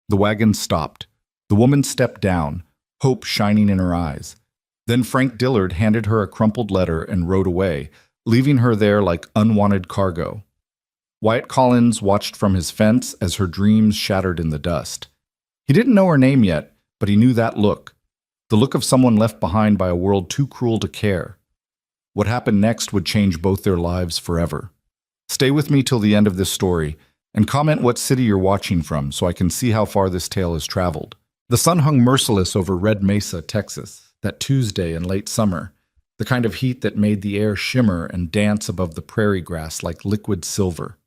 The wagon stopped. The woman stepped down, hope shining in her eyes. Then Frank Dillard handed her a crumpled letter and rode away, leaving her there like unwanted cargo. Wyatt Collins watched from his fence as her dreams shattered in the dust. He didn't know her name yet, but he knew that look. The look of someone left behind by a world too cruel to care. What happened next would change both their lives forever. Stay with me till the end of this story, and comment what city you're watching from so I can see how far this tale has traveled. The sun hung merciless over Red Mesa, Texas, that Tuesday in late summer, the kind of heat that made the air shimmer and dance above the prairie grass like liquid silver.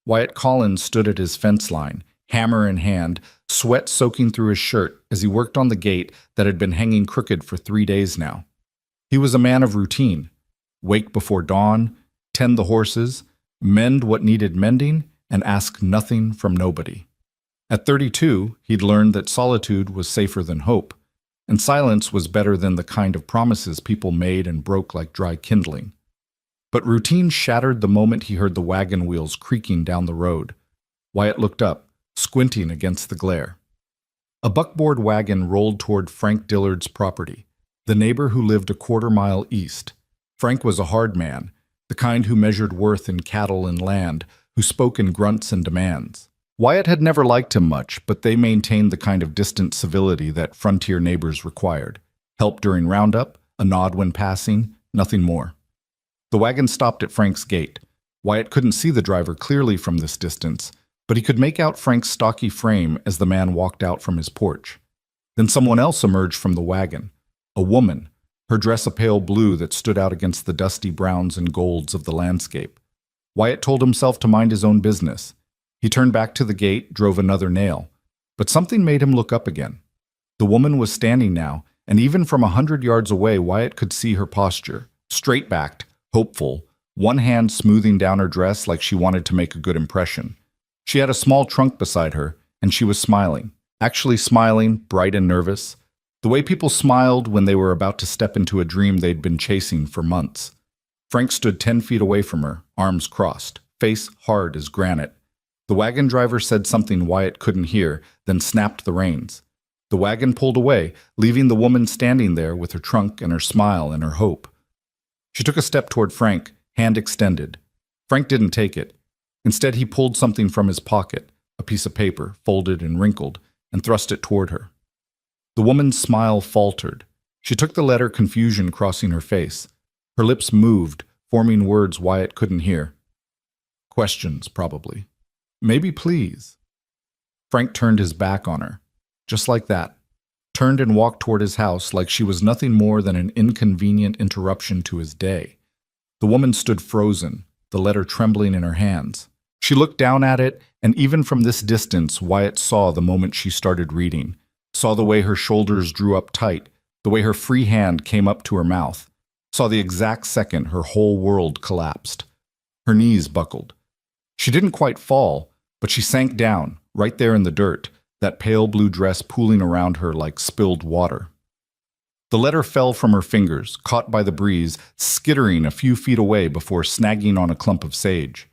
Wyatt Collins stood at his fence line, hammer in hand, sweat soaking through his shirt as he worked on the gate that had been hanging crooked for 3 days now. He was a man of routine. Wake before dawn, tend the horses, mend what needed mending, and ask nothing from nobody. At 32, he'd learned that solitude was safer than hope, and silence was better than the kind of promises people made and broke like dry kindling. But routine shattered the moment he heard the wagon wheels creaking down the road. Wyatt looked up, squinting against the glare. A buckboard wagon rolled toward Frank Dillard's property, the neighbor who lived a quarter-mile east. Frank was a hard man, the kind who measured worth in cattle and land, who spoke in grunts and demands. Wyatt had never liked him much, but they maintained the kind of distant civility that frontier neighbors required. Help during roundup, a nod when passing, nothing more. The wagon stopped at Frank's gate. Wyatt couldn't see the driver clearly from this distance, but he could make out Frank's stocky frame as the man walked out from his porch. Then someone else emerged from the wagon, a woman, her dress a pale blue that stood out against the dusty browns and golds of the landscape. Wyatt told himself to mind his own business. He turned back to the gate, drove another nail. But something made him look up again. The woman was standing now, and even from 100 yards away, Wyatt could see her posture, straight-backed, hopeful, one hand smoothing down her dress like she wanted to make a good impression. She had a small trunk beside her, and she was smiling. Actually smiling, bright and nervous. The way people smiled when they were about to step into a dream they'd been chasing for months. Frank stood 10 feet away from her, arms crossed, face hard as granite. The wagon driver said something Wyatt couldn't hear, then snapped the reins. The wagon pulled away, leaving the woman standing there with her trunk and her smile and her hope. She took a step toward Frank, hand extended. Frank didn't take it. Instead, he pulled something from his pocket, a piece of paper, folded and wrinkled, and thrust it toward her. The woman's smile faltered. She took the letter, confusion crossing her face. Her lips moved, forming words Wyatt couldn't hear. Questions, probably. Maybe please. Frank turned his back on her, just like that. Turned and walked toward his house like she was nothing more than an inconvenient interruption to his day. The woman stood frozen, the letter trembling in her hands. She looked down at it, and even from this distance, Wyatt saw the moment she started reading, saw the way her shoulders drew up tight, the way her free hand came up to her mouth, saw the exact second her whole world collapsed. Her knees buckled. She didn't quite fall, but she sank down, right there in the dirt, that pale blue dress pooling around her like spilled water. The letter fell from her fingers, caught by the breeze, skittering a few feet away before snagging on a clump of sage.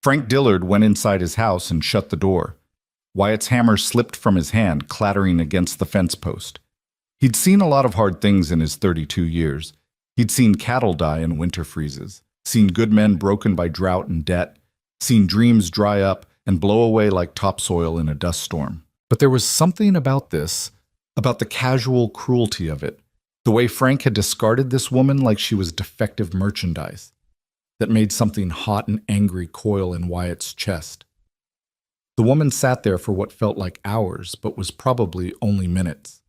Frank Dillard went inside his house and shut the door. Wyatt's hammer slipped from his hand, clattering against the fence post. He'd seen a lot of hard things in his 32 years. He'd seen cattle die in winter freezes, seen good men broken by drought and debt, seen dreams dry up and blow away like topsoil in a dust storm. But there was something about this, about the casual cruelty of it, the way Frank had discarded this woman like she was defective merchandise, that made something hot and angry coil in Wyatt's chest. The woman sat there for what felt like hours, but was probably only minutes.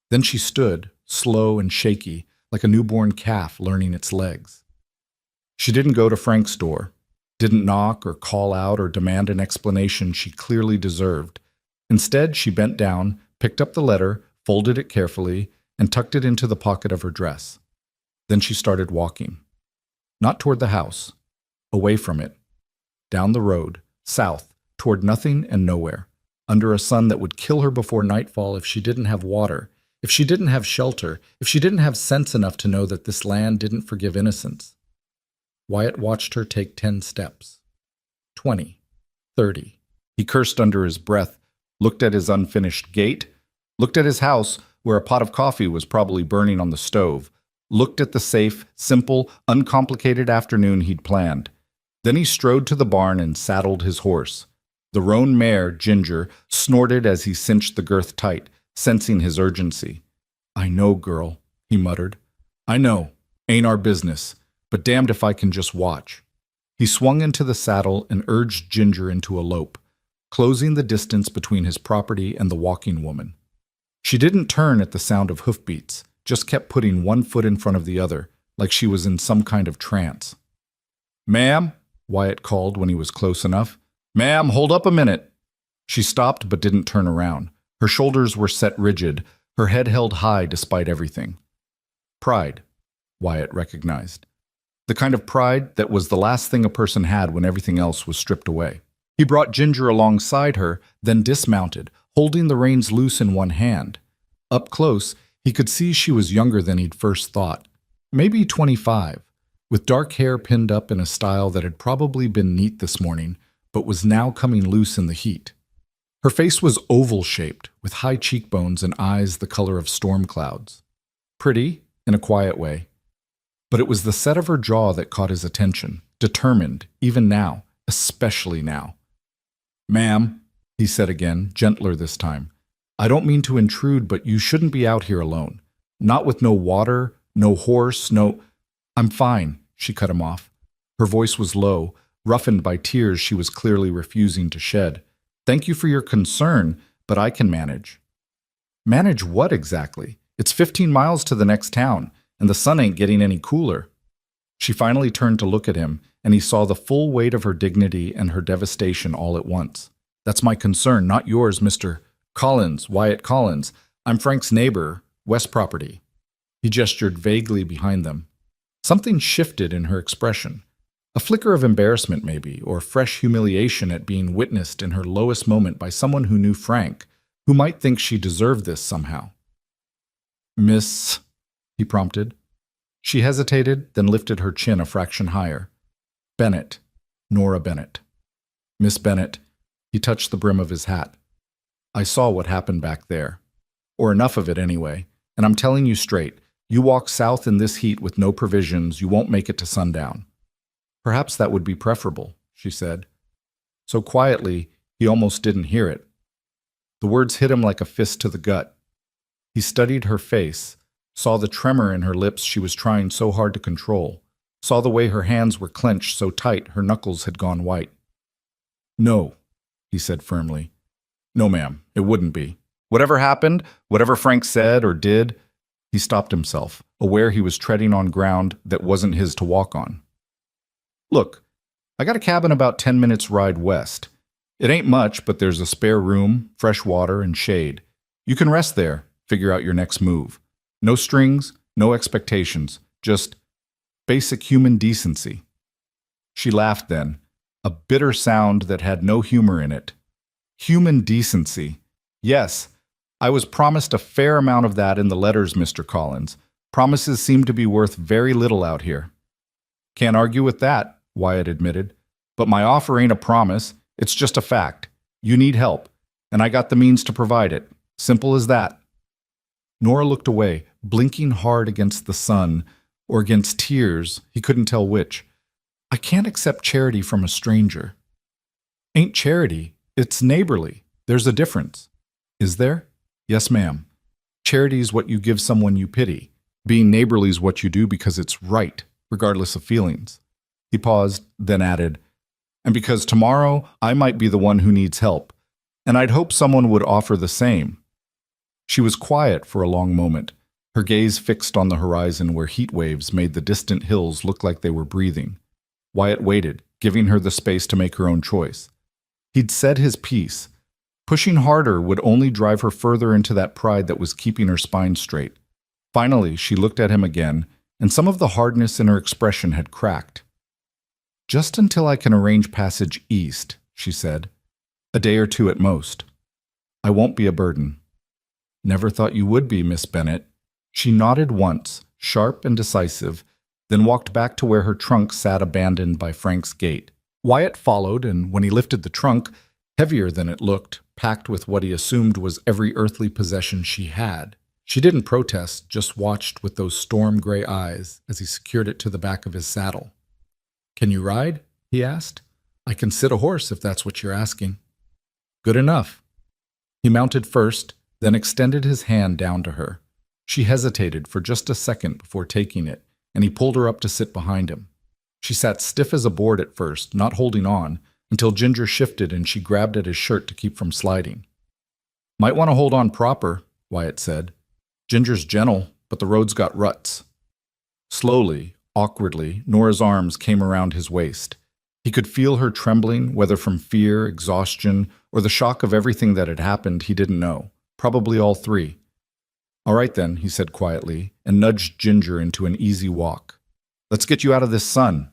Then she stood, slow and shaky, like a newborn calf learning its legs. She didn't go to Frank's door, didn't knock or call out or demand an explanation she clearly deserved. Instead, she bent down, picked up the letter, folded it carefully, and tucked it into the pocket of her dress. Then she started walking. Not toward the house, away from it, down the road, south, toward nothing and nowhere, under a sun that would kill her before nightfall if she didn't have water, if she didn't have shelter, if she didn't have sense enough to know that this land didn't forgive innocence. Wyatt watched her take 10 steps. 20. 30. He cursed under his breath, looked at his unfinished gate, looked at his house where a pot of coffee was probably burning on the stove, looked at the safe, simple, uncomplicated afternoon he'd planned. Then he strode to the barn and saddled his horse. The roan mare, Ginger, snorted as he cinched the girth tight, sensing his urgency. "I know, girl," he muttered. "I know. Ain't our business. But damned if I can just watch." He swung into the saddle and urged Ginger into a lope, closing the distance between his property and the walking woman. She didn't turn at the sound of hoofbeats, just kept putting one foot in front of the other, like she was in some kind of trance. "Ma'am," Wyatt called when he was close enough. "Ma'am, hold up a minute." She stopped but didn't turn around. Her shoulders were set rigid, her head held high despite everything. Pride, Wyatt recognized. The kind of pride that was the last thing a person had when everything else was stripped away. He brought Ginger alongside her, then dismounted, holding the reins loose in one hand. Up close, he could see she was younger than he'd first thought. Maybe 25, with dark hair pinned up in a style that had probably been neat this morning, but was now coming loose in the heat. Her face was oval-shaped, with high cheekbones and eyes the color of storm clouds. Pretty, in a quiet way. But it was the set of her jaw that caught his attention, determined, even now, especially now. "Ma'am," he said again, gentler this time, "I don't mean to intrude, but you shouldn't be out here alone. Not with no water, no horse, no—" "I'm fine," she cut him off. Her voice was low, roughened by tears she was clearly refusing to shed. "Thank you for your concern, but I can manage." "Manage what exactly? It's 15 miles to the next town, and the sun ain't getting any cooler." She finally turned to look at him, and he saw the full weight of her dignity and her devastation all at once. "That's my concern, not yours, Mr. Collins, Wyatt Collins. I'm Frank's neighbor, West Property." He gestured vaguely behind them. Something shifted in her expression. A flicker of embarrassment, maybe, or fresh humiliation at being witnessed in her lowest moment by someone who knew Frank, who might think she deserved this somehow. "Miss," he prompted. She hesitated, then lifted her chin a fraction higher. "Bennett, Nora Bennett." "Miss Bennett," he touched the brim of his hat. "I saw what happened back there. Or enough of it anyway, and I'm telling you straight, you walk south in this heat with no provisions, you won't make it to sundown." "Perhaps that would be preferable," she said. So quietly, he almost didn't hear it. The words hit him like a fist to the gut. He studied her face, saw the tremor in her lips she was trying so hard to control, saw the way her hands were clenched so tight her knuckles had gone white. "No," he said firmly. "No, ma'am, it wouldn't be. Whatever happened, whatever Frank said or did—" He stopped himself, aware he was treading on ground that wasn't his to walk on. "Look, I got a cabin about 10 minutes' ride west. It ain't much, but there's a spare room, fresh water, and shade. You can rest there, figure out your next move. No strings, no expectations, just basic human decency." She laughed then, a bitter sound that had no humor in it. Human decency. Yes, I was promised a fair amount of that in the letters, Mr. Collins. Promises seem to be worth very little out here. "Can't argue with that," Wyatt admitted. "But my offer ain't a promise, it's just a fact. You need help, and I got the means to provide it. Simple as that." Nora looked away, blinking hard against the sun, or against tears, he couldn't tell which. "I can't accept charity from a stranger." "Ain't charity, it's neighborly. There's a difference." "Is there?" "Yes, ma'am. Charity's what you give someone you pity. Being neighborly's what you do because it's right, regardless of feelings." He paused, then added, "And because tomorrow I might be the one who needs help, and I'd hope someone would offer the same." She was quiet for a long moment, her gaze fixed on the horizon where heat waves made the distant hills look like they were breathing. Wyatt waited, giving her the space to make her own choice. He'd said his piece. Pushing harder would only drive her further into that pride that was keeping her spine straight. Finally, she looked at him again, and some of the hardness in her expression had cracked. "Just until I can arrange passage east," she said. "A day or two at most. I won't be a burden." "Never thought you would be, Miss Bennett." She nodded once, sharp and decisive, then walked back to where her trunk sat abandoned by Frank's gate. Wyatt followed, and when he lifted the trunk, heavier than it looked, packed with what he assumed was every earthly possession she had. She didn't protest, just watched with those storm-gray eyes as he secured it to the back of his saddle. "Can you ride?" he asked. "I can sit a horse if that's what you're asking." "Good enough." He mounted first, then extended his hand down to her. She hesitated for just a second before taking it, and he pulled her up to sit behind him. She sat stiff as a board at first, not holding on, until Ginger shifted and she grabbed at his shirt to keep from sliding. "Might want to hold on proper," Wyatt said. "Ginger's gentle, but the road's got ruts." Slowly, awkwardly, Nora's arms came around his waist. He could feel her trembling, whether from fear, exhaustion, or the shock of everything that had happened he didn't know. Probably all three. "All right then," he said quietly, and nudged Ginger into an easy walk. "Let's get you out of this sun."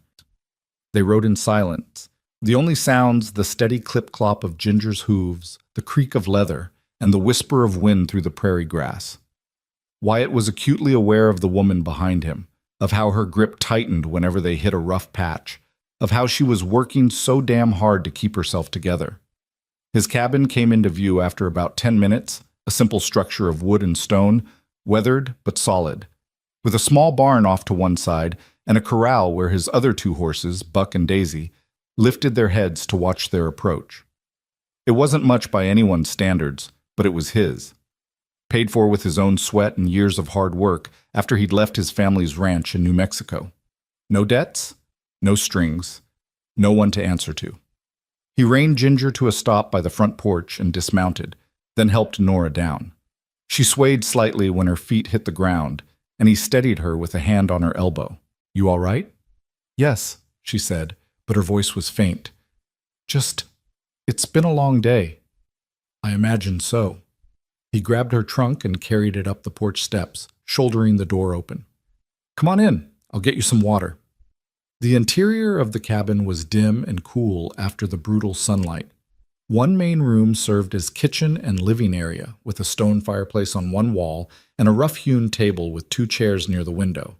They rode in silence. The only sounds, the steady clip-clop of Ginger's hooves, the creak of leather, and the whisper of wind through the prairie grass. Wyatt was acutely aware of the woman behind him, of how her grip tightened whenever they hit a rough patch, of how she was working so damn hard to keep herself together. His cabin came into view after about 10 minutes, a simple structure of wood and stone, weathered but solid, with a small barn off to one side and a corral where his other two horses, Buck and Daisy, lifted their heads to watch their approach. It wasn't much by anyone's standards, but it was his. Paid for with his own sweat and years of hard work after he'd left his family's ranch in New Mexico. No debts, no strings, no one to answer to. He reined Ginger to a stop by the front porch and dismounted, then helped Nora down. She swayed slightly when her feet hit the ground, and he steadied her with a hand on her elbow. "You all right?" "Yes," she said, but her voice was faint. It's been a long day." "I imagine so." He grabbed her trunk and carried it up the porch steps, shouldering the door open. "Come on in. I'll get you some water." The interior of the cabin was dim and cool after the brutal sunlight. One main room served as kitchen and living area, with a stone fireplace on one wall and a rough-hewn table with two chairs near the window.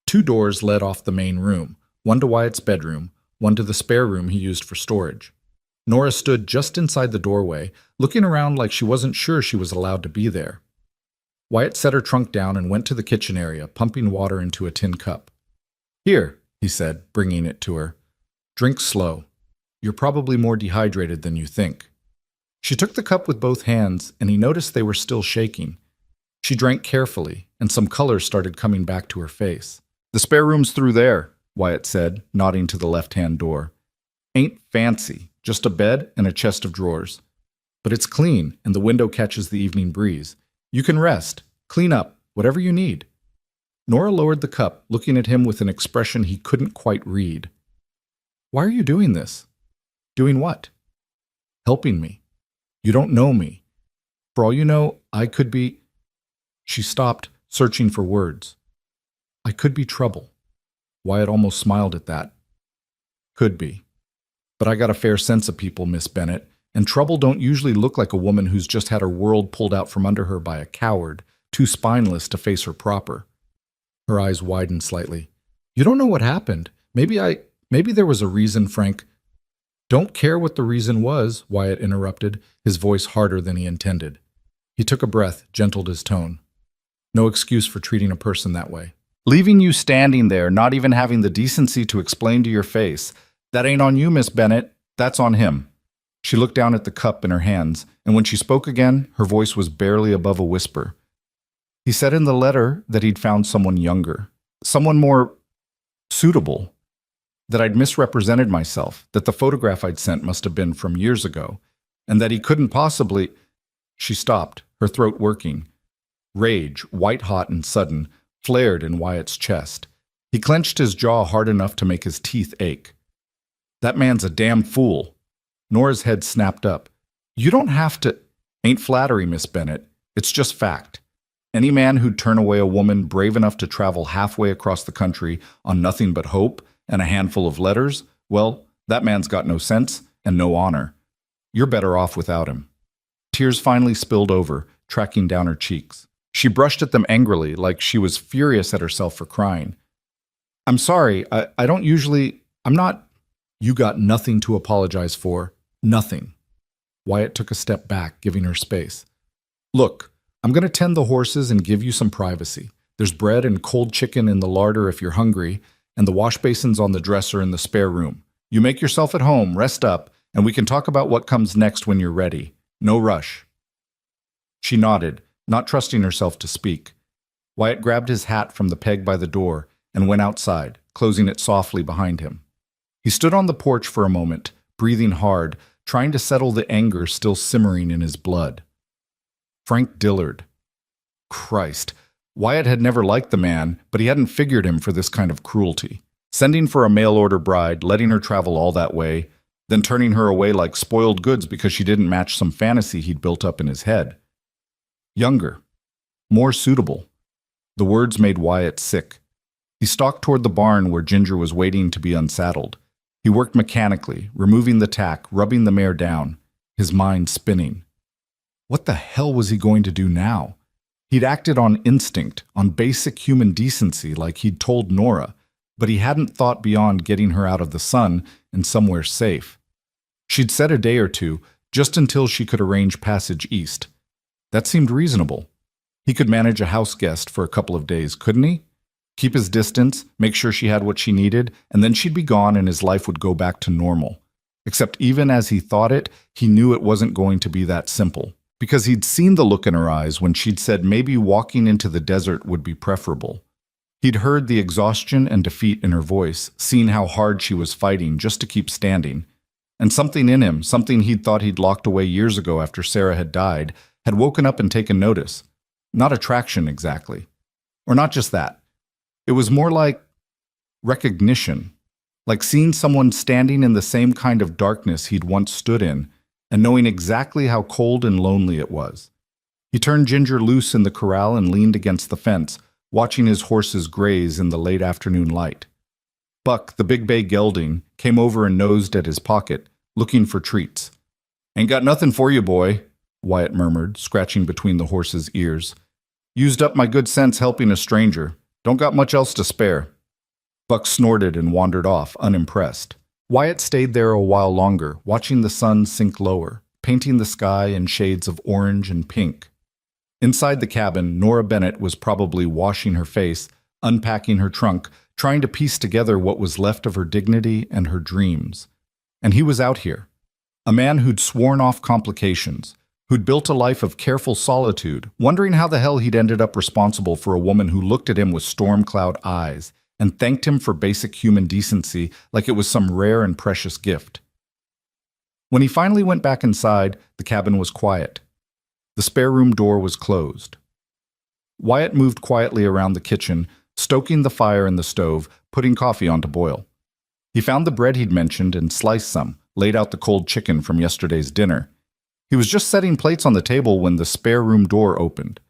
Two doors led off the main room, one to Wyatt's bedroom, one to the spare room he used for storage. Nora stood just inside the doorway, looking around like she wasn't sure she was allowed to be there. Wyatt set her trunk down and went to the kitchen area, pumping water into a tin cup. "Here," he said, bringing it to her. "Drink slow. You're probably more dehydrated than you think." She took the cup with both hands, and he noticed they were still shaking. She drank carefully, and some color started coming back to her face. "The spare room's through there," Wyatt said, nodding to the left-hand door. "Ain't fancy, just a bed and a chest of drawers. But it's clean, and the window catches the evening breeze. You can rest, clean up, whatever you need." Nora lowered the cup, looking at him with an expression he couldn't quite read. "Why are you doing this?" "Doing what?" "Helping me. You don't know me. For all you know, I could be—" She stopped, searching for words. "I could be trouble." Wyatt almost smiled at that. "Could be. But I got a fair sense of people, Miss Bennett, and trouble don't usually look like a woman who's just had her world pulled out from under her by a coward, too spineless to face her proper." Her eyes widened slightly. "You don't know what happened. Maybe there was a reason, Frank." "Don't care what the reason was," Wyatt interrupted, his voice harder than he intended. He took a breath, gentled his tone. "No excuse for treating a person that way. Leaving you standing there, not even having the decency to explain to your face, that ain't on you, Miss Bennett. That's on him." She looked down at the cup in her hands, and when she spoke again, her voice was barely above a whisper. "He said in the letter that he'd found someone younger, someone more suitable, that I'd misrepresented myself, that the photograph I'd sent must have been from years ago, and that he couldn't possibly—" She stopped, her throat working. Rage, white-hot and sudden, flared in Wyatt's chest. He clenched his jaw hard enough to make his teeth ache. "That man's a damn fool." Nora's head snapped up. "You don't have to—" "Ain't flattery, Miss Bennett. It's just fact. Any man who'd turn away a woman brave enough to travel halfway across the country on nothing but hope and a handful of letters, well, that man's got no sense and no honor. You're better off without him." Tears finally spilled over, tracking down her cheeks. She brushed at them angrily, like she was furious at herself for crying. "I'm sorry. I don't usually— I'm not—" "You got nothing to apologize for. Nothing." Wyatt took a step back, giving her space. Look, I'm going to tend the horses and give you some privacy. There's bread and cold chicken in the larder if you're hungry, and the wash basin's on the dresser in the spare room. You make yourself at home, rest up, and we can talk about what comes next when you're ready. No rush. She nodded, not trusting herself to speak. Wyatt grabbed his hat from the peg by the door and went outside, closing it softly behind him. He stood on the porch for a moment, breathing hard, trying to settle the anger still simmering in his blood. Frank Dillard. Christ. Wyatt had never liked the man, but he hadn't figured him for this kind of cruelty. Sending for a mail-order bride, letting her travel all that way, then turning her away like spoiled goods because she didn't match some fantasy he'd built up in his head. Younger. More suitable. The words made Wyatt sick. He stalked toward the barn where Ginger was waiting to be unsaddled. He worked mechanically, removing the tack, rubbing the mare down, his mind spinning. What the hell was he going to do now? He'd acted on instinct, on basic human decency like he'd told Nora, but he hadn't thought beyond getting her out of the sun and somewhere safe. She'd said a day or two, just until she could arrange passage east. That seemed reasonable. He could manage a house guest for a couple of days, couldn't he? Keep his distance, make sure she had what she needed, and then she'd be gone and his life would go back to normal. Except even as he thought it, he knew it wasn't going to be that simple. Because he'd seen the look in her eyes when she'd said maybe walking into the desert would be preferable. He'd heard the exhaustion and defeat in her voice, seen how hard she was fighting just to keep standing. And something in him, something he'd thought he'd locked away years ago after Sarah had died, had woken up and taken notice. Not attraction, exactly. Or not just that. It was more like recognition. Like seeing someone standing in the same kind of darkness he'd once stood in, and knowing exactly how cold and lonely it was. He turned Ginger loose in the corral and leaned against the fence, watching his horses graze in the late afternoon light. Buck, the big bay gelding, came over and nosed at his pocket, looking for treats. "Ain't got nothing for you, boy," Wyatt murmured, scratching between the horse's ears. "Used up my good sense helping a stranger. Don't got much else to spare." Buck snorted and wandered off, unimpressed. Wyatt stayed there a while longer, watching the sun sink lower, painting the sky in shades of orange and pink. Inside the cabin, Nora Bennett was probably washing her face, unpacking her trunk, trying to piece together what was left of her dignity and her dreams. And he was out here. A man who'd sworn off complications, who'd built a life of careful solitude, wondering how the hell he'd ended up responsible for a woman who looked at him with storm cloud eyes, and thanked him for basic human decency like it was some rare and precious gift. When he finally went back inside, the cabin was quiet. The spare room door was closed. Wyatt moved quietly around the kitchen, stoking the fire in the stove, putting coffee on to boil. He found the bread he'd mentioned and sliced some, laid out the cold chicken from yesterday's dinner. He was just setting plates on the table when the spare room door opened.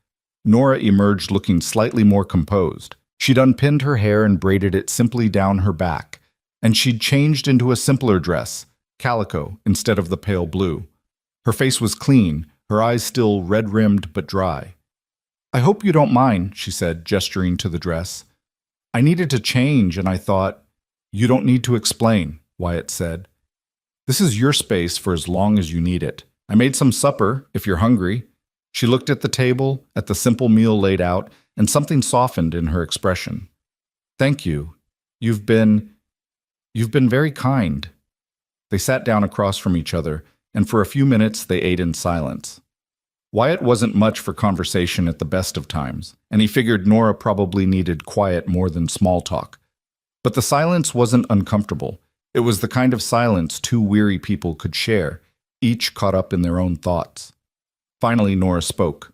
Nora emerged looking slightly more composed. She'd unpinned her hair and braided it simply down her back, and she'd changed into a simpler dress, calico instead of the pale blue. Her face was clean, her eyes still red-rimmed but dry. "I hope you don't mind," she said, gesturing to the dress. "I needed to change, and I thought—" "You don't need to explain," Wyatt said. "This is your space for as long as you need it. I made some supper, if you're hungry." She looked at the table, at the simple meal laid out, and something softened in her expression. "Thank you. You've been very kind." They sat down across from each other, and for a few minutes they ate in silence. Wyatt wasn't much for conversation at the best of times, and he figured Nora probably needed quiet more than small talk. But the silence wasn't uncomfortable. It was the kind of silence two weary people could share, each caught up in their own thoughts. Finally, Nora spoke.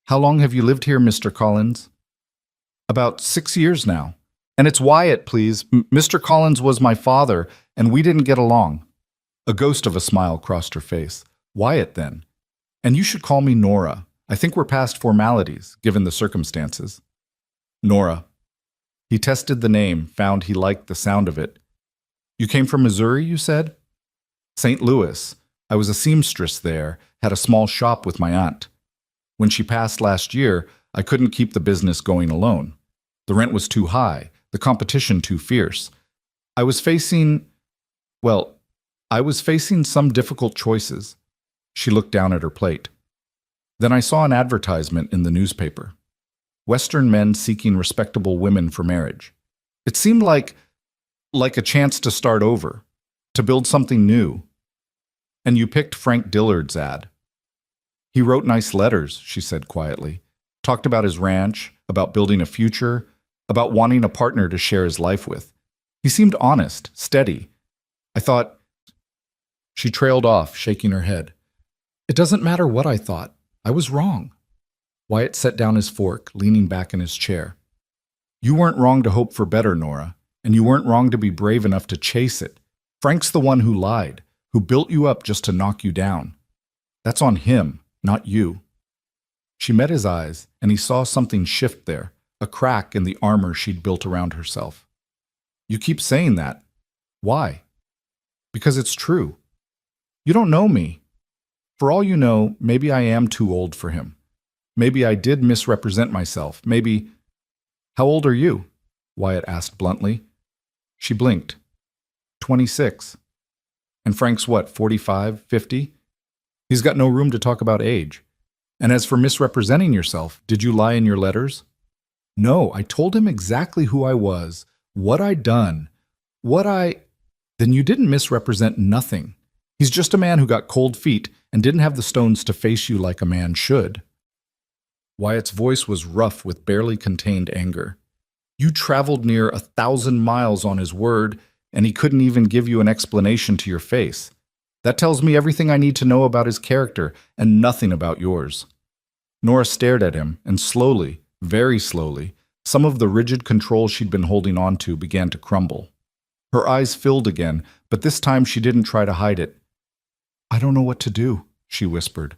"How long have you lived here, Mr. Collins?" "About 6 years now. And it's Wyatt, please. Mr. Collins was my father, and we didn't get along." A ghost of a smile crossed her face. "Wyatt, then. And you should call me Nora. I think we're past formalities, given the circumstances." "Nora." He tested the name, found he liked the sound of it. "You came from Missouri, you said?" "St. Louis. I was a seamstress there, had a small shop with my aunt. When she passed last year, I couldn't keep the business going alone. The rent was too high, the competition too fierce. I was facing some difficult choices. She looked down at her plate. Then I saw an advertisement in the newspaper. Western men seeking respectable women for marriage. It seemed like a chance to start over, to build something new. And you picked Frank Dillard's ad. He wrote nice letters, she said quietly. Talked about his ranch, about building a future, about wanting a partner to share his life with. He seemed honest, steady. I thought. She trailed off, shaking her head. It doesn't matter what I thought. I was wrong. Wyatt set down his fork, leaning back in his chair. You weren't wrong to hope for better, Nora, and you weren't wrong to be brave enough to chase it. Frank's the one who lied, who built you up just to knock you down. That's on him, not you. She met his eyes, and he saw something shift there, a crack in the armor she'd built around herself. You keep saying that. Why? Because it's true. You don't know me. For all you know, maybe I am too old for him. Maybe I did misrepresent myself. Maybe... How old are you? Wyatt asked bluntly. She blinked. 26. And Frank's what, 45, 50? He's got no room to talk about age. And as for misrepresenting yourself, did you lie in your letters? No, I told him exactly who I was, what I'd done, Then you didn't misrepresent nothing. He's just a man who got cold feet and didn't have the stones to face you like a man should. Wyatt's voice was rough with barely contained anger. You traveled near 1,000 miles on his word, and he couldn't even give you an explanation to your face. That tells me everything I need to know about his character and nothing about yours. Nora stared at him, and slowly, very slowly, some of the rigid control she'd been holding on to began to crumble. Her eyes filled again, but this time she didn't try to hide it. I don't know what to do, she whispered.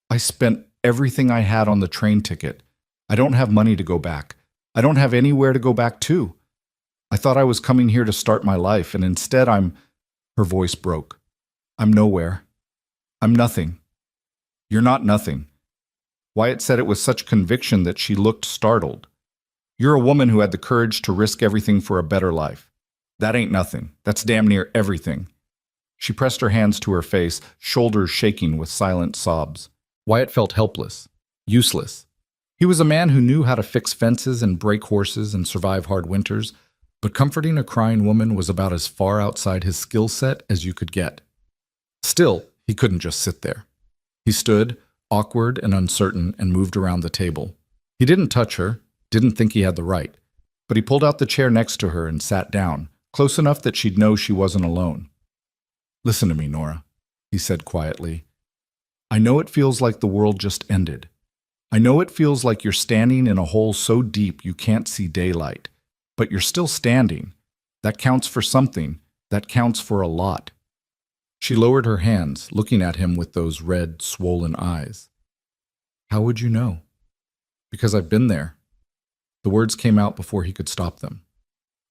I spent everything I had on the train ticket. I don't have money to go back. I don't have anywhere to go back to. I thought I was coming here to start my life, and instead Her voice broke. I'm nowhere. I'm nothing. You're not nothing. Wyatt said it with such conviction that she looked startled. You're a woman who had the courage to risk everything for a better life. That ain't nothing. That's damn near everything. She pressed her hands to her face, shoulders shaking with silent sobs. Wyatt felt helpless, useless. He was a man who knew how to fix fences and break horses and survive hard winters, but comforting a crying woman was about as far outside his skill set as you could get. Still, he couldn't just sit there. He stood, awkward and uncertain, and moved around the table. He didn't touch her, didn't think he had the right, but he pulled out the chair next to her and sat down, close enough that she'd know she wasn't alone. Listen to me, Nora, he said quietly. I know it feels like the world just ended. I know it feels like you're standing in a hole so deep you can't see daylight, but you're still standing. That counts for something. That counts for a lot. She lowered her hands, looking at him with those red, swollen eyes. How would you know? Because I've been there. The words came out before he could stop them.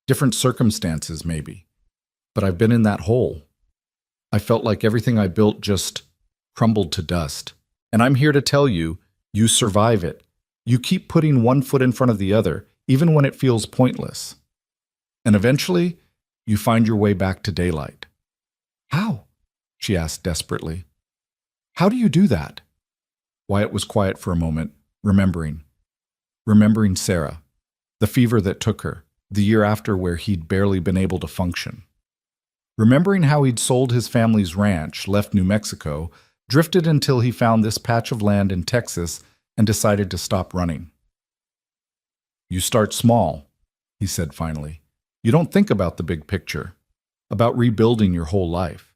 Different circumstances, maybe. But I've been in that hole. I felt like everything I built just crumbled to dust. And I'm here to tell you, you survive it. You keep putting one foot in front of the other, even when it feels pointless. And eventually, you find your way back to daylight. How? She asked desperately. How do you do that? Wyatt was quiet for a moment, remembering Sarah, the fever that took her, the year after where he'd barely been able to function. Remembering how he'd sold his family's ranch, left New Mexico, drifted until he found this patch of land in Texas and decided to stop running. You start small, he said finally. You don't think about the big picture, about rebuilding your whole life.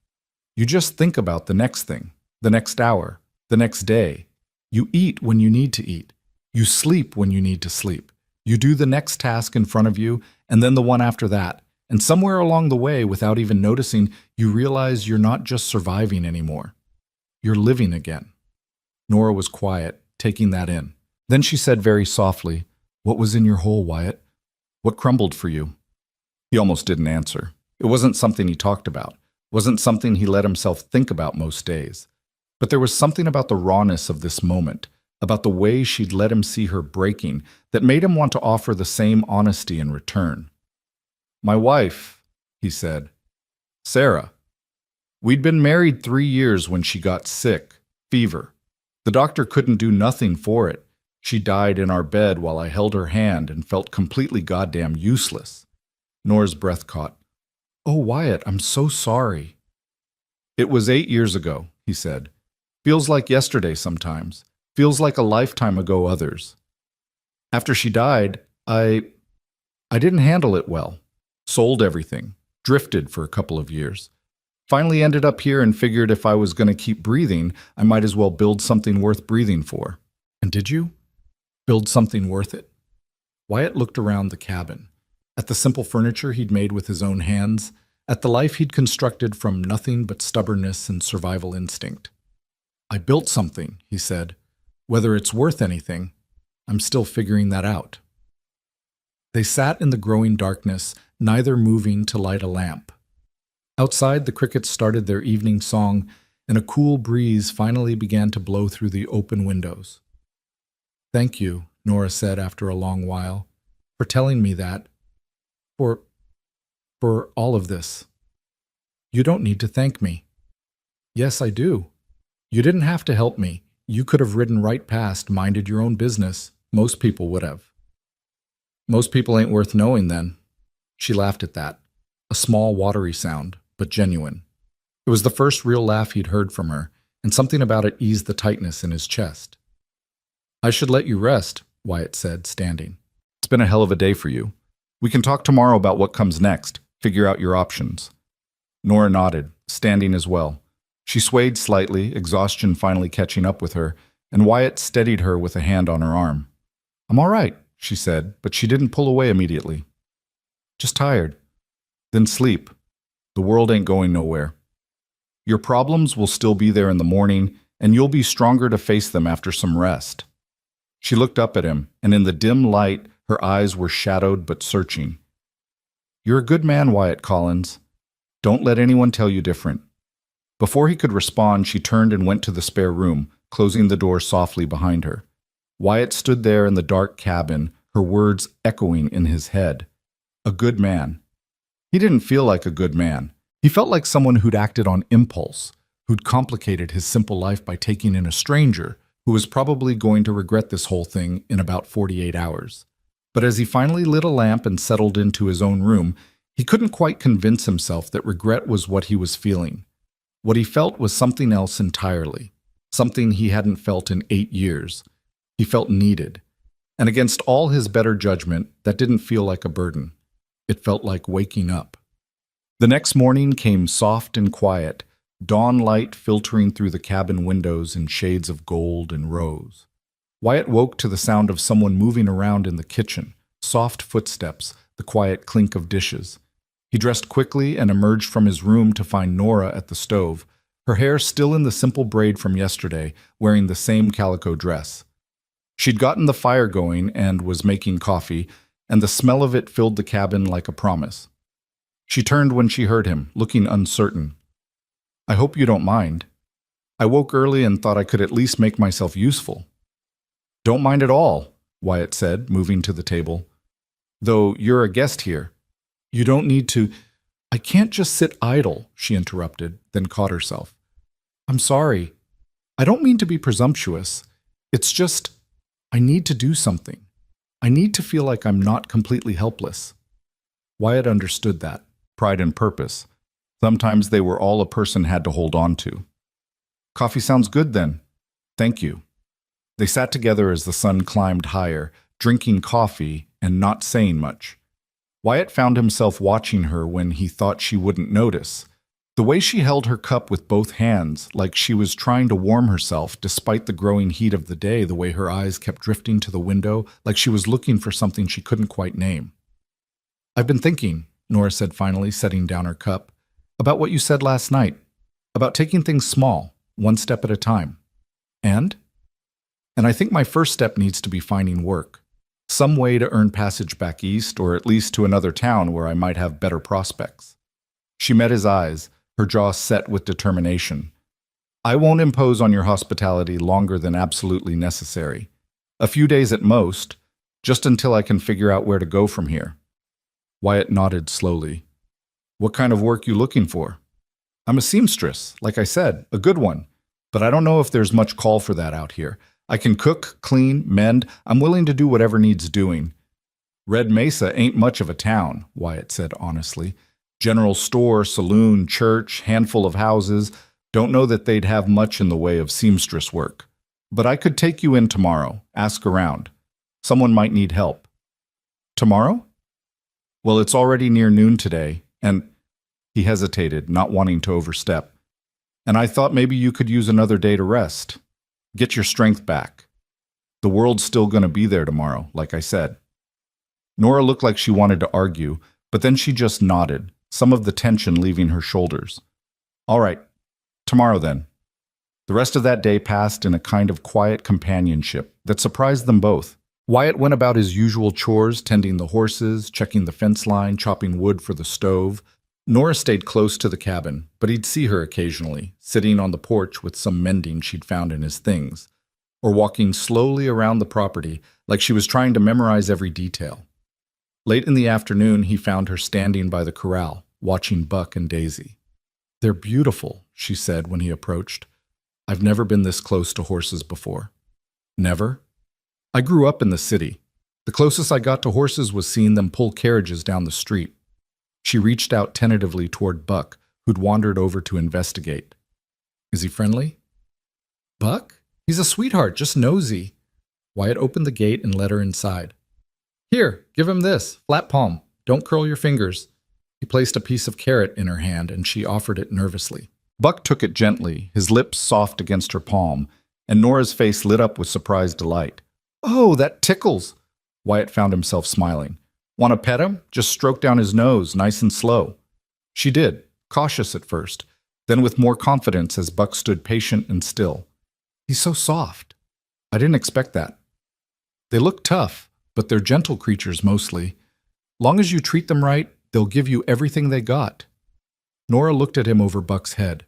You just think about the next thing, the next hour, the next day. You eat when you need to eat. You sleep when you need to sleep. You do the next task in front of you, and then the one after that. And somewhere along the way, without even noticing, you realize you're not just surviving anymore. You're living again. Nora was quiet, taking that in. Then she said very softly, What was in your hole, Wyatt? What crumbled for you? He almost didn't answer. It wasn't something he talked about. It wasn't something he let himself think about most days. But there was something about the rawness of this moment, about the way she'd let him see her breaking, that made him want to offer the same honesty in return. My wife, he said. Sarah. We'd been married 3 years when she got sick, Fever. The doctor couldn't do nothing for it. She died in our bed while I held her hand and felt completely goddamn useless. Nora's breath caught. Oh, Wyatt, I'm so sorry. It was 8 years ago, he said. Feels like yesterday sometimes. Feels like a lifetime ago others. After she died, I didn't handle it well. Sold everything. Drifted for a couple of years. Finally ended up here and figured if I was going to keep breathing, I might as well build something worth breathing for. And did you? Build something worth it? Wyatt looked around the cabin, at the simple furniture he'd made with his own hands, at the life he'd constructed from nothing but stubbornness and survival instinct. I built something, he said. Whether it's worth anything, I'm still figuring that out. They sat in the growing darkness, neither moving to light a lamp. Outside, the crickets started their evening song, and a cool breeze finally began to blow through the open windows. Thank you, Nora said after a long while, for telling me that. For all of this. You don't need to thank me. Yes, I do. You didn't have to help me. You could have ridden right past, minded your own business. Most people would have. Most people ain't worth knowing then. She laughed at that. A small, watery sound, but genuine. It was the first real laugh he'd heard from her, and something about it eased the tightness in his chest. I should let you rest, Wyatt said, standing. It's been a hell of a day for you. We can talk tomorrow about what comes next, figure out your options. Nora nodded, standing as well. She swayed slightly, exhaustion finally catching up with her, and Wyatt steadied her with a hand on her arm. I'm all right, she said, but she didn't pull away immediately. Just tired. Then sleep. The world ain't going nowhere. Your problems will still be there in the morning, and you'll be stronger to face them after some rest. She looked up at him, and in the dim light, her eyes were shadowed but searching. You're a good man, Wyatt Collins. Don't let anyone tell you different. Before he could respond, she turned and went to the spare room, closing the door softly behind her. Wyatt stood there in the dark cabin, her words echoing in his head. A good man. He didn't feel like a good man. He felt like someone who'd acted on impulse, who'd complicated his simple life by taking in a stranger, who was probably going to regret this whole thing in about 48 hours. But as he finally lit a lamp and settled into his own room, he couldn't quite convince himself that regret was what he was feeling. What he felt was something else entirely, something he hadn't felt in 8 years. He felt needed. And against all his better judgment, that didn't feel like a burden. It felt like waking up. The next morning came soft and quiet, dawn light filtering through the cabin windows in shades of gold and rose. Wyatt woke to the sound of someone moving around in the kitchen, soft footsteps, the quiet clink of dishes. He dressed quickly and emerged from his room to find Nora at the stove, her hair still in the simple braid from yesterday, wearing the same calico dress. She'd gotten the fire going and was making coffee, and the smell of it filled the cabin like a promise. She turned when she heard him, looking uncertain. I hope you don't mind. I woke early and thought I could at least make myself useful. Don't mind at all, Wyatt said, moving to the table. Though you're a guest here. You don't need to. I can't just sit idle, she interrupted, then caught herself. I'm sorry. I don't mean to be presumptuous. It's just, I need to do something. I need to feel like I'm not completely helpless. Wyatt understood that. Pride and purpose. Sometimes they were all a person had to hold on to. Coffee sounds good then. Thank you. They sat together as the sun climbed higher, drinking coffee and not saying much. Wyatt found himself watching her when he thought she wouldn't notice. The way she held her cup with both hands, like she was trying to warm herself despite the growing heat of the day, the way her eyes kept drifting to the window, like she was looking for something she couldn't quite name. I've been thinking, Nora said finally, setting down her cup, about what you said last night, about taking things small, one step at a time. And I think my first step needs to be finding work. Some way to earn passage back east, or at least to another town where I might have better prospects. She met his eyes, her jaw set with determination. I won't impose on your hospitality longer than absolutely necessary. A few days at most, just until I can figure out where to go from here. Wyatt nodded slowly. What kind of work you looking for? I'm a seamstress, like I said, a good one. but I don't know if there's much call for that out here. I can cook, clean, mend. I'm willing to do whatever needs doing. Red Mesa ain't much of a town, Wyatt said honestly. General store, saloon, church, handful of houses. Don't know that they'd have much in the way of seamstress work. But I could take you in tomorrow, ask around. Someone might need help. Tomorrow? Well, it's already near noon today, and he hesitated, not wanting to overstep. And I thought maybe you could use another day to rest. Get your strength back. The world's still going to be there tomorrow, like I said. Nora looked like she wanted to argue, but then she just nodded, some of the tension leaving her shoulders. All right, tomorrow then. The rest of that day passed in a kind of quiet companionship that surprised them both. Wyatt went about his usual chores, tending the horses, checking the fence line, chopping wood for the stove. Nora stayed close to the cabin, but he'd see her occasionally, sitting on the porch with some mending she'd found in his things, or walking slowly around the property like she was trying to memorize every detail. Late in the afternoon, he found her standing by the corral, watching Buck and Daisy. "They're beautiful," she said when he approached. "I've never been this close to horses before." "Never?" "I grew up in the city. The closest I got to horses was seeing them pull carriages down the street." She reached out tentatively toward Buck, who'd wandered over to investigate. "Is he friendly?" "Buck? He's a sweetheart, just nosy." Wyatt opened the gate and led her inside. "Here, give him this, flat palm. Don't curl your fingers." He placed a piece of carrot in her hand, and she offered it nervously. Buck took it gently, his lips soft against her palm, and Nora's face lit up with surprised delight. "Oh, that tickles!" Wyatt found himself smiling. "Want to pet him? Just stroke down his nose, nice and slow." She did, cautious at first, then with more confidence as Buck stood patient and still. "He's so soft. I didn't expect that." "They look tough, but they're gentle creatures mostly. Long as you treat them right, they'll give you everything they got." Nora looked at him over Buck's head.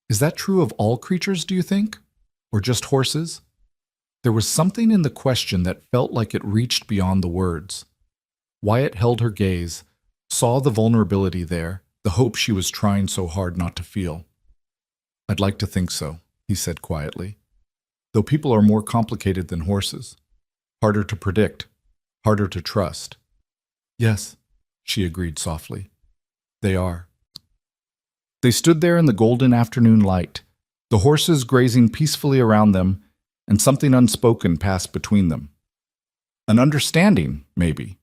"Is that true of all creatures, do you think? Or just horses?" There was something in the question that felt like it reached beyond the words. Wyatt held her gaze, saw the vulnerability there, the hope she was trying so hard not to feel. "I'd like to think so," he said quietly. "Though people are more complicated than horses. Harder to predict, harder to trust." "Yes," she agreed softly. "They are." They stood there in the golden afternoon light, the horses grazing peacefully around them, and something unspoken passed between them. An understanding, maybe,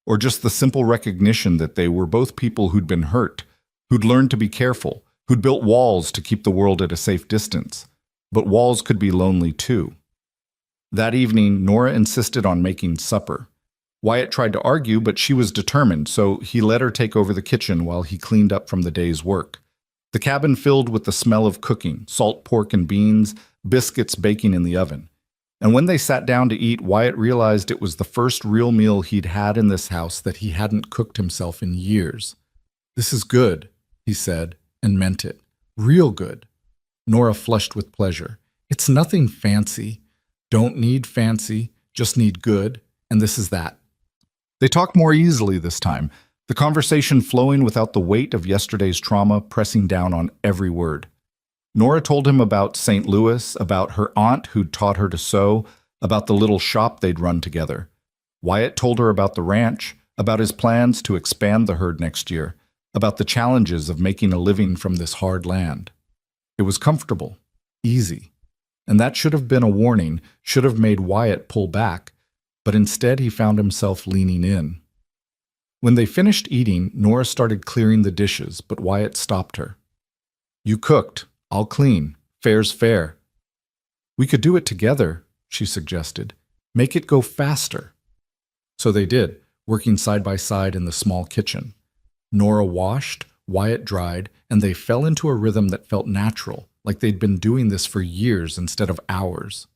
or just the simple recognition that they were both people who'd been hurt, who'd learned to be careful, who'd built walls to keep the world at a safe distance. But walls could be lonely too. That evening, Nora insisted on making supper. Wyatt tried to argue, but she was determined, so he let her take over the kitchen while he cleaned up from the day's work. The cabin filled with the smell of cooking, salt pork and beans, biscuits baking in the oven. And when they sat down to eat, Wyatt realized it was the first real meal he'd had in this house that he hadn't cooked himself in years. "This is good," he said, and meant it. "Real good." Nora flushed with pleasure. "It's nothing fancy. Don't need fancy, just need good, and this is that." They talked more easily this time, the conversation flowing without the weight of yesterday's trauma pressing down on every word. Nora told him about St. Louis, about her aunt who'd taught her to sew, about the little shop they'd run together. Wyatt told her about the ranch, about his plans to expand the herd next year, about the challenges of making a living from this hard land. It was comfortable, easy, and that should have been a warning, should have made Wyatt pull back, but instead he found himself leaning in. When they finished eating, Nora started clearing the dishes, but Wyatt stopped her. "You cooked. I'll clean. Fair's fair." "We could do it together," she suggested. "Make it go faster." So they did, working side by side in the small kitchen. Nora washed, Wyatt dried, and they fell into a rhythm that felt natural, like they'd been doing this for years instead of hours.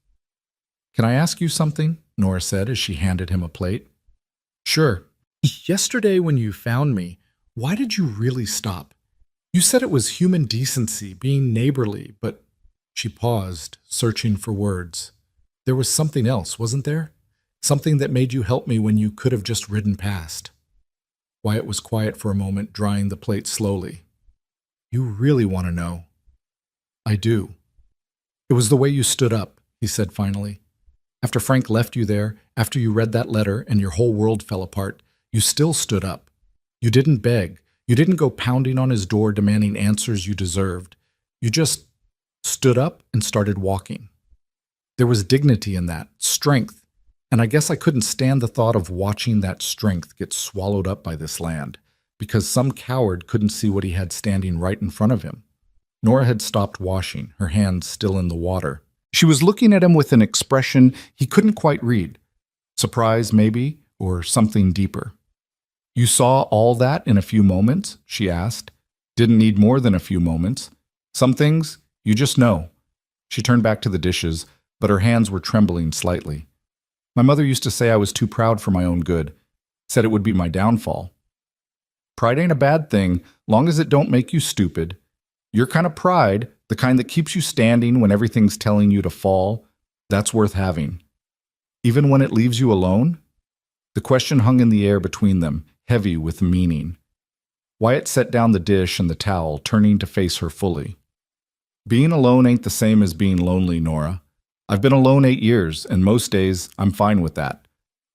"Can I ask you something?" Nora said as she handed him a plate. "Sure." "Yesterday when you found me, why did you really stop? You said it was human decency, being neighborly, but..." She paused, searching for words. "There was something else, wasn't there? Something that made you help me when you could have just ridden past." Wyatt was quiet for a moment, drying the plate slowly. "You really want to know?" "I do." It was the way you stood up, he said finally. After Frank left you there, after you read that letter and your whole world fell apart, you still stood up. You didn't beg. You didn't go pounding on his door demanding answers you deserved. You just stood up and started walking. There was dignity in that, strength, and I guess I couldn't stand the thought of watching that strength get swallowed up by this land, because some coward couldn't see what he had standing right in front of him. Nora had stopped washing, her hands still in the water. She was looking at him with an expression he couldn't quite read. Surprise, maybe, or something deeper. You saw all that in a few moments? She asked. Didn't need more than a few moments. Some things, you just know. She turned back to the dishes, but her hands were trembling slightly. My mother used to say I was too proud for my own good, said it would be my downfall. Pride ain't a bad thing, long as it don't make you stupid. Your kind of pride, the kind that keeps you standing when everything's telling you to fall, that's worth having. Even when it leaves you alone? The question hung in the air between them, heavy with meaning. Wyatt set down the dish and the towel, turning to face her fully. Being alone ain't the same as being lonely, Nora. I've been alone 8 years, and most days I'm fine with that.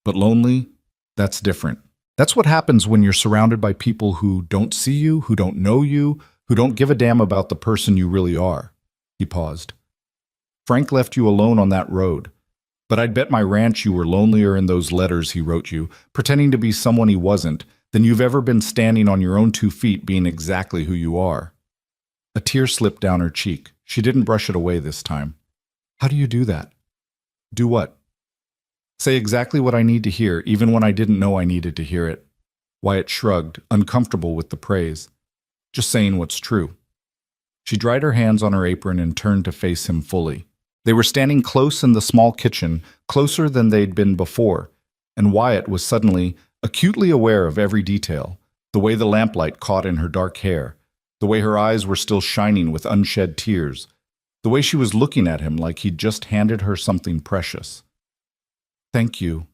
But lonely, that's different. That's what happens when you're surrounded by people who don't see you, who don't know you, who don't give a damn about the person you really are. He paused. Frank left you alone on that road. But I'd bet my ranch you were lonelier in those letters he wrote you, pretending to be someone he wasn't, than you've ever been standing on your own 2 feet being exactly who you are. A tear slipped down her cheek. She didn't brush it away this time. How do you do that? Do what? Say exactly what I need to hear, even when I didn't know I needed to hear it. Wyatt shrugged, uncomfortable with the praise. Just saying what's true. She dried her hands on her apron and turned to face him fully. They were standing close in the small kitchen, closer than they'd been before, and Wyatt was suddenly acutely aware of every detail, the way the lamplight caught in her dark hair, the way her eyes were still shining with unshed tears, the way she was looking at him like he'd just handed her something precious. Thank you,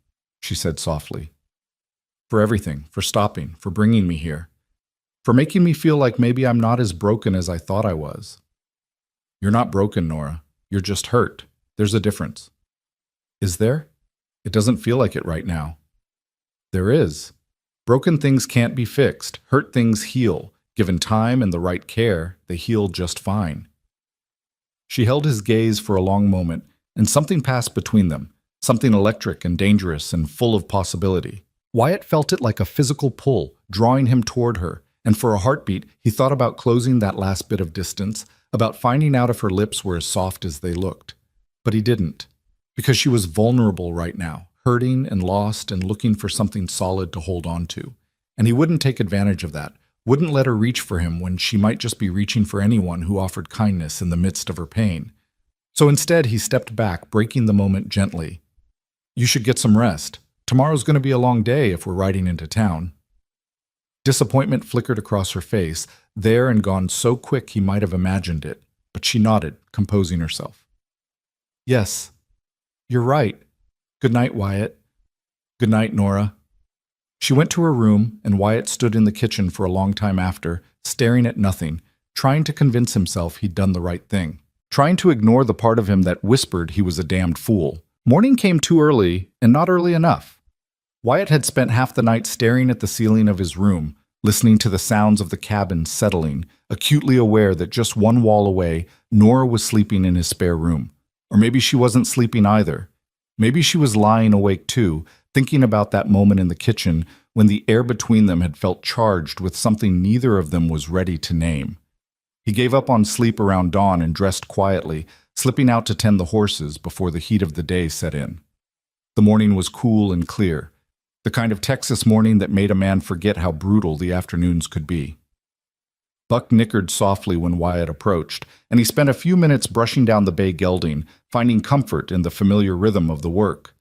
she said softly. For everything, for stopping, for bringing me here, for making me feel like maybe I'm not as broken as I thought I was. You're not broken, Nora. You're just hurt. There's a difference. Is there? It doesn't feel like it right now. There is. Broken things can't be fixed. Hurt things heal. Given time and the right care, they heal just fine. She held his gaze for a long moment, and something passed between them, something electric and dangerous and full of possibility. Wyatt felt it like a physical pull, drawing him toward her, and for a heartbeat, he thought about closing that last bit of distance, about finding out if her lips were as soft as they looked. But he didn't, because she was vulnerable right now, hurting and lost and looking for something solid to hold on to. And he wouldn't take advantage of that, wouldn't let her reach for him when she might just be reaching for anyone who offered kindness in the midst of her pain. So instead, he stepped back, breaking the moment gently. You should get some rest. Tomorrow's going to be a long day if we're riding into town. Disappointment flickered across her face, there and gone so quick he might have imagined it, but she nodded, composing herself. Yes, you're right. Good night, Wyatt. Good night, Nora. She went to her room, and Wyatt stood in the kitchen for a long time after, staring at nothing, trying to convince himself he'd done the right thing, trying to ignore the part of him that whispered he was a damned fool. Morning came too early, and not early enough. Wyatt had spent half the night staring at the ceiling of his room, listening to the sounds of the cabin settling, acutely aware that just one wall away, Nora was sleeping in his spare room. Or maybe she wasn't sleeping either. Maybe she was lying awake too, thinking about that moment in the kitchen when the air between them had felt charged with something neither of them was ready to name. He gave up on sleep around dawn and dressed quietly, slipping out to tend the horses before the heat of the day set in. The morning was cool and clear, the kind of Texas morning that made a man forget how brutal the afternoons could be. Buck nickered softly when Wyatt approached, and he spent a few minutes brushing down the bay gelding, finding comfort in the familiar rhythm of the work.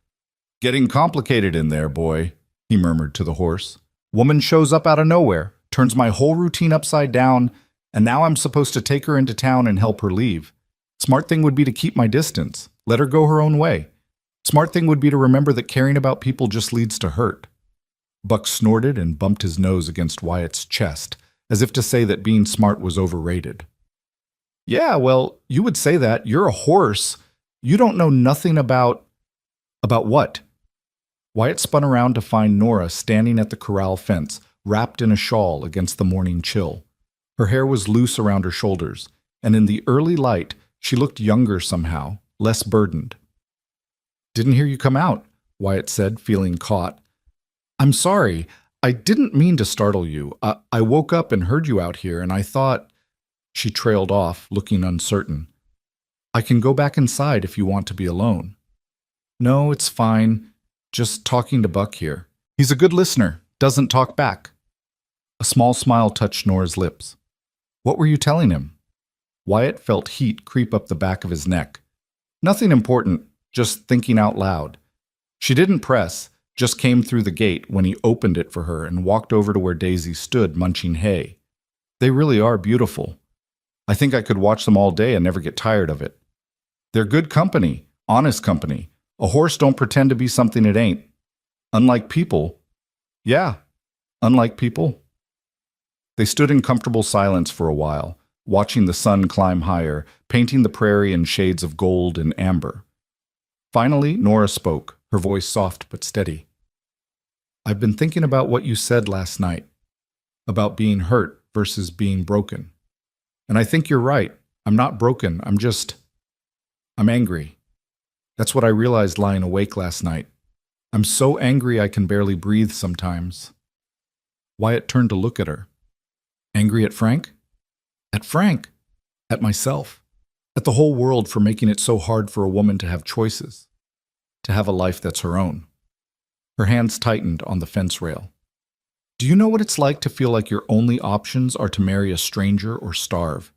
Getting complicated in there, boy, he murmured to the horse. Woman shows up out of nowhere, turns my whole routine upside down, and now I'm supposed to take her into town and help her leave. Smart thing would be to keep my distance, let her go her own way. Smart thing would be to remember that caring about people just leads to hurt. Buck snorted and bumped his nose against Wyatt's chest, as if to say that being smart was overrated. Yeah, well, you would say that. You're a horse. You don't know nothing about. About what? Wyatt spun around to find Nora standing at the corral fence, wrapped in a shawl against the morning chill. Her hair was loose around her shoulders, and in the early light, she looked younger somehow, less burdened. Didn't hear you come out, Wyatt said, feeling caught. I'm sorry. I didn't mean to startle you. I woke up and heard you out here, and I thought. She trailed off, looking uncertain. I can go back inside if you want to be alone. No, it's fine. Just talking to Buck here. He's a good listener, doesn't talk back. A small smile touched Nora's lips. What were you telling him? Wyatt felt heat creep up the back of his neck. Nothing important, just thinking out loud. She didn't press, just came through the gate when he opened it for her and walked over to where Daisy stood munching hay. They really are beautiful. I think I could watch them all day and never get tired of it. They're good company, honest company. A horse don't pretend to be something it ain't. Unlike people. Yeah, unlike people. They stood in comfortable silence for a while, watching the sun climb higher, painting the prairie in shades of gold and amber. Finally, Nora spoke, her voice soft but steady. I've been thinking about what you said last night, about being hurt versus being broken. And I think you're right. I'm not broken. I'm angry. That's what I realized lying awake last night. I'm so angry I can barely breathe sometimes. Wyatt turned to look at her. Angry at Frank? At Frank? At myself? At the whole world for making it so hard for a woman to have choices, to have a life that's her own. Her hands tightened on the fence rail. Do you know what it's like to feel like your only options are to marry a stranger or starve?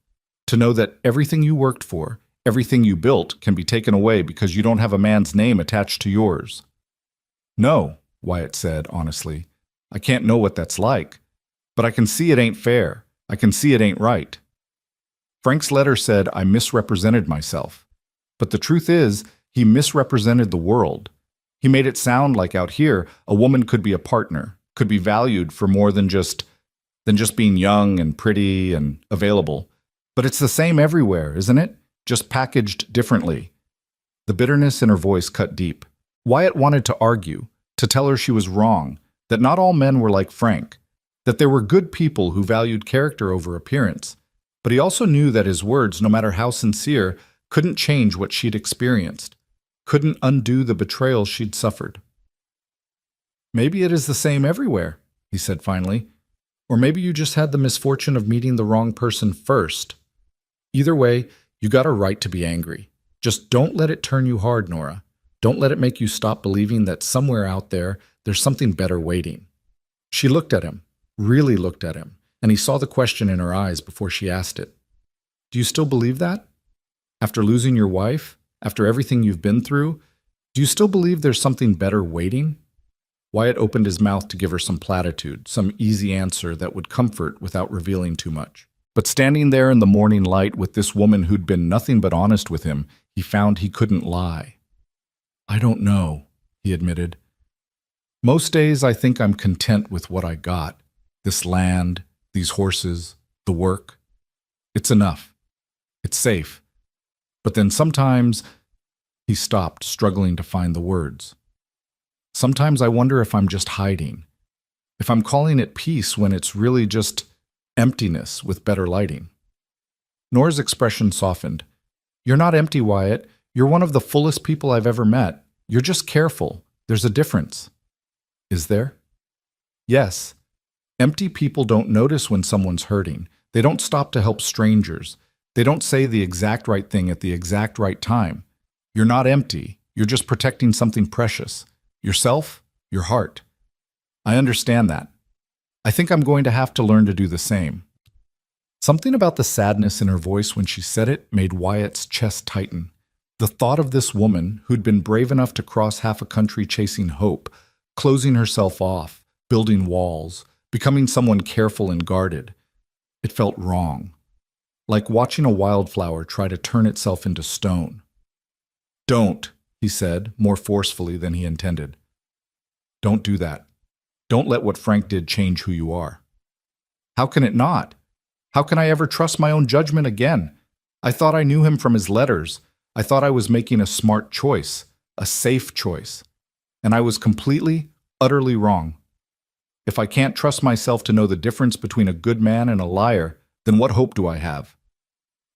To know that everything you worked for, everything you built, can be taken away because you don't have a man's name attached to yours? No, Wyatt said honestly. I can't know what that's like. But I can see it ain't fair. I can see it ain't right. Frank's letter said I misrepresented myself. But the truth is, he misrepresented the world. He made it sound like out here, a woman could be a partner, could be valued for more than just being young and pretty and available. But it's the same everywhere, isn't it? Just packaged differently. The bitterness in her voice cut deep. Wyatt wanted to argue, to tell her she was wrong, that not all men were like Frank, that there were good people who valued character over appearance. But he also knew that his words, no matter how sincere, couldn't change what she'd experienced, couldn't undo the betrayal she'd suffered. Maybe it is the same everywhere, he said finally. Or maybe you just had the misfortune of meeting the wrong person first. Either way, you got a right to be angry. Just don't let it turn you hard, Nora. Don't let it make you stop believing that somewhere out there, there's something better waiting. She looked at him, really looked at him, and he saw the question in her eyes before she asked it. Do you still believe that? After losing your wife, after everything you've been through, do you still believe there's something better waiting? Wyatt opened his mouth to give her some platitude, some easy answer that would comfort without revealing too much. But standing there in the morning light with this woman who'd been nothing but honest with him, he found he couldn't lie. I don't know, he admitted. Most days I think I'm content with what I got. This land, these horses, the work. It's enough. It's safe. But then sometimes, he stopped, struggling to find the words. Sometimes I wonder if I'm just hiding, if I'm calling it peace when it's really just emptiness with better lighting. Nora's expression softened. You're not empty, Wyatt. You're one of the fullest people I've ever met. You're just careful. There's a difference. Is there? Yes. Empty people don't notice when someone's hurting. They don't stop to help strangers. They don't say the exact right thing at the exact right time. You're not empty. You're just protecting something precious. Yourself, your heart. I understand that. I think I'm going to have to learn to do the same. Something about the sadness in her voice when she said it made Wyatt's chest tighten. The thought of this woman, who'd been brave enough to cross half a country chasing hope, closing herself off, building walls, becoming someone careful and guarded. It felt wrong. Like watching a wildflower try to turn itself into stone. Don't, he said, more forcefully than he intended. Don't do that. Don't let what Frank did change who you are. How can it not? How can I ever trust my own judgment again? I thought I knew him from his letters. I thought I was making a smart choice, a safe choice. And I was completely, utterly wrong. If I can't trust myself to know the difference between a good man and a liar, then what hope do I have?"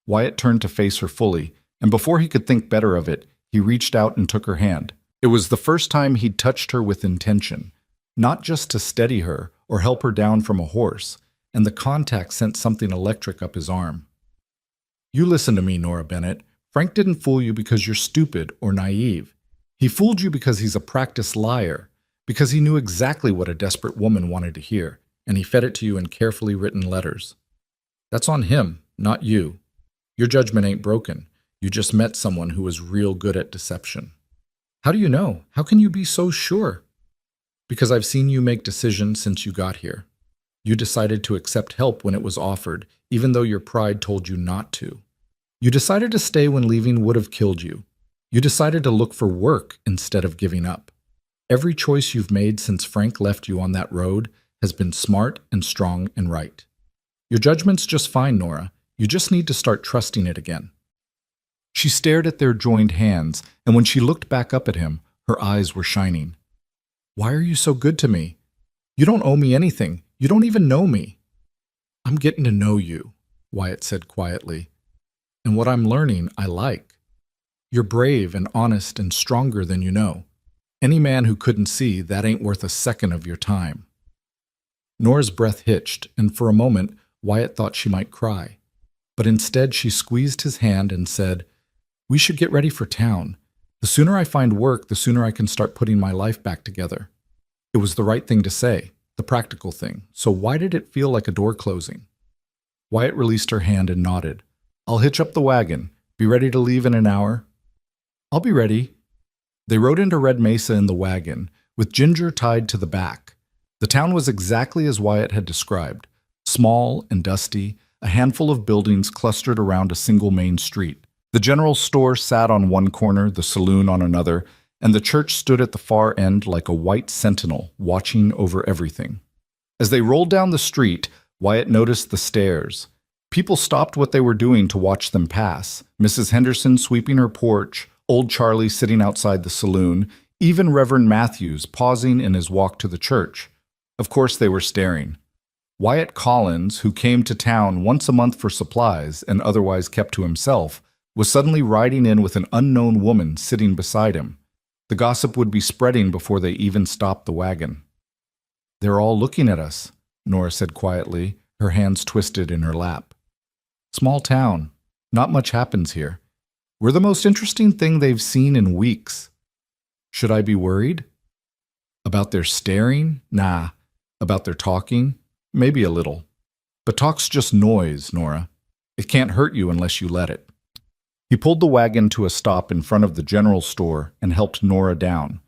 Wyatt turned to face her fully, and before he could think better of it, he reached out and took her hand. It was the first time he'd touched her with intention, not just to steady her or help her down from a horse, and the contact sent something electric up his arm. "You listen to me, Nora Bennett. Frank didn't fool you because you're stupid or naive. He fooled you because he's a practiced liar, because he knew exactly what a desperate woman wanted to hear, and he fed it to you in carefully written letters. That's on him, not you. Your judgment ain't broken. You just met someone who was real good at deception." "How do you know? How can you be so sure?" "Because I've seen you make decisions since you got here. You decided to accept help when it was offered, even though your pride told you not to. You decided to stay when leaving would have killed you. You decided to look for work instead of giving up. Every choice you've made since Frank left you on that road has been smart and strong and right. Your judgment's just fine, Nora. You just need to start trusting it again." She stared at their joined hands, and when she looked back up at him, her eyes were shining. "Why are you so good to me? You don't owe me anything. You don't even know me." "I'm getting to know you," Wyatt said quietly. "And what I'm learning, I like. You're brave and honest and stronger than you know. Any man who couldn't see, that ain't worth a second of your time." Nora's breath hitched, and for a moment, Wyatt thought she might cry. But instead, she squeezed his hand and said, "We should get ready for town. The sooner I find work, the sooner I can start putting my life back together." It was the right thing to say, the practical thing, so why did it feel like a door closing? Wyatt released her hand and nodded. "I'll hitch up the wagon. Be ready to leave in an hour?" "I'll be ready." They rode into Red Mesa in the wagon, with Ginger tied to the back. The town was exactly as Wyatt had described, small and dusty, a handful of buildings clustered around a single main street. The general store sat on one corner, the saloon on another, and the church stood at the far end like a white sentinel watching over everything. As they rolled down the street, Wyatt noticed the stairs. People stopped what they were doing to watch them pass, Mrs. Henderson sweeping her porch, old Charlie sitting outside the saloon, even Reverend Matthews pausing in his walk to the church. Of course they were staring. Wyatt Collins, who came to town once a month for supplies and otherwise kept to himself, was suddenly riding in with an unknown woman sitting beside him. The gossip would be spreading before they even stopped the wagon. "They're all looking at us," Nora said quietly, her hands twisted in her lap. "Small town. Not much happens here. We're the most interesting thing they've seen in weeks. Should I be worried? About their staring? Nah. About their talking? Maybe a little. But talk's just noise, Nora. It can't hurt you unless you let it." He pulled the wagon to a stop in front of the general store and helped Nora down.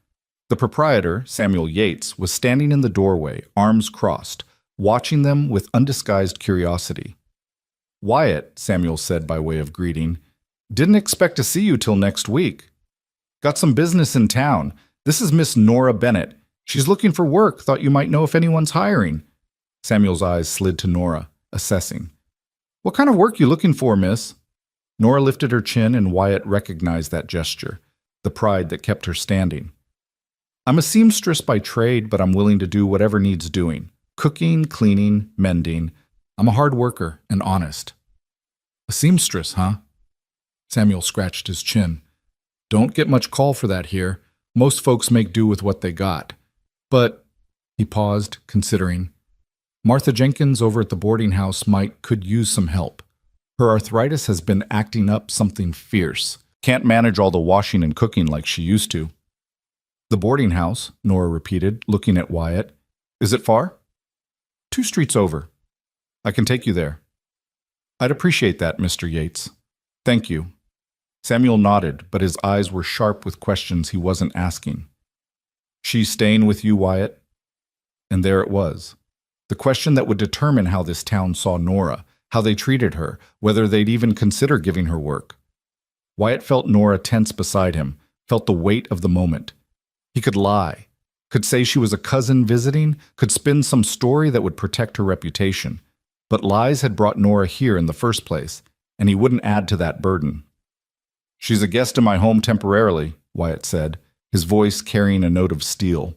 The proprietor, Samuel Yates, was standing in the doorway, arms crossed, watching them with undisguised curiosity. "Wyatt," Samuel said by way of greeting, "didn't expect to see you till next week. Got some business in town. This is Miss Nora Bennett. She's looking for work. Thought you might know if anyone's hiring." Samuel's eyes slid to Nora, assessing. "What kind of work you looking for, miss?" Nora lifted her chin, and Wyatt recognized that gesture, the pride that kept her standing. "I'm a seamstress by trade, but I'm willing to do whatever needs doing. Cooking, cleaning, mending. I'm a hard worker and honest." "A seamstress, huh?" Samuel scratched his chin. "Don't get much call for that here. Most folks make do with what they got. But," he paused, considering, "Martha Jenkins over at the boarding house could use some help. Her arthritis has been acting up something fierce. Can't manage all the washing and cooking like she used to." "The boarding house," Nora repeated, looking at Wyatt. "Is it far?" "2 streets over. I can take you there." "I'd appreciate that, Mr. Yates." "Thank you." Samuel nodded, but his eyes were sharp with questions he wasn't asking. "She's staying with you, Wyatt?" And there it was. The question that would determine how this town saw Nora, how they treated her, whether they'd even consider giving her work. Wyatt felt Nora tense beside him, felt the weight of the moment. He could lie, could say she was a cousin visiting, could spin some story that would protect her reputation. But lies had brought Nora here in the first place, and he wouldn't add to that burden. "She's a guest in my home temporarily," Wyatt said, his voice carrying a note of steel.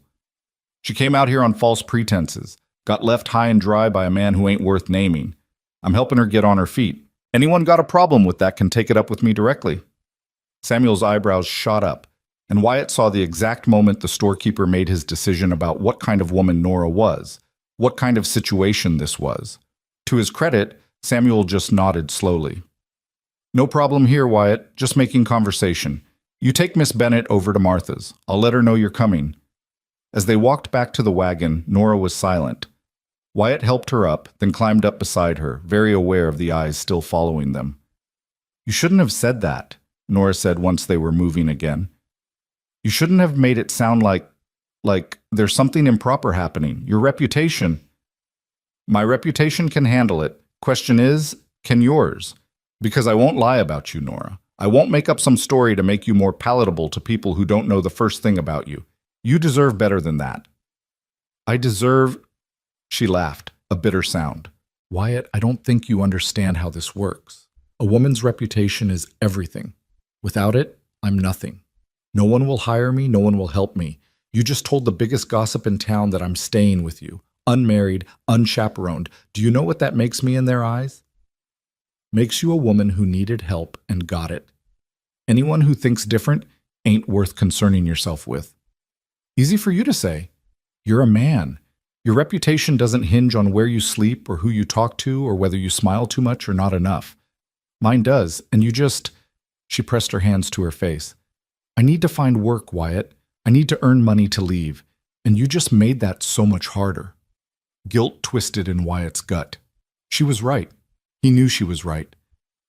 "She came out here on false pretenses, got left high and dry by a man who ain't worth naming. I'm helping her get on her feet. Anyone got a problem with that can take it up with me directly." Samuel's eyebrows shot up, and Wyatt saw the exact moment the storekeeper made his decision about what kind of woman Nora was, what kind of situation this was. To his credit, Samuel just nodded slowly. "No problem here, Wyatt, just making conversation. You take Miss Bennett over to Martha's. I'll let her know you're coming." As they walked back to the wagon, Nora was silent. Wyatt helped her up, then climbed up beside her, very aware of the eyes still following them. "You shouldn't have said that," Nora said once they were moving again. "You shouldn't have made it sound like there's something improper happening. Your reputation—" "My reputation can handle it. Question is, can yours? Because I won't lie about you, Nora. I won't make up some story to make you more palatable to people who don't know the first thing about you. You deserve better than that." "I deserve—" She laughed, a bitter sound. "Wyatt, I don't think you understand how this works. A woman's reputation is everything. Without it, I'm nothing. No one will hire me, no one will help me. You just told the biggest gossip in town that I'm staying with you, unmarried, unchaperoned. Do you know what that makes me in their eyes? Makes you a woman who needed help and got it. Anyone who thinks different ain't worth concerning yourself with." Easy for you to say. You're a man. Your reputation doesn't hinge on where you sleep or who you talk to or whether you smile too much or not enough. Mine does, and you just— She pressed her hands to her face. "I need to find work, Wyatt. I need to earn money to leave, and you just made that so much harder." Guilt twisted in Wyatt's gut. She was right. He knew she was right.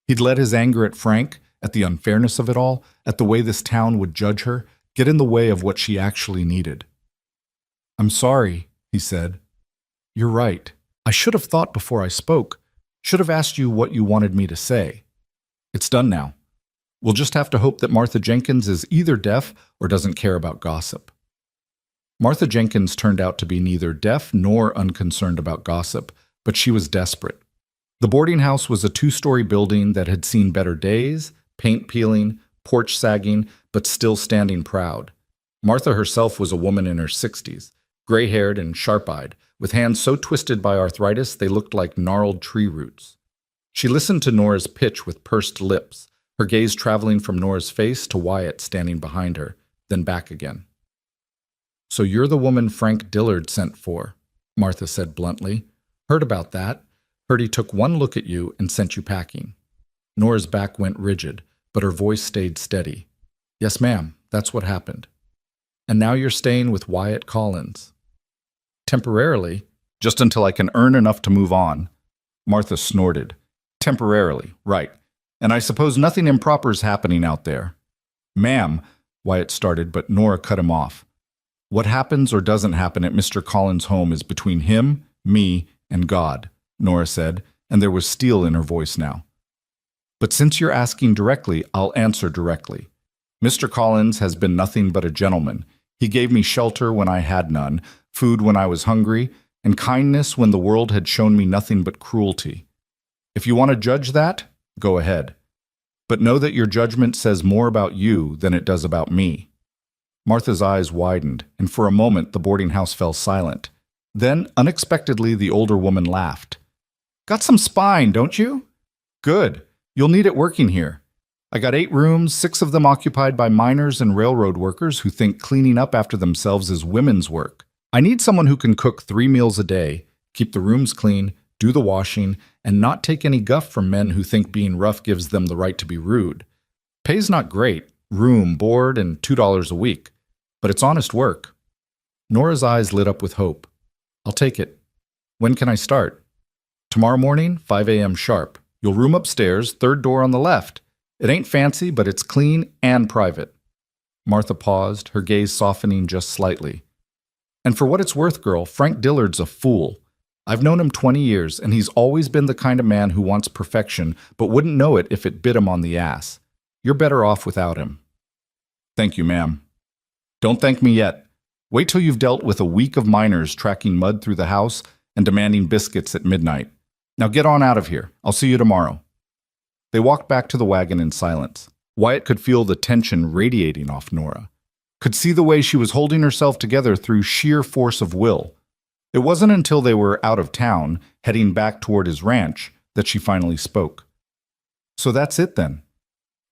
He'd let his anger at Frank, at the unfairness of it all, at the way this town would judge her, get in the way of what she actually needed. "I'm sorry," he said. "You're right. I should have thought before I spoke. Should have asked you what you wanted me to say. It's done now. We'll just have to hope that Martha Jenkins is either deaf or doesn't care about gossip." Martha Jenkins turned out to be neither deaf nor unconcerned about gossip, but she was desperate. The boarding house was a 2-story building that had seen better days, paint peeling, porch sagging, but still standing proud. Martha herself was a woman in her 60s, gray-haired and sharp-eyed, with hands so twisted by arthritis they looked like gnarled tree roots. She listened to Nora's pitch with pursed lips, her gaze traveling from Nora's face to Wyatt standing behind her, then back again. "So you're the woman Frank Dillard sent for," Martha said bluntly. "Heard about that. Heard he took one look at you and sent you packing." Nora's back went rigid, but her voice stayed steady. "Yes, ma'am, that's what happened. And now you're staying with Wyatt Collins." "Temporarily, just until I can earn enough to move on." Martha snorted. "Temporarily, right. And I suppose nothing improper is happening out there." "Ma'am," Wyatt started, but Nora cut him off. "What happens or doesn't happen at Mr. Collins' home is between him, me, and God," Nora said, and there was steel in her voice now. "But since you're asking directly, I'll answer directly. Mr. Collins has been nothing but a gentleman. He gave me shelter when I had none, food when I was hungry, and kindness when the world had shown me nothing but cruelty. If you want to judge that, go ahead. But know that your judgment says more about you than it does about me." Martha's eyes widened, and for a moment the boarding house fell silent. Then, unexpectedly, the older woman laughed. "Got some spine, don't you? Good. You'll need it working here. I got 8 rooms, 6 of them occupied by miners and railroad workers who think cleaning up after themselves is women's work. I need someone who can cook 3 meals a day, keep the rooms clean, do the washing, and not take any guff from men who think being rough gives them the right to be rude. Pay's not great, room, board, and $2 a week, but it's honest work." Nora's eyes lit up with hope. "I'll take it. When can I start?" "Tomorrow morning, 5 a.m. sharp. You'll room upstairs, 3rd door on the left. It ain't fancy, but it's clean and private." Martha paused, her gaze softening just slightly. "And for what it's worth, girl, Frank Dillard's a fool. I've known him 20 years, and he's always been the kind of man who wants perfection, but wouldn't know it if it bit him on the ass. You're better off without him." "Thank you, ma'am." "Don't thank me yet. Wait till you've dealt with a week of miners tracking mud through the house and demanding biscuits at midnight. Now get on out of here. I'll see you tomorrow." They walked back to the wagon in silence. Wyatt could feel the tension radiating off Nora, could see the way she was holding herself together through sheer force of will. It wasn't until they were out of town, heading back toward his ranch, that she finally spoke. "So that's it then.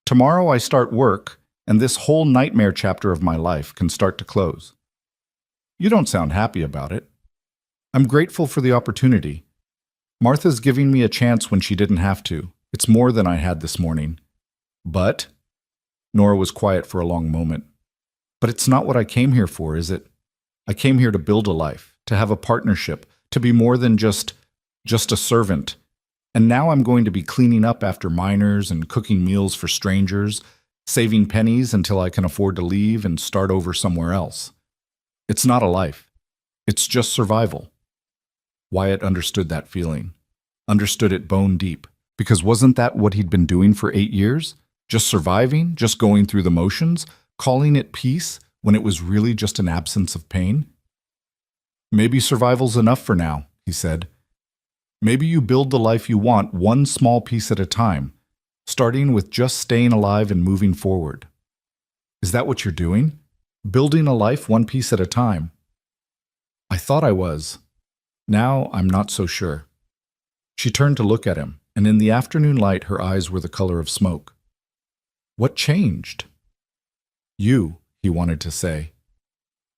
Tomorrow I start work, and this whole nightmare chapter of my life can start to close." "You don't sound happy about it." "I'm grateful for the opportunity. Martha's giving me a chance when she didn't have to. It's more than I had this morning." "But?" Nora was quiet for a long moment. "But it's not what I came here for, is it? I came here to build a life, to have a partnership, to be more than just a servant. And now I'm going to be cleaning up after miners and cooking meals for strangers, saving pennies until I can afford to leave and start over somewhere else. It's not a life. It's just survival." Wyatt understood that feeling, understood it bone deep, because wasn't that what he'd been doing for 8 years? Just surviving, just going through the motions, calling it peace when it was really just an absence of pain? "Maybe survival's enough for now," he said. "Maybe you build the life you want one small piece at a time, starting with just staying alive and moving forward." "Is that what you're doing? Building a life one piece at a time?" "I thought I was. Now I'm not so sure." She turned to look at him, and in the afternoon light her eyes were the color of smoke. "What changed?" "You," he wanted to say.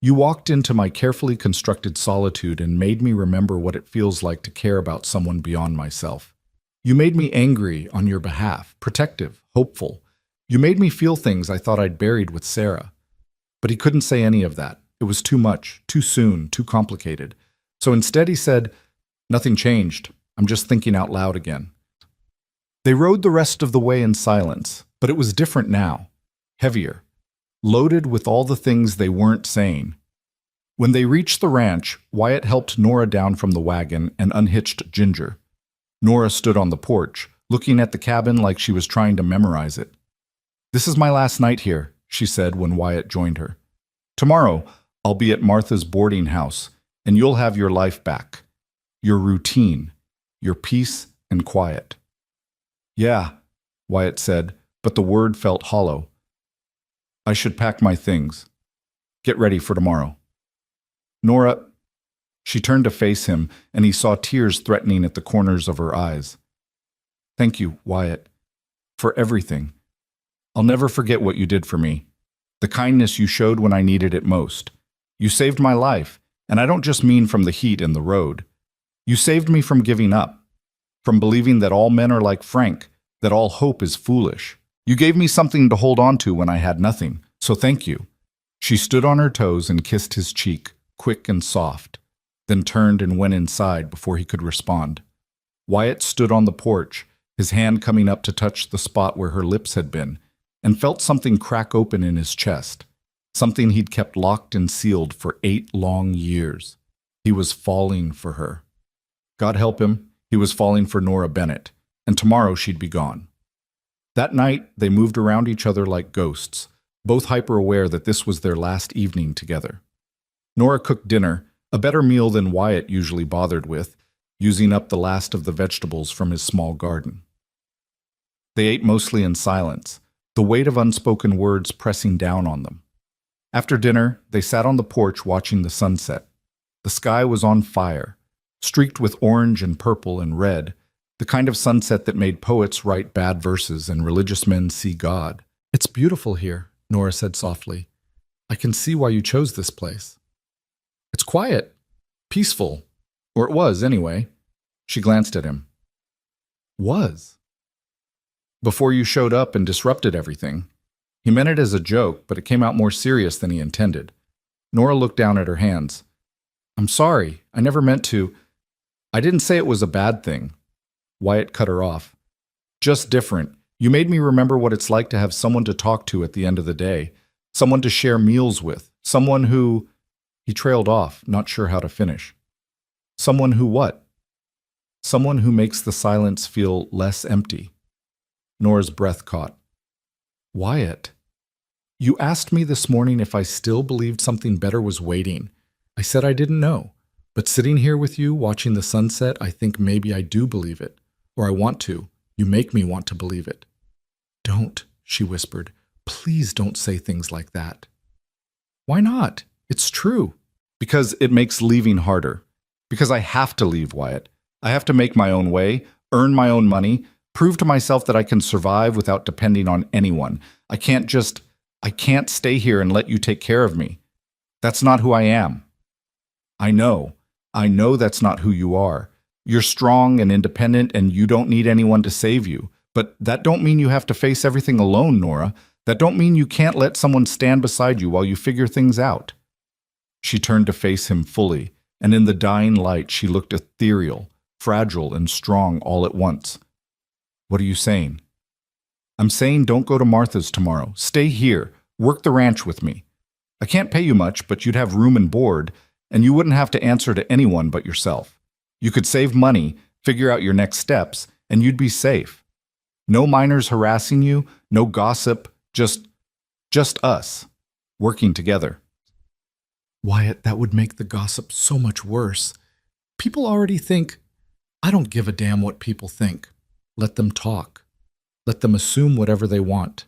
"You walked into my carefully constructed solitude and made me remember what it feels like to care about someone beyond myself. You made me angry on your behalf, protective, hopeful. You made me feel things I thought I'd buried with Sarah." But he couldn't say any of that. It was too much, too soon, too complicated. So instead he said, "Nothing changed. I'm just thinking out loud again." They rode the rest of the way in silence, but it was different now, heavier, loaded with all the things they weren't saying. When they reached the ranch, Wyatt helped Nora down from the wagon and unhitched Ginger. Nora stood on the porch, looking at the cabin like she was trying to memorize it. "This is my last night here," she said when Wyatt joined her. "Tomorrow, I'll be at Martha's boarding house, and you'll have your life back, your routine, your peace and quiet." "Yeah," Wyatt said, but the word felt hollow. "I should pack my things. Get ready for tomorrow." "Nora—" She turned to face him, and he saw tears threatening at the corners of her eyes. "Thank you, Wyatt, for everything. I'll never forget what you did for me, the kindness you showed when I needed it most. You saved my life, and I don't just mean from the heat and the road. You saved me from giving up, from believing that all men are like Frank, that all hope is foolish. You gave me something to hold on to when I had nothing, so thank you." She stood on her toes and kissed his cheek, quick and soft, then turned and went inside before he could respond. Wyatt stood on the porch, his hand coming up to touch the spot where her lips had been, and felt something crack open in his chest, something he'd kept locked and sealed for 8 long years. He was falling for her. God help him, he was falling for Nora Bennett, and tomorrow she'd be gone. That night, they moved around each other like ghosts, both hyper-aware that this was their last evening together. Nora cooked dinner, a better meal than Wyatt usually bothered with, using up the last of the vegetables from his small garden. They ate mostly in silence, the weight of unspoken words pressing down on them. After dinner, they sat on the porch watching the sunset. The sky was on fire, streaked with orange and purple and red, the kind of sunset that made poets write bad verses and religious men see God. "It's beautiful here," Nora said softly. "I can see why you chose this place. It's quiet, peaceful, or it was anyway." She glanced at him. "Was?" "Before you showed up and disrupted everything." He meant it as a joke, but it came out more serious than he intended. Nora looked down at her hands. "I'm sorry, I never meant to. I didn't say it was a bad thing." Wyatt cut her off. "Just different. You made me remember what it's like to have someone to talk to at the end of the day, someone to share meals with, someone who—" He trailed off, not sure how to finish. "Someone who what?" "Someone who makes the silence feel less empty." Nora's breath caught. "Wyatt, you asked me this morning if I still believed something better was waiting. I said I didn't know, but sitting here with you, watching the sunset, I think maybe I do believe it, or I want to. You make me want to believe it. Don't, she whispered. Please don't say things like that. Why not? It's true. Because it makes leaving harder. Because I have to leave, Wyatt. I have to make my own way, earn my own money, prove to myself that I can survive without depending on anyone. I can't stay here and let you take care of me. That's not who I am. I know that's not who you are. You're strong and independent and you don't need anyone to save you. But that don't mean you have to face everything alone, Nora. That don't mean you can't let someone stand beside you while you figure things out. She turned to face him fully, and in the dying light she looked ethereal, fragile and strong all at once. What are you saying? I'm saying don't go to Martha's tomorrow. Stay here. Work the ranch with me. I can't pay you much, but you'd have room and board, and you wouldn't have to answer to anyone but yourself. You could save money, figure out your next steps, and you'd be safe. No minors harassing you, no gossip, just us, working together. Wyatt, that would make the gossip so much worse. People already think. I don't give a damn what people think. Let them talk. Let them assume whatever they want.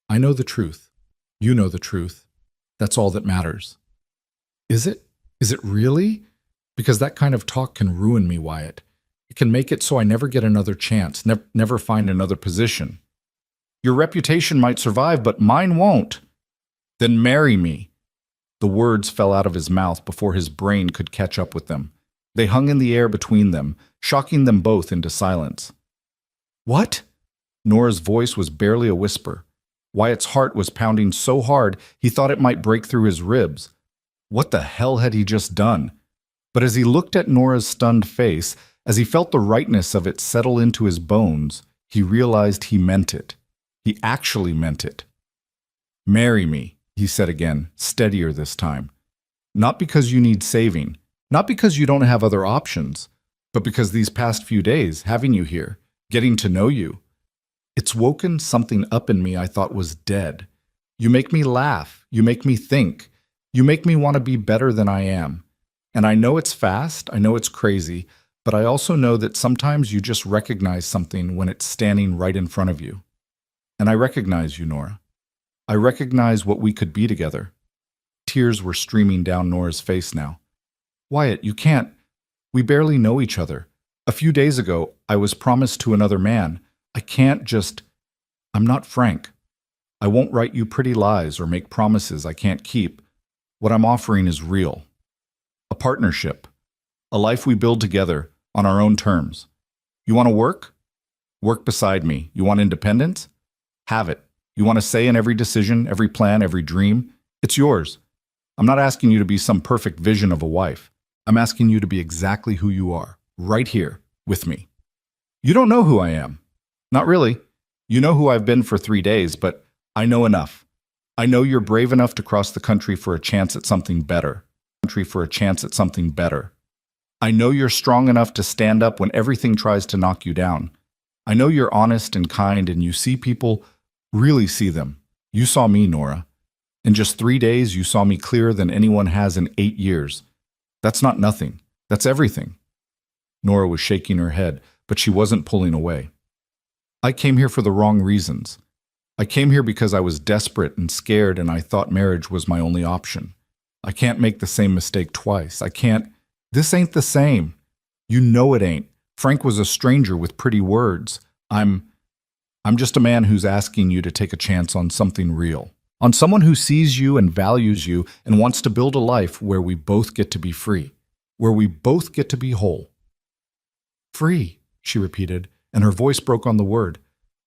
I know the truth. You know the truth. That's all that matters. Is it? Is it really? Because that kind of talk can ruin me, Wyatt. It can make it so I never get another chance, never find another position. Your reputation might survive, but mine won't. Then marry me. The words fell out of his mouth before his brain could catch up with them. They hung in the air between them, shocking them both into silence. What? Nora's voice was barely a whisper. Wyatt's heart was pounding so hard he thought it might break through his ribs. What the hell had he just done? But as he looked at Nora's stunned face, as he felt the rightness of it settle into his bones, he realized he meant it. He actually meant it. Marry me, he said again, steadier this time. Not because you need saving, not because you don't have other options, but because these past few days, having you here, getting to know you, it's woken something up in me I thought was dead. You make me laugh, you make me think, you make me want to be better than I am. And I know it's fast, I know it's crazy, but I also know that sometimes you just recognize something when it's standing right in front of you. And I recognize you, Nora. I recognize what we could be together. Tears were streaming down Nora's face now. Wyatt, you can't. We barely know each other. A few days ago, I was promised to another man. I can't just... I'm not Frank. I won't write you pretty lies or make promises I can't keep. What I'm offering is real. A partnership. A life we build together on our own terms. You want to work? Work beside me. You want independence? Have it. You want to say in every decision, every plan, every dream? It's yours. I'm not asking you to be some perfect vision of a wife. I'm asking you to be exactly who you are, right here, with me. You don't know who I am. Not really. You know who I've been for 3 days, but I know enough. I know you're brave enough to cross the country for a chance at something better. I know you're strong enough to stand up when everything tries to knock you down. I know you're honest and kind and you see people, really see them. You saw me, Nora. In just 3 days, you saw me clearer than anyone has in 8 years. That's not nothing. That's everything. Nora was shaking her head, but she wasn't pulling away. I came here for the wrong reasons. I came here because I was desperate and scared and I thought marriage was my only option. I can't make the same mistake twice. I can't. This ain't the same. You know it ain't. Frank was a stranger with pretty words. I'm just a man who's asking you to take a chance on something real. On someone who sees you and values you and wants to build a life where we both get to be free. Where we both get to be whole. Free, she repeated, and her voice broke on the word.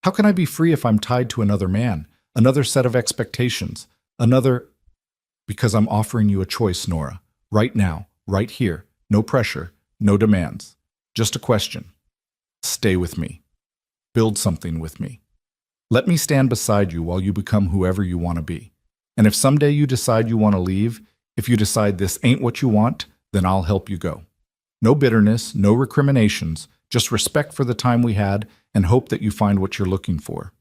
How can I be free if I'm tied to another man, another set of expectations, another... Because I'm offering you a choice, Nora. Right now, right here. No pressure, no demands. Just a question. Stay with me. Build something with me. Let me stand beside you while you become whoever you want to be. And if someday you decide you want to leave, if you decide this ain't what you want, then I'll help you go. No bitterness, no recriminations, just respect for the time we had and hope that you find what you're looking for.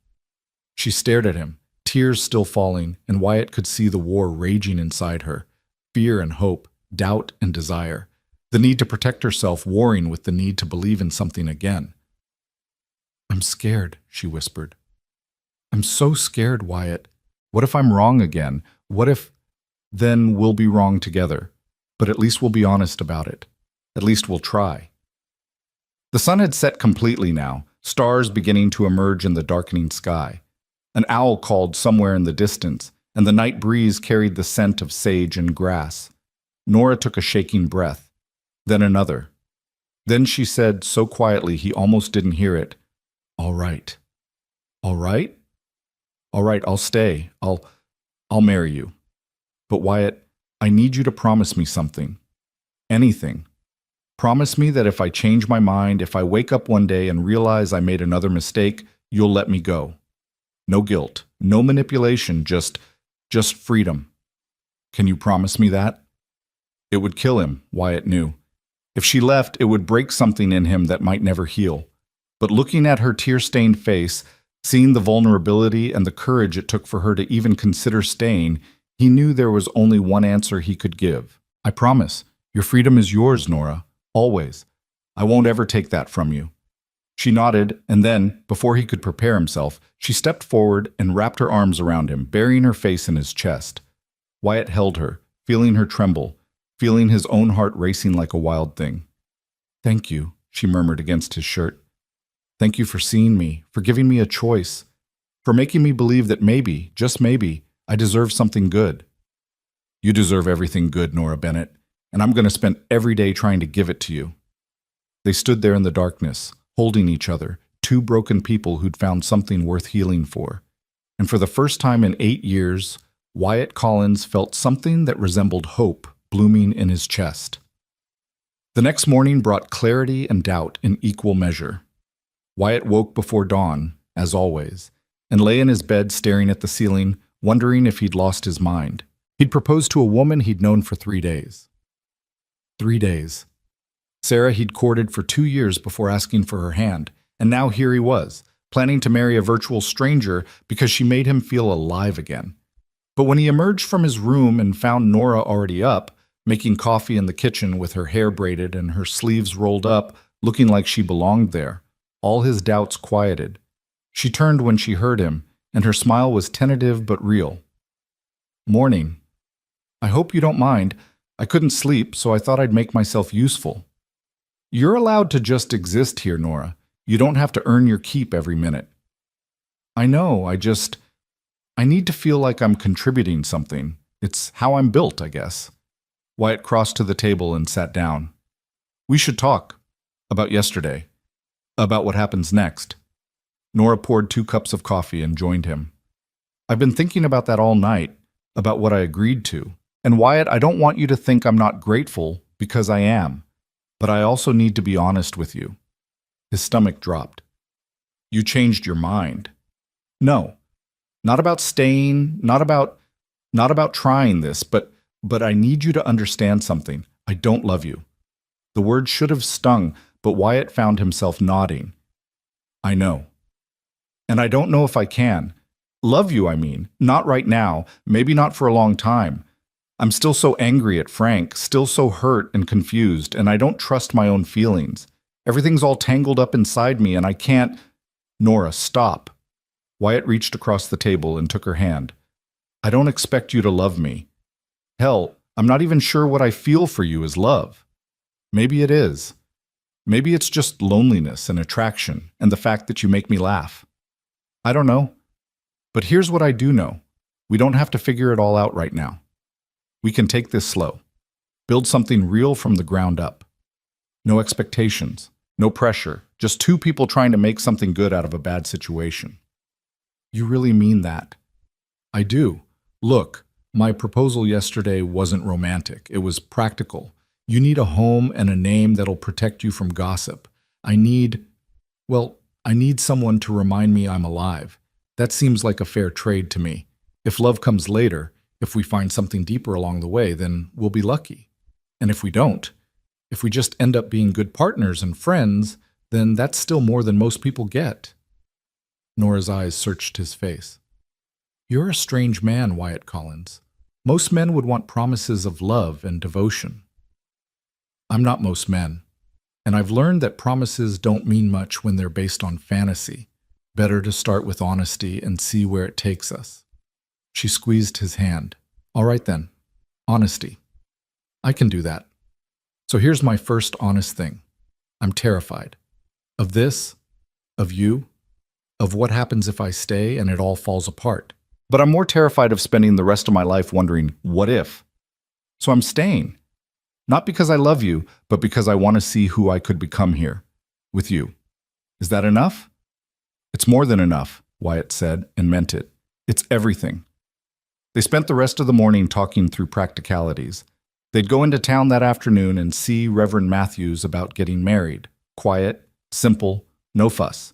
She stared at him, tears still falling, and Wyatt could see the war raging inside her, fear and hope, doubt and desire, the need to protect herself warring with the need to believe in something again. I'm scared, she whispered. I'm so scared, Wyatt. What if I'm wrong again? What if... Then we'll be wrong together. But at least we'll be honest about it. At least we'll try. The sun had set completely now, stars beginning to emerge in the darkening sky. An owl called somewhere in the distance, and the night breeze carried the scent of sage and grass. Nora took a shaking breath, then another. Then she said so quietly he almost didn't hear it, "All right." "All right?" "All right, I'll stay. I'll marry you. But Wyatt, I need you to promise me something. Anything. Promise me that if I change my mind, if I wake up one day and realize I made another mistake, you'll let me go. No guilt, no manipulation, just freedom. Can you promise me that?" It would kill him, Wyatt knew. If she left, it would break something in him that might never heal. But looking at her tear-stained face, seeing the vulnerability and the courage it took for her to even consider staying, he knew there was only one answer he could give. "I promise. Your freedom is yours, Nora. Always. I won't ever take that from you." She nodded, and then, before he could prepare himself, she stepped forward and wrapped her arms around him, burying her face in his chest. Wyatt held her, feeling her tremble, feeling his own heart racing like a wild thing. "Thank you," she murmured against his shirt. "Thank you for seeing me, for giving me a choice, for making me believe that maybe, just maybe, I deserve something good." "You deserve everything good, Nora Bennett, and I'm going to spend every day trying to give it to you." They stood there in the darkness, holding each other, two broken people who'd found something worth healing for. And for the first time in 8 years, Wyatt Collins felt something that resembled hope blooming in his chest. The next morning brought clarity and doubt in equal measure. Wyatt woke before dawn, as always, and lay in his bed staring at the ceiling, wondering if he'd lost his mind. He'd proposed to a woman he'd known for 3 days. 3 days. Sarah he'd courted for 2 years before asking for her hand, and now here he was, planning to marry a virtual stranger because she made him feel alive again. But when he emerged from his room and found Nora already up, making coffee in the kitchen with her hair braided and her sleeves rolled up, looking like she belonged there, all his doubts quieted. She turned when she heard him, and her smile was tentative but real. "Morning. I hope you don't mind. I couldn't sleep, so I thought I'd make myself useful." "You're allowed to just exist here, Nora. You don't have to earn your keep every minute." "I know, I need to feel like I'm contributing something. It's how I'm built, I guess." Wyatt crossed to the table and sat down. "We should talk. About yesterday. About what happens next." Nora poured 2 cups of coffee and joined him. "I've been thinking about that all night, about what I agreed to. And Wyatt, I don't want you to think I'm not grateful, because I am. But I also need to be honest with you." His stomach dropped. "You changed your mind." "No. Not about staying, not about trying this, but I need you to understand something. I don't love you." The word should have stung, but Wyatt found himself nodding. "I know. And I don't know if I can. Love you, I mean. Not right now, maybe not for a long time. I'm still so angry at Frank, still so hurt and confused, and I don't trust my own feelings. Everything's all tangled up inside me, and I can't—" "Nora, stop." Wyatt reached across the table and took her hand. "I don't expect you to love me. Hell, I'm not even sure what I feel for you is love. Maybe it is. Maybe it's just loneliness and attraction and the fact that you make me laugh. I don't know. But here's what I do know. We don't have to figure it all out right now. We can take this slow. Build something real from the ground up. No expectations, no pressure, just 2 people trying to make something good out of a bad situation." "You really mean that?" "I do. Look, my proposal yesterday wasn't romantic. It was practical. You need a home and a name that'll protect you from gossip. I need someone to remind me I'm alive. That seems like a fair trade to me. If love comes later, if we find something deeper along the way, then we'll be lucky. And if we don't, if we just end up being good partners and friends, then that's still more than most people get." Nora's eyes searched his face. "You're a strange man, Wyatt Collins. Most men would want promises of love and devotion." "I'm not most men. And I've learned that promises don't mean much when they're based on fantasy. Better to start with honesty and see where it takes us. She squeezed his hand. All right then. Honesty. I can do that. So here's my first honest thing. I'm terrified. Of this, of you, of what happens if I stay and it all falls apart. But I'm more terrified of spending the rest of my life wondering, what if? So I'm staying. Not because I love you, but because I want to see who I could become here, with you. Is that enough? It's more than enough, Wyatt said, and meant it. It's everything. They spent the rest of the morning talking through practicalities. They'd go into town that afternoon and see Reverend Matthews about getting married. Quiet, simple, no fuss.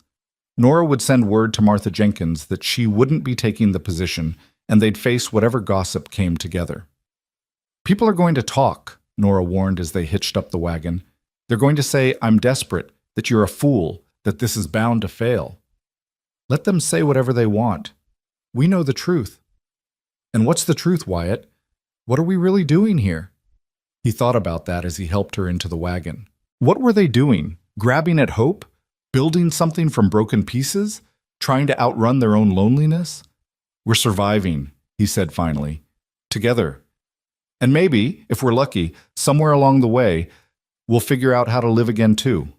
Nora would send word to Martha Jenkins that she wouldn't be taking the position, and they'd face whatever gossip came together. People are going to talk, Nora warned as they hitched up the wagon. They're going to say, I'm desperate, that you're a fool, that this is bound to fail. Let them say whatever they want. We know the truth. And what's the truth, Wyatt? What are we really doing here? He thought about that as he helped her into the wagon. What were they doing? Grabbing at hope? Building something from broken pieces? Trying to outrun their own loneliness? We're surviving, he said finally. Together. And maybe, if we're lucky, somewhere along the way, we'll figure out how to live again too.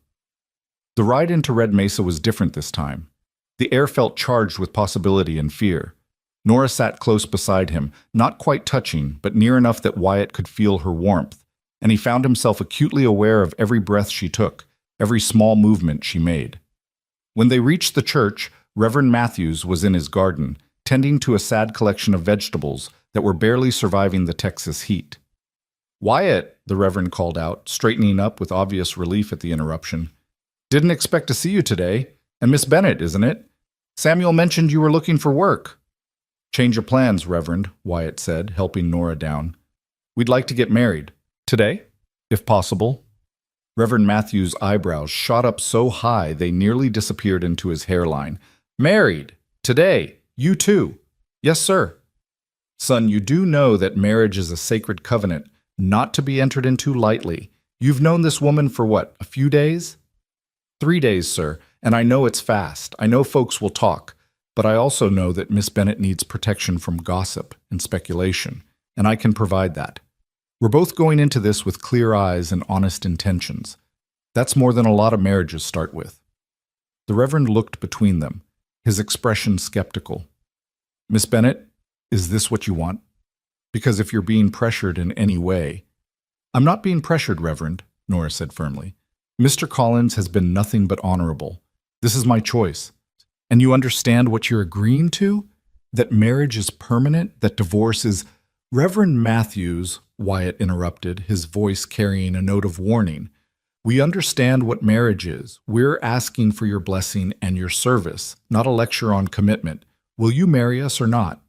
The ride into Red Mesa was different this time. The air felt charged with possibility and fear. Nora sat close beside him, not quite touching, but near enough that Wyatt could feel her warmth, and he found himself acutely aware of every breath she took, every small movement she made. When they reached the church, Reverend Matthews was in his garden, tending to a sad collection of vegetables that were barely surviving the Texas heat. Wyatt, the Reverend called out, straightening up with obvious relief at the interruption. Didn't expect to see you today. And Miss Bennett, isn't it? Samuel mentioned you were looking for work. Change of plans, Reverend, Wyatt said, helping Nora down. We'd like to get married. Today, if possible. Reverend Matthews' eyebrows shot up so high they nearly disappeared into his hairline. Married? Today? You too? Yes, sir. Son, you do know that marriage is a sacred covenant, not to be entered into lightly. You've known this woman for what, a few days? 3 days, sir, and I know it's fast. I know folks will talk, but I also know that Miss Bennett needs protection from gossip and speculation, and I can provide that. We're both going into this with clear eyes and honest intentions. That's more than a lot of marriages start with. The Reverend looked between them, his expression skeptical. Miss Bennett, is this what you want? Because if you're being pressured in any way— I'm not being pressured, Reverend, Nora said firmly. Mr. Collins has been nothing but honorable. This is my choice. And you understand what you're agreeing to? That marriage is permanent, that divorce is— Reverend Matthews, Wyatt interrupted, his voice carrying a note of warning. We understand what marriage is. We're asking for your blessing and your service, not a lecture on commitment. Will you marry us or not?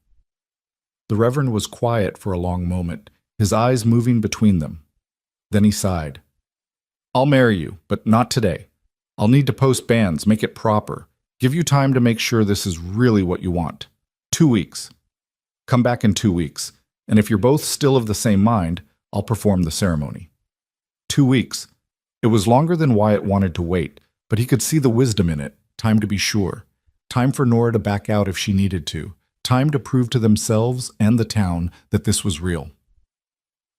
The Reverend was quiet for a long moment, his eyes moving between them. Then he sighed. I'll marry you, but not today. I'll need to post banns, make it proper. Give you time to make sure this is really what you want. 2 weeks. Come back in 2 weeks, and if you're both still of the same mind, I'll perform the ceremony. 2 weeks. It was longer than Wyatt wanted to wait, but he could see the wisdom in it. Time to be sure. Time for Nora to back out if she needed to. Time to prove to themselves and the town that this was real.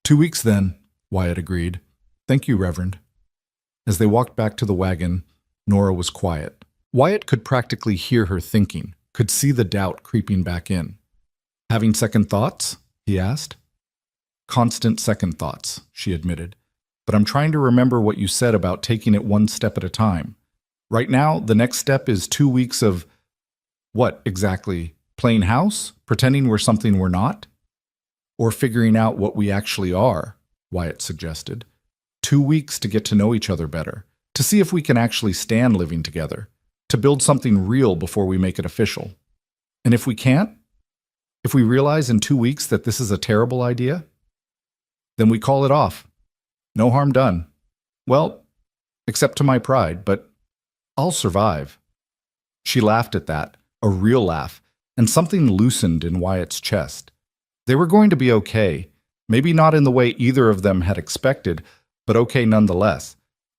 2 weeks then, Wyatt agreed. Thank you, Reverend. As they walked back to the wagon, Nora was quiet. Wyatt could practically hear her thinking, could see the doubt creeping back in. Having second thoughts? He asked. Constant second thoughts, she admitted. But I'm trying to remember what you said about taking it one step at a time. Right now, the next step is 2 weeks of— what, exactly? Playing house? Pretending we're something we're not? Or figuring out what we actually are, Wyatt suggested. 2 weeks to get to know each other better, to see if we can actually stand living together, to build something real before we make it official. And if we can't? If we realize in 2 weeks that this is a terrible idea? Then we call it off. No harm done. Well, except to my pride, but I'll survive. She laughed at that, a real laugh, and something loosened in Wyatt's chest. They were going to be okay, maybe not in the way either of them had expected, but okay nonetheless.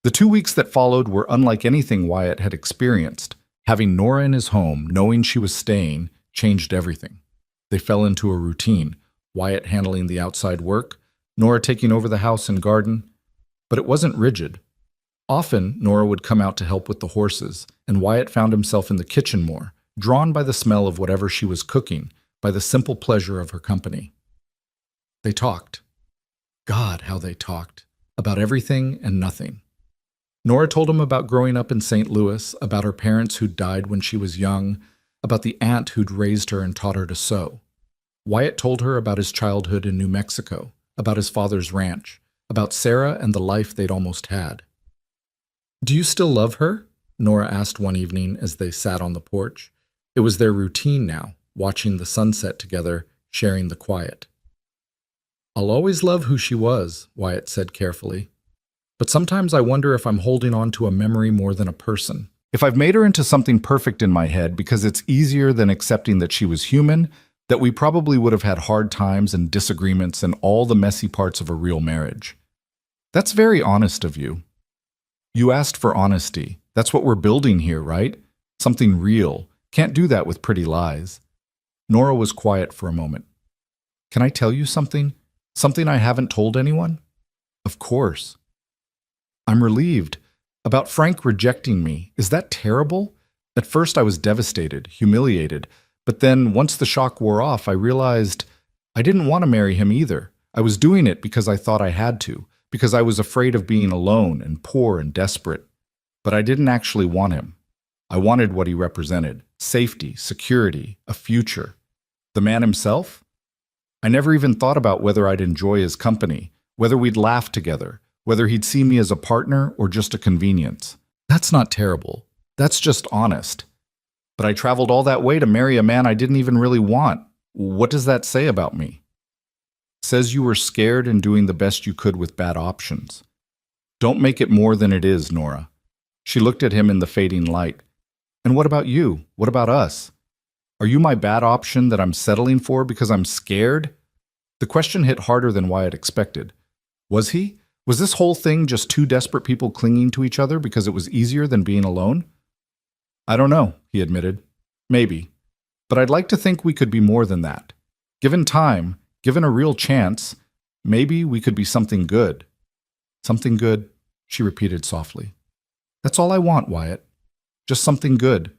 The 2 weeks that followed were unlike anything Wyatt had experienced. Having Nora in his home, knowing she was staying, changed everything. They fell into a routine, Wyatt handling the outside work, Nora taking over the house and garden. But it wasn't rigid. Often, Nora would come out to help with the horses, and Wyatt found himself in the kitchen more, drawn by the smell of whatever she was cooking, by the simple pleasure of her company. They talked. God, how they talked. About everything and nothing. Nora told him about growing up in St. Louis, about her parents who'd died when she was young, about the aunt who'd raised her and taught her to sew. Wyatt told her about his childhood in New Mexico, about his father's ranch, about Sarah and the life they'd almost had. "Do you still love her?" Nora asked one evening as they sat on the porch. It was their routine now, watching the sunset together, sharing the quiet. "I'll always love who she was," Wyatt said carefully. "But sometimes I wonder if I'm holding on to a memory more than a person. If I've made her into something perfect in my head because it's easier than accepting that she was human, that we probably would have had hard times and disagreements and all the messy parts of a real marriage." "That's very honest of you." "You asked for honesty. That's what we're building here, right? Something real. Can't do that with pretty lies." Nora was quiet for a moment. "Can I tell you something? Something I haven't told anyone?" "Of course." "I'm relieved. About Frank rejecting me. Is that terrible? At first I was devastated, humiliated, but then once the shock wore off, I realized I didn't want to marry him either. I was doing it because I thought I had to, because I was afraid of being alone and poor and desperate. But I didn't actually want him. I wanted what he represented: safety, security, a future. The man himself? I never even thought about whether I'd enjoy his company, whether we'd laugh together, whether he'd see me as a partner or just a convenience. That's not terrible. That's just honest. But I traveled all that way to marry a man I didn't even really want. What does that say about me? Says you were scared and doing the best you could with bad options. Don't make it more than it is, Nora. She looked at him in the fading light. And what about you? What about us? Are you my bad option that I'm settling for because I'm scared? The question hit harder than Wyatt expected. Was he? Was this whole thing just two desperate people clinging to each other because it was easier than being alone? "I don't know," he admitted. "Maybe. But I'd like to think we could be more than that. Given time, given a real chance, maybe we could be something good." "Something good," she repeated softly. "That's all I want, Wyatt. Just something good.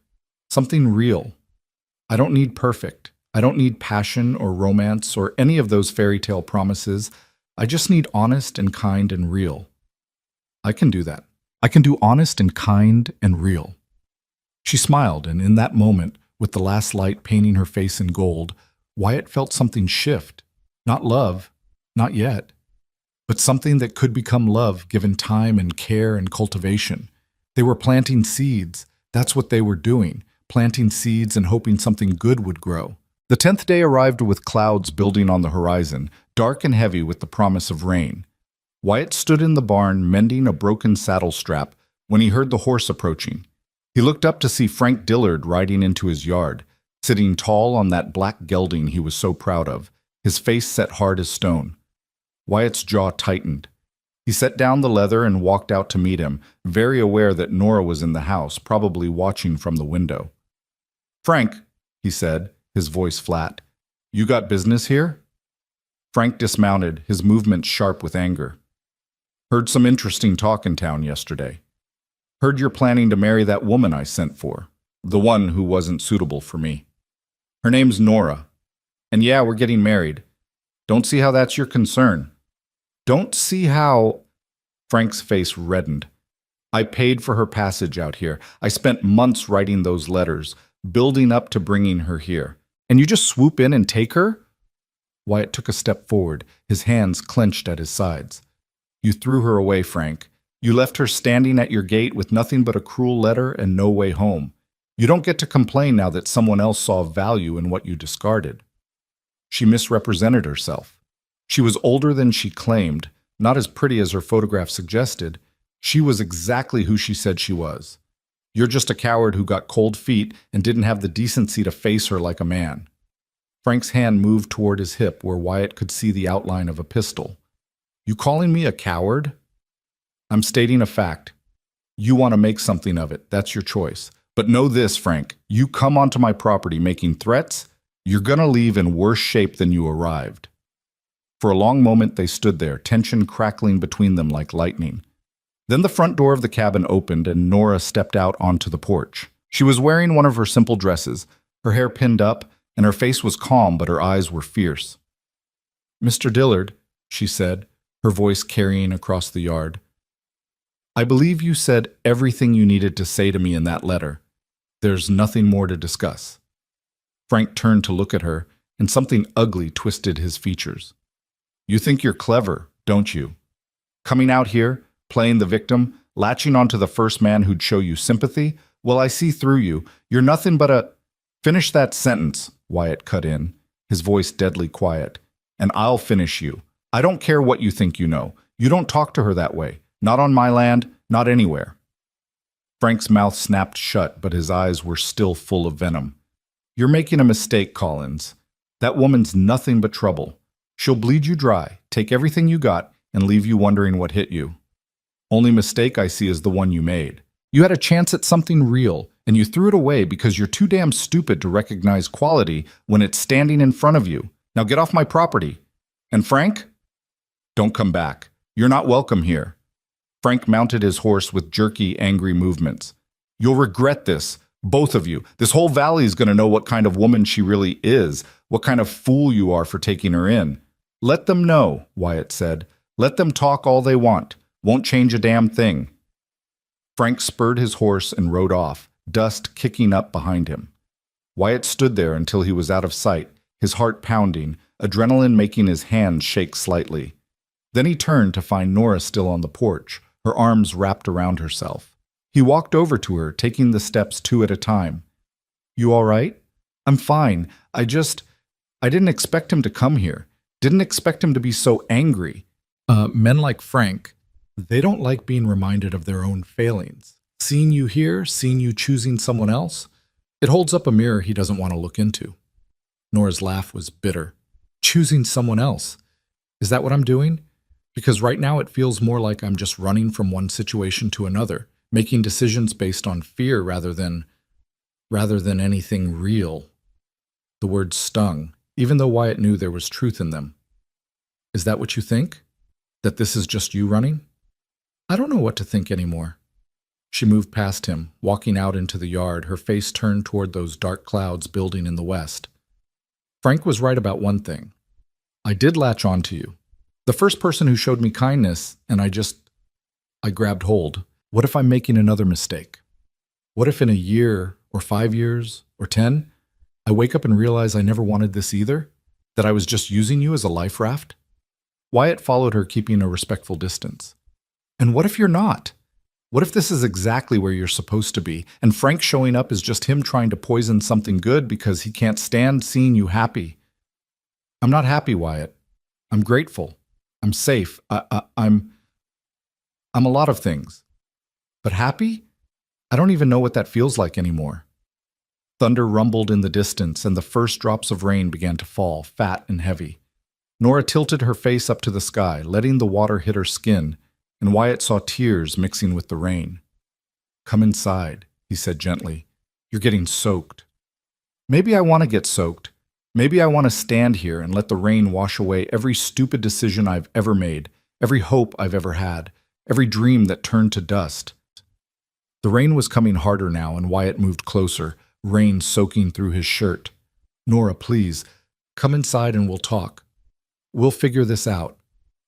Something real. I don't need perfect. I don't need passion or romance or any of those fairy tale promises. I just need honest and kind and real. I can do that. I can do honest and kind and real." She smiled, and in that moment, with the last light painting her face in gold, Wyatt felt something shift. Not love, not yet, but something that could become love given time and care and cultivation. They were planting seeds. That's what they were doing, planting seeds and hoping something good would grow. The 10th day arrived with clouds building on the horizon, dark and heavy with the promise of rain. Wyatt stood in the barn mending a broken saddle strap when he heard the horse approaching. He looked up to see Frank Dillard riding into his yard, sitting tall on that black gelding he was so proud of, his face set hard as stone. Wyatt's jaw tightened. He set down the leather and walked out to meet him, very aware that Nora was in the house, probably watching from the window. "Frank," he said, his voice flat, "you got business here?" Frank dismounted, his movements sharp with anger. "Heard some interesting talk in town yesterday. Heard you're planning to marry that woman I sent for, the one who wasn't suitable for me. Her name's Nora. And yeah, we're getting married. Don't see how that's your concern." "Don't see how—" Frank's face reddened. "I paid for her passage out here. I spent months writing those letters, building up to bringing her here. And you just swoop in and take her?" Wyatt took a step forward, his hands clenched at his sides. "You threw her away, Frank. You left her standing at your gate with nothing but a cruel letter and no way home. You don't get to complain now that someone else saw value in what you discarded." She misrepresented herself. She was older than she claimed, not as pretty as her photograph suggested. She was exactly who she said she was. You're just a coward who got cold feet and didn't have the decency to face her like a man. Frank's hand moved toward his hip where Wyatt could see the outline of a pistol. "You calling me a coward?" "I'm stating a fact. You want to make something of it. That's your choice. But know this, Frank. You come onto my property making threats, you're going to leave in worse shape than you arrived. For a long moment they stood there, tension crackling between them like lightning. Then the front door of the cabin opened and Nora stepped out onto the porch. She was wearing one of her simple dresses, her hair pinned up, and her face was calm but her eyes were fierce. "Mr. Dillard," she said, her voice carrying across the yard, "I believe you said everything you needed to say to me in that letter. There's nothing more to discuss." Frank turned to look at her, and something ugly twisted his features. "You think you're clever, don't you? Coming out here, playing the victim, latching onto the first man who'd show you sympathy? Well, I see through you. You're nothing but a—" "Finish that sentence," Wyatt cut in, his voice deadly quiet, "and I'll finish you. I don't care what you think you know. You don't talk to her that way. Not on my land, not anywhere." Frank's mouth snapped shut, but his eyes were still full of venom. "You're making a mistake, Collins. That woman's nothing but trouble. She'll bleed you dry, take everything you got, and leave you wondering what hit you. Only mistake I see is the one you made. You had a chance at something real, and you threw it away because you're too damn stupid to recognize quality when it's standing in front of you. Now get off my property. And Frank? Don't come back. You're not welcome here." Frank mounted his horse with jerky, angry movements. "You'll regret this, both of you. This whole valley is going to know what kind of woman she really is, what kind of fool you are for taking her in." "Let them know," Wyatt said. "Let them talk all they want. Won't change a damn thing." Frank spurred his horse and rode off, dust kicking up behind him. Wyatt stood there until he was out of sight, his heart pounding, adrenaline making his hands shake slightly. Then he turned to find Nora still on the porch, her arms wrapped around herself. He walked over to her, taking the steps 2 at a time. "You all right?" "I'm fine. I didn't expect him to come here. Didn't expect him to be so angry." Men like Frank, they don't like being reminded of their own failings. Seeing you here, seeing you choosing someone else, it holds up a mirror he doesn't want to look into. Nora's laugh was bitter. "Choosing someone else? Is that what I'm doing? Because right now it feels more like I'm just running from one situation to another, making decisions based on fear rather than anything real." The words stung, even though Wyatt knew there was truth in them. "Is that what you think? That this is just you running?" "I don't know what to think anymore." She moved past him, walking out into the yard, her face turned toward those dark clouds building in the west. "Frank was right about one thing. I did latch on to you. The first person who showed me kindness, and I grabbed hold. What if I'm making another mistake? What if in a year, or 5 years, or 10, I wake up and realize I never wanted this either? That I was just using you as a life raft?" Wyatt followed her, keeping a respectful distance. "And what if you're not? What if this is exactly where you're supposed to be, and Frank showing up is just him trying to poison something good because he can't stand seeing you happy?" "I'm not happy, Wyatt. I'm grateful. I'm safe. I'm a lot of things. But happy? I don't even know what that feels like anymore." Thunder rumbled in the distance, and the first drops of rain began to fall, fat and heavy. Nora tilted her face up to the sky, letting the water hit her skin, and Wyatt saw tears mixing with the rain. "Come inside," he said gently. "You're getting soaked." "Maybe I want to get soaked. Maybe I want to stand here and let the rain wash away every stupid decision I've ever made, every hope I've ever had, every dream that turned to dust." The rain was coming harder now, and Wyatt moved closer, rain soaking through his shirt. "Nora, please, come inside and we'll talk. We'll figure this out."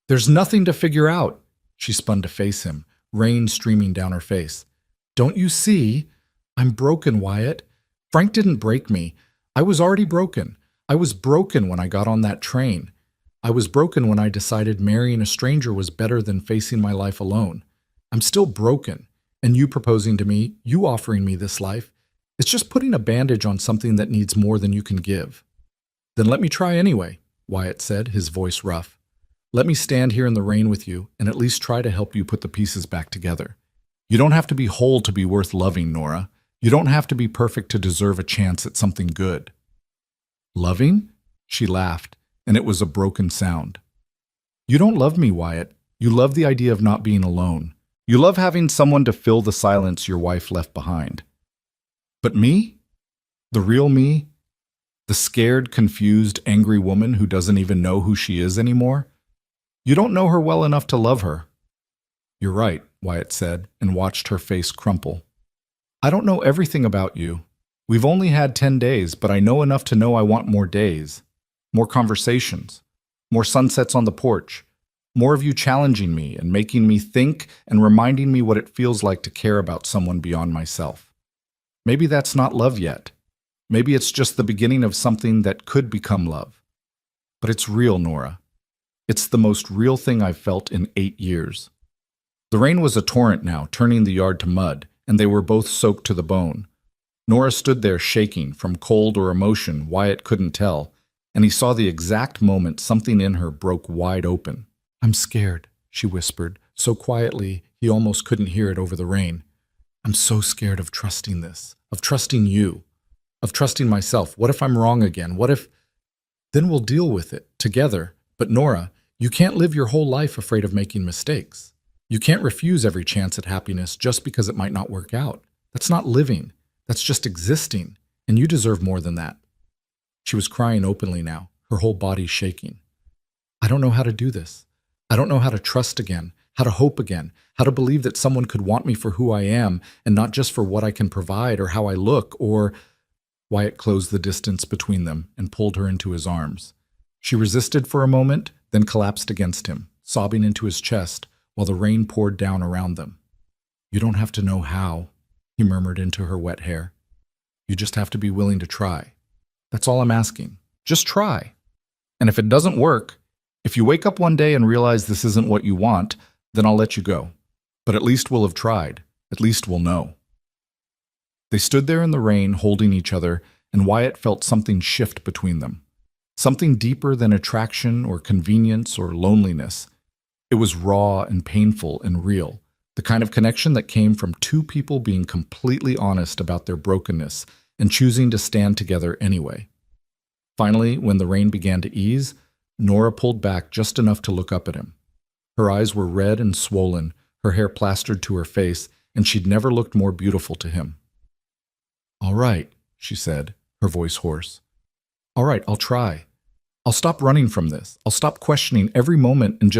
"There's nothing to figure out." She spun to face him, rain streaming down her face. "Don't you see? I'm broken, Wyatt. Frank didn't break me. I was already broken. I was broken when I got on that train. I was broken when I decided marrying a stranger was better than facing my life alone. I'm still broken, and you proposing to me, you offering me this life, it's just putting a bandage on something that needs more than you can give." "Then let me try anyway," Wyatt said, his voice rough. "Let me stand here in the rain with you and at least try to help you put the pieces back together. You don't have to be whole to be worth loving, Nora. You don't have to be perfect to deserve a chance at something good." "Loving?" She laughed, and it was a broken sound. "You don't love me, Wyatt. You love the idea of not being alone. You love having someone to fill the silence your wife left behind. But me? The real me? The scared, confused, angry woman who doesn't even know who she is anymore? You don't know her well enough to love her. You're right, Wyatt said, and watched her face crumple. I don't know everything about you. We've only had 10 days, but I know enough to know I want more days, more conversations, more sunsets on the porch, more of you challenging me and making me think and reminding me what it feels like to care about someone beyond myself. Maybe that's not love yet. Maybe it's just the beginning of something that could become love. But it's real, Nora. It's the most real thing I've felt in 8 years. The rain was a torrent now, turning the yard to mud, and they were both soaked to the bone. Nora stood there shaking, from cold or emotion, Wyatt couldn't tell, and he saw the exact moment something in her broke wide open. "I'm scared," she whispered, so quietly he almost couldn't hear it over the rain. "I'm so scared of trusting this, of trusting you, of trusting myself. What if I'm wrong again? What if... Then we'll deal with it, together. But Nora, you can't live your whole life afraid of making mistakes. You can't refuse every chance at happiness just because it might not work out. That's not living. That's just existing, and you deserve more than that." She was crying openly now, her whole body shaking. "I don't know how to do this. I don't know how to trust again, how to hope again, how to believe that someone could want me for who I am and not just for what I can provide or how I look or..." Wyatt closed the distance between them and pulled her into his arms. She resisted for a moment, then collapsed against him, sobbing into his chest while the rain poured down around them. "You don't have to know how," he murmured into her wet hair. "You just have to be willing to try. That's all I'm asking. Just try. And if it doesn't work, if you wake up one day and realize this isn't what you want, then I'll let you go. But at least we'll have tried. At least we'll know." They stood there in the rain, holding each other, and Wyatt felt something shift between them. Something deeper than attraction or convenience or loneliness. It was raw and painful and real, the kind of connection that came from two people being completely honest about their brokenness and choosing to stand together anyway. Finally, when the rain began to ease, Nora pulled back just enough to look up at him. Her eyes were red and swollen, her hair plastered to her face, and she'd never looked more beautiful to him. "All right," she said, her voice hoarse. "All right, I'll try. I'll stop running from this. I'll stop questioning every moment and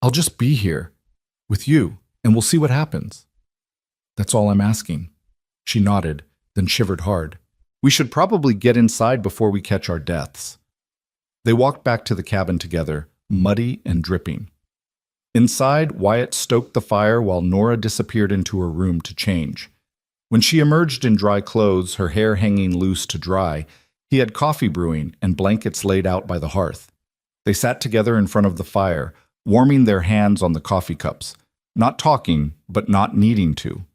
I'll just be here, with you, and we'll see what happens. That's all I'm asking." She nodded, then shivered hard. "We should probably get inside before we catch our deaths." They walked back to the cabin together, muddy and dripping. Inside, Wyatt stoked the fire while Nora disappeared into her room to change. When she emerged in dry clothes, her hair hanging loose to dry, he had coffee brewing and blankets laid out by the hearth. They sat together in front of the fire, warming their hands on the coffee cups, not talking, but not needing to.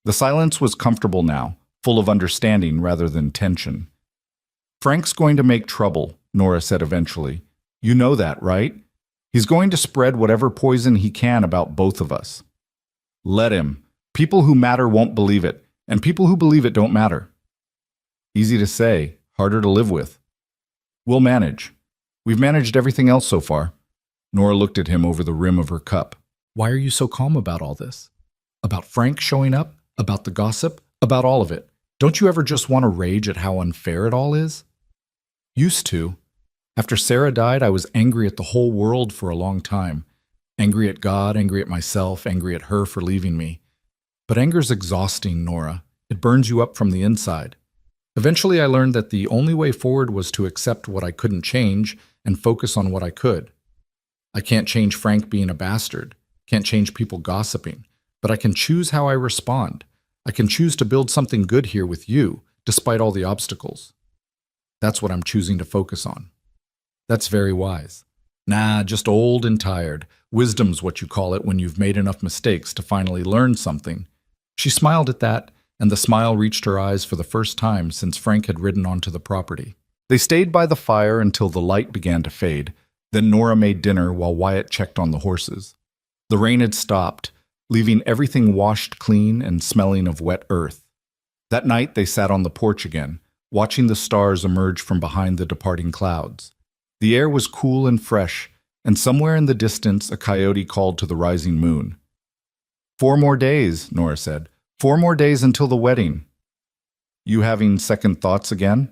The silence was comfortable now, full of understanding rather than tension. "Frank's going to make trouble," Nora said eventually. "You know that, right? He's going to spread whatever poison he can about both of us." "Let him. People who matter won't believe it, and people who believe it don't matter." "Easy to say, harder to live with." "We'll manage. We've managed everything else so far." Nora looked at him over the rim of her cup. "Why are you so calm about all this? About Frank showing up? About the gossip? About all of it? Don't you ever just want to rage at how unfair it all is?" "Used to. After Sarah died, I was angry at the whole world for a long time. Angry at God, angry at myself, angry at her for leaving me. But anger's exhausting, Nora. It burns you up from the inside. Eventually I learned that the only way forward was to accept what I couldn't change and focus on what I could. I can't change Frank being a bastard, can't change people gossiping, but I can choose how I respond. I can choose to build something good here with you, despite all the obstacles. That's what I'm choosing to focus on." "That's very wise." "Nah, just old and tired. Wisdom's what you call it when you've made enough mistakes to finally learn something." She smiled at that, and the smile reached her eyes for the first time since Frank had ridden onto the property. They stayed by the fire until the light began to fade. Then Nora made dinner while Wyatt checked on the horses. The rain had stopped, leaving everything washed clean and smelling of wet earth. That night they sat on the porch again, watching the stars emerge from behind the departing clouds. The air was cool and fresh, and somewhere in the distance a coyote called to the rising moon. 4 more days, Nora said. 4 more days until the wedding. You having second thoughts again?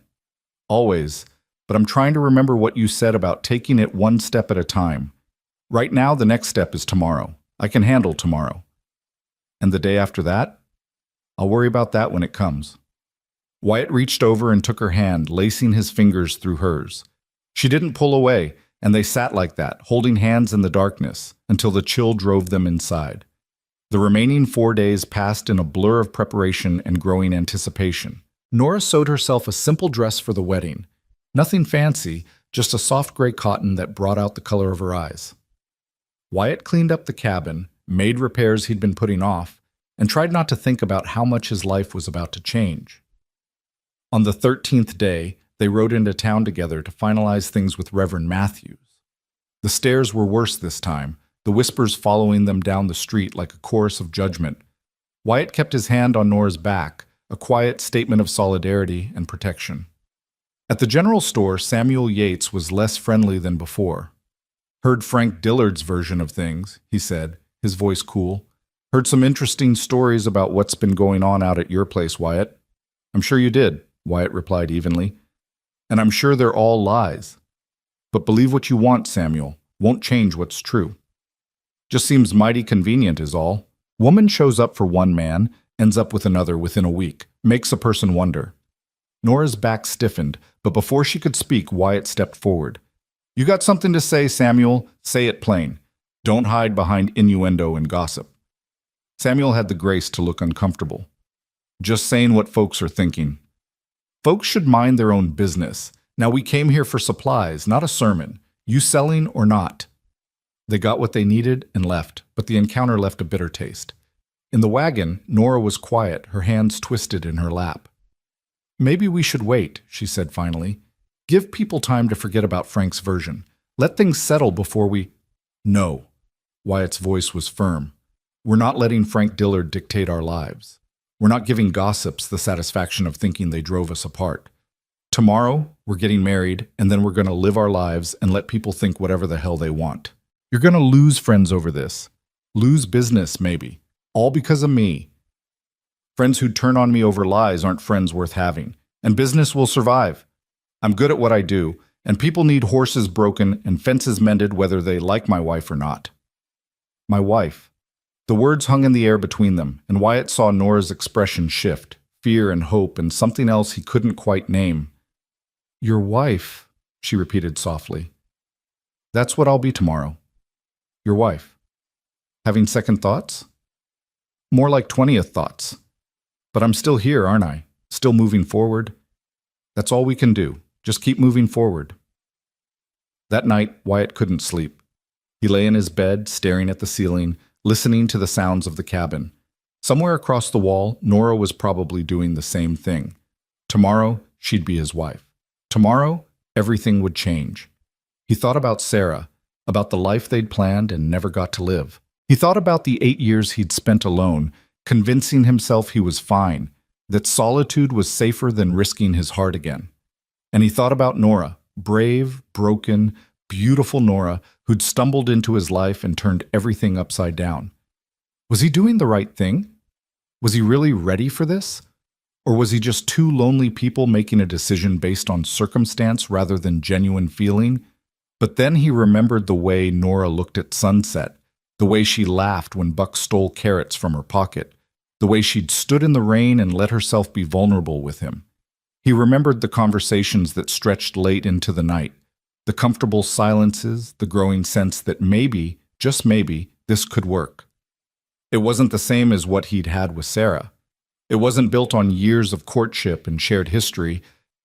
Always, but I'm trying to remember what you said about taking it one step at a time. Right now, the next step is tomorrow. I can handle tomorrow. And the day after that? I'll worry about that when it comes. Wyatt reached over and took her hand, lacing his fingers through hers. She didn't pull away, and they sat like that, holding hands in the darkness, until the chill drove them inside. The remaining 4 days passed in a blur of preparation and growing anticipation. Nora sewed herself a simple dress for the wedding. Nothing fancy, just a soft gray cotton that brought out the color of her eyes. Wyatt cleaned up the cabin, made repairs he'd been putting off, and tried not to think about how much his life was about to change. On the 13th day, they rode into town together to finalize things with Reverend Matthews. The stares were worse this time, the whispers following them down the street like a chorus of judgment. Wyatt kept his hand on Nora's back, a quiet statement of solidarity and protection. At the general store, Samuel Yates was less friendly than before. Heard Frank Dillard's version of things, he said, his voice cool. Heard some interesting stories about what's been going on out at your place, Wyatt. I'm sure you did, Wyatt replied evenly. And I'm sure they're all lies. But believe what you want, Samuel. Won't change what's true. Just seems mighty convenient is all. Woman shows up for one man, ends up with another within a week. Makes a person wonder. Nora's back stiffened, but before she could speak, Wyatt stepped forward. You got something to say, Samuel. Say it plain. Don't hide behind innuendo and gossip. Samuel had the grace to look uncomfortable. Just saying what folks are thinking. Folks should mind their own business. Now we came here for supplies, not a sermon. You selling or not? They got what they needed and left, but the encounter left a bitter taste. In the wagon, Nora was quiet, her hands twisted in her lap. Maybe we should wait, she said finally. Give people time to forget about Frank's version. Let things settle before we... No. Wyatt's voice was firm. We're not letting Frank Dillard dictate our lives. We're not giving gossips the satisfaction of thinking they drove us apart. Tomorrow, we're getting married, and then we're going to live our lives and let people think whatever the hell they want. You're going to lose friends over this. Lose business, maybe. All because of me. Friends who turn on me over lies aren't friends worth having. And business will survive. I'm good at what I do, and people need horses broken and fences mended whether they like my wife or not. My wife. The words hung in the air between them, and Wyatt saw Nora's expression shift, fear and hope and something else he couldn't quite name. Your wife, she repeated softly. That's what I'll be tomorrow. Your wife. Having second thoughts? More like 20th thoughts. But I'm still here, aren't I? Still moving forward? That's all we can do. Just keep moving forward. That night, Wyatt couldn't sleep. He lay in his bed, staring at the ceiling, listening to the sounds of the cabin. Somewhere across the wall, Nora was probably doing the same thing. Tomorrow, she'd be his wife. Tomorrow, everything would change. He thought about Sarah, about the life they'd planned and never got to live. He thought about the 8 years he'd spent alone, convincing himself he was fine, that solitude was safer than risking his heart again. And he thought about Nora, brave, broken, beautiful Nora, who'd stumbled into his life and turned everything upside down. Was he doing the right thing? Was he really ready for this? Or was he just two lonely people making a decision based on circumstance rather than genuine feeling? But then he remembered the way Nora looked at sunset, the way she laughed when Buck stole carrots from her pocket, the way she'd stood in the rain and let herself be vulnerable with him. He remembered the conversations that stretched late into the night, the comfortable silences, the growing sense that maybe, just maybe, this could work. It wasn't the same as what he'd had with Sarah. It wasn't built on years of courtship and shared history,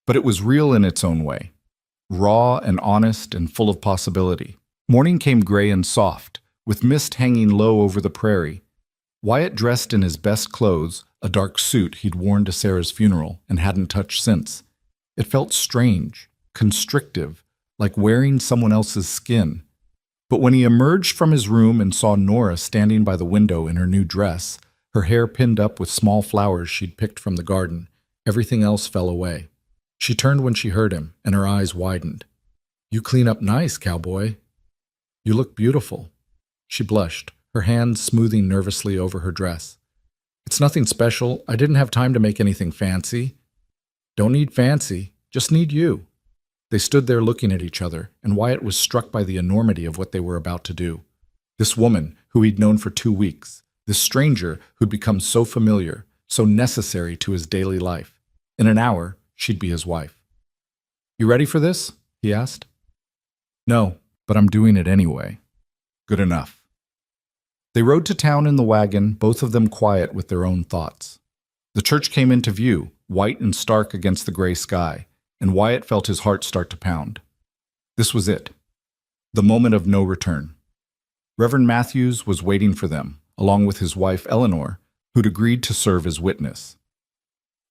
but it was real in its own way. Raw and honest and full of possibility. Morning came gray and soft, with mist hanging low over the prairie. Wyatt dressed in his best clothes, a dark suit he'd worn to Sarah's funeral and hadn't touched since. It felt strange, constrictive, like wearing someone else's skin. But when he emerged from his room and saw Nora standing by the window in her new dress, her hair pinned up with small flowers she'd picked from the garden, everything else fell away. She turned when she heard him, and her eyes widened. You clean up nice, cowboy. You look beautiful. She blushed, her hands smoothing nervously over her dress. It's nothing special. I didn't have time to make anything fancy. Don't need fancy, just need you. They stood there looking at each other, and Wyatt was struck by the enormity of what they were about to do. This woman, who he'd known for 2 weeks, this stranger who'd become so familiar, so necessary to his daily life. In an hour, she'd be his wife. You ready for this? He asked. No, but I'm doing it anyway. Good enough. They rode to town in the wagon, both of them quiet with their own thoughts. The church came into view, white and stark against the gray sky, and Wyatt felt his heart start to pound. This was it. The moment of no return. Reverend Matthews was waiting for them, along with his wife Eleanor, who'd agreed to serve as witness.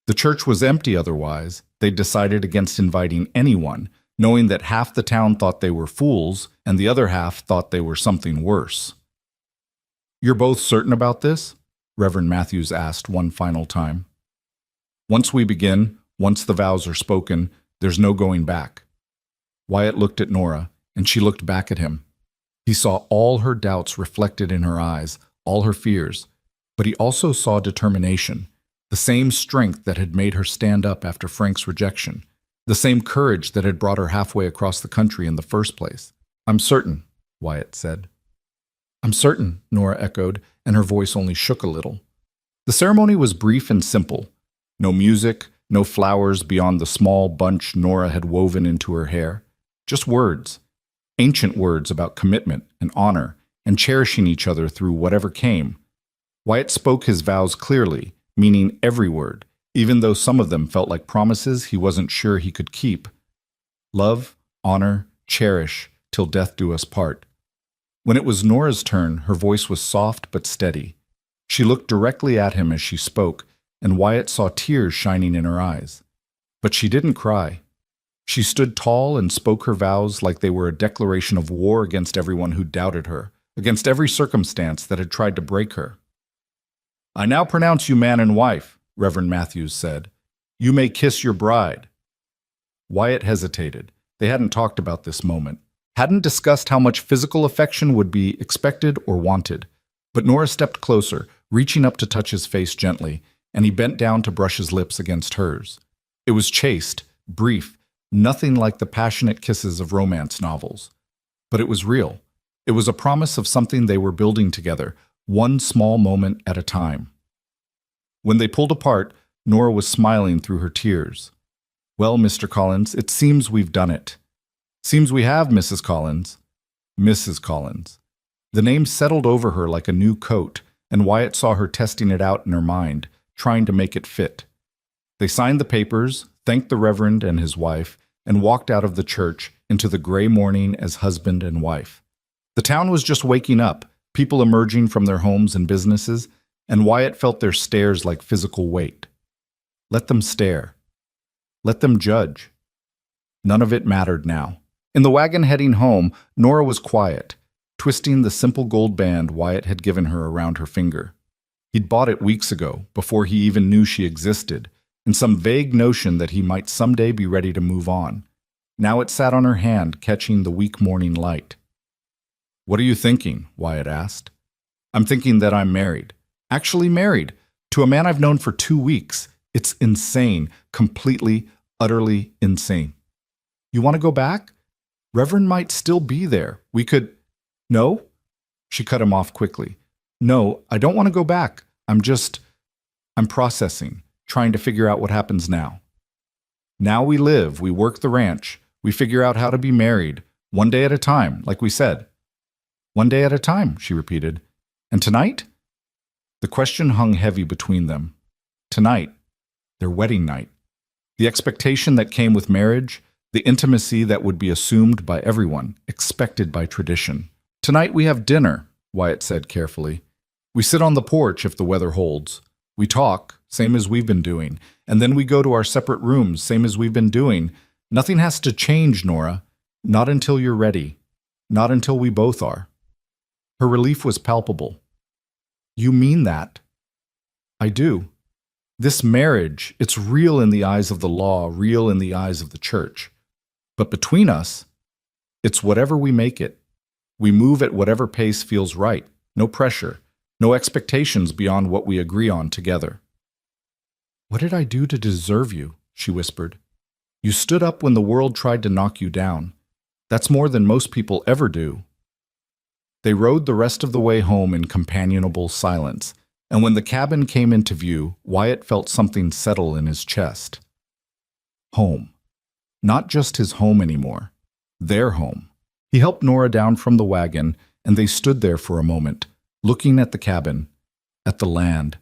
The church was empty otherwise. They'd decided against inviting anyone, knowing that half the town thought they were fools and the other half thought they were something worse. You're both certain about this? Reverend Matthews asked one final time. Once we begin, once the vows are spoken, there's no going back. Wyatt looked at Nora, and she looked back at him. He saw all her doubts reflected in her eyes, all her fears, but he also saw determination, the same strength that had made her stand up after Frank's rejection, the same courage that had brought her halfway across the country in the first place. I'm certain, Wyatt said. I'm certain, Nora echoed, and her voice only shook a little. The ceremony was brief and simple. No music, no flowers beyond the small bunch Nora had woven into her hair. Just words. Ancient words about commitment and honor and cherishing each other through whatever came. Wyatt spoke his vows clearly, meaning every word, even though some of them felt like promises he wasn't sure he could keep. Love, honor, cherish, till death do us part. When it was Nora's turn, her voice was soft but steady. She looked directly at him as she spoke, and Wyatt saw tears shining in her eyes. But she didn't cry. She stood tall and spoke her vows like they were a declaration of war against everyone who doubted her, against every circumstance that had tried to break her. I now pronounce you man and wife, Reverend Matthews said. You may kiss your bride. Wyatt hesitated. They hadn't talked about this moment, hadn't discussed how much physical affection would be expected or wanted. But Nora stepped closer, reaching up to touch his face gently, and he bent down to brush his lips against hers. It was chaste, brief, nothing like the passionate kisses of romance novels. But it was real. It was a promise of something they were building together, one small moment at a time. When they pulled apart, Nora was smiling through her tears. Well, Mr. Collins, it seems we've done it. Seems we have, Mrs. Collins. Mrs. Collins. The name settled over her like a new coat, and Wyatt saw her testing it out in her mind, trying to make it fit. They signed the papers, thanked the Reverend and his wife, and walked out of the church into the gray morning as husband and wife. The town was just waking up, people emerging from their homes and businesses, and Wyatt felt their stares like physical weight. Let them stare. Let them judge. None of it mattered now. In the wagon heading home, Nora was quiet, twisting the simple gold band Wyatt had given her around her finger. He'd bought it weeks ago, before he even knew she existed, in some vague notion that he might someday be ready to move on. Now it sat on her hand, catching the weak morning light. What are you thinking? Wyatt asked. I'm thinking that I'm married. Actually married. To a man I've known for 2 weeks. It's insane. Completely, utterly insane. You want to go back? Reverend might still be there. We could... No? She cut him off quickly. No, I don't want to go back. I'm processing, trying to figure out what happens now. Now we live, we work the ranch, we figure out how to be married, one day at a time, like we said. One day at a time, she repeated. And tonight? The question hung heavy between them. Tonight, their wedding night. The expectation that came with marriage, the intimacy that would be assumed by everyone, expected by tradition. Tonight we have dinner, Wyatt said carefully. We sit on the porch if the weather holds. We talk, same as we've been doing, and then we go to our separate rooms, same as we've been doing. Nothing has to change, Nora. Not until you're ready. Not until we both are. Her relief was palpable. You mean that? I do. This marriage, it's real in the eyes of the law, real in the eyes of the church. But between us, it's whatever we make it. We move at whatever pace feels right. no pressure, no expectations beyond what we agree on together. "What did I do to deserve you?" she whispered. "You stood up when the world tried to knock you down. That's more than most people ever do." They rode the rest of the way home in companionable silence, and when the cabin came into view, Wyatt felt something settle in his chest. Home. Not just his home anymore. Their home. He helped Nora down from the wagon, and they stood there for a moment, looking at the cabin, at the land,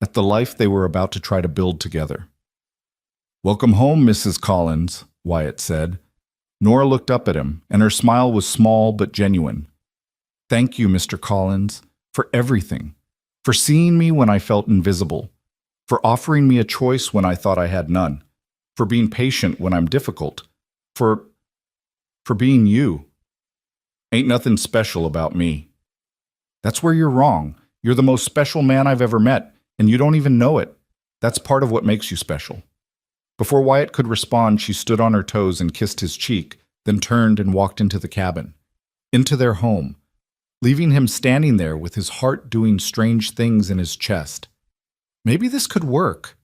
at the life they were about to try to build together. "Welcome home, Mrs. Collins," Wyatt said. Nora looked up at him, and her smile was small but genuine. "Thank you, Mr. Collins, for everything, for seeing me when I felt invisible, for offering me a choice when I thought I had none, for being patient when I'm difficult, for being you. Ain't nothing special about me." "That's where you're wrong. You're the most special man I've ever met, and you don't even know it. That's part of what makes you special." Before Wyatt could respond, she stood on her toes and kissed his cheek, then turned and walked into the cabin, into their home, leaving him standing there with his heart doing strange things in his chest. Maybe this could work.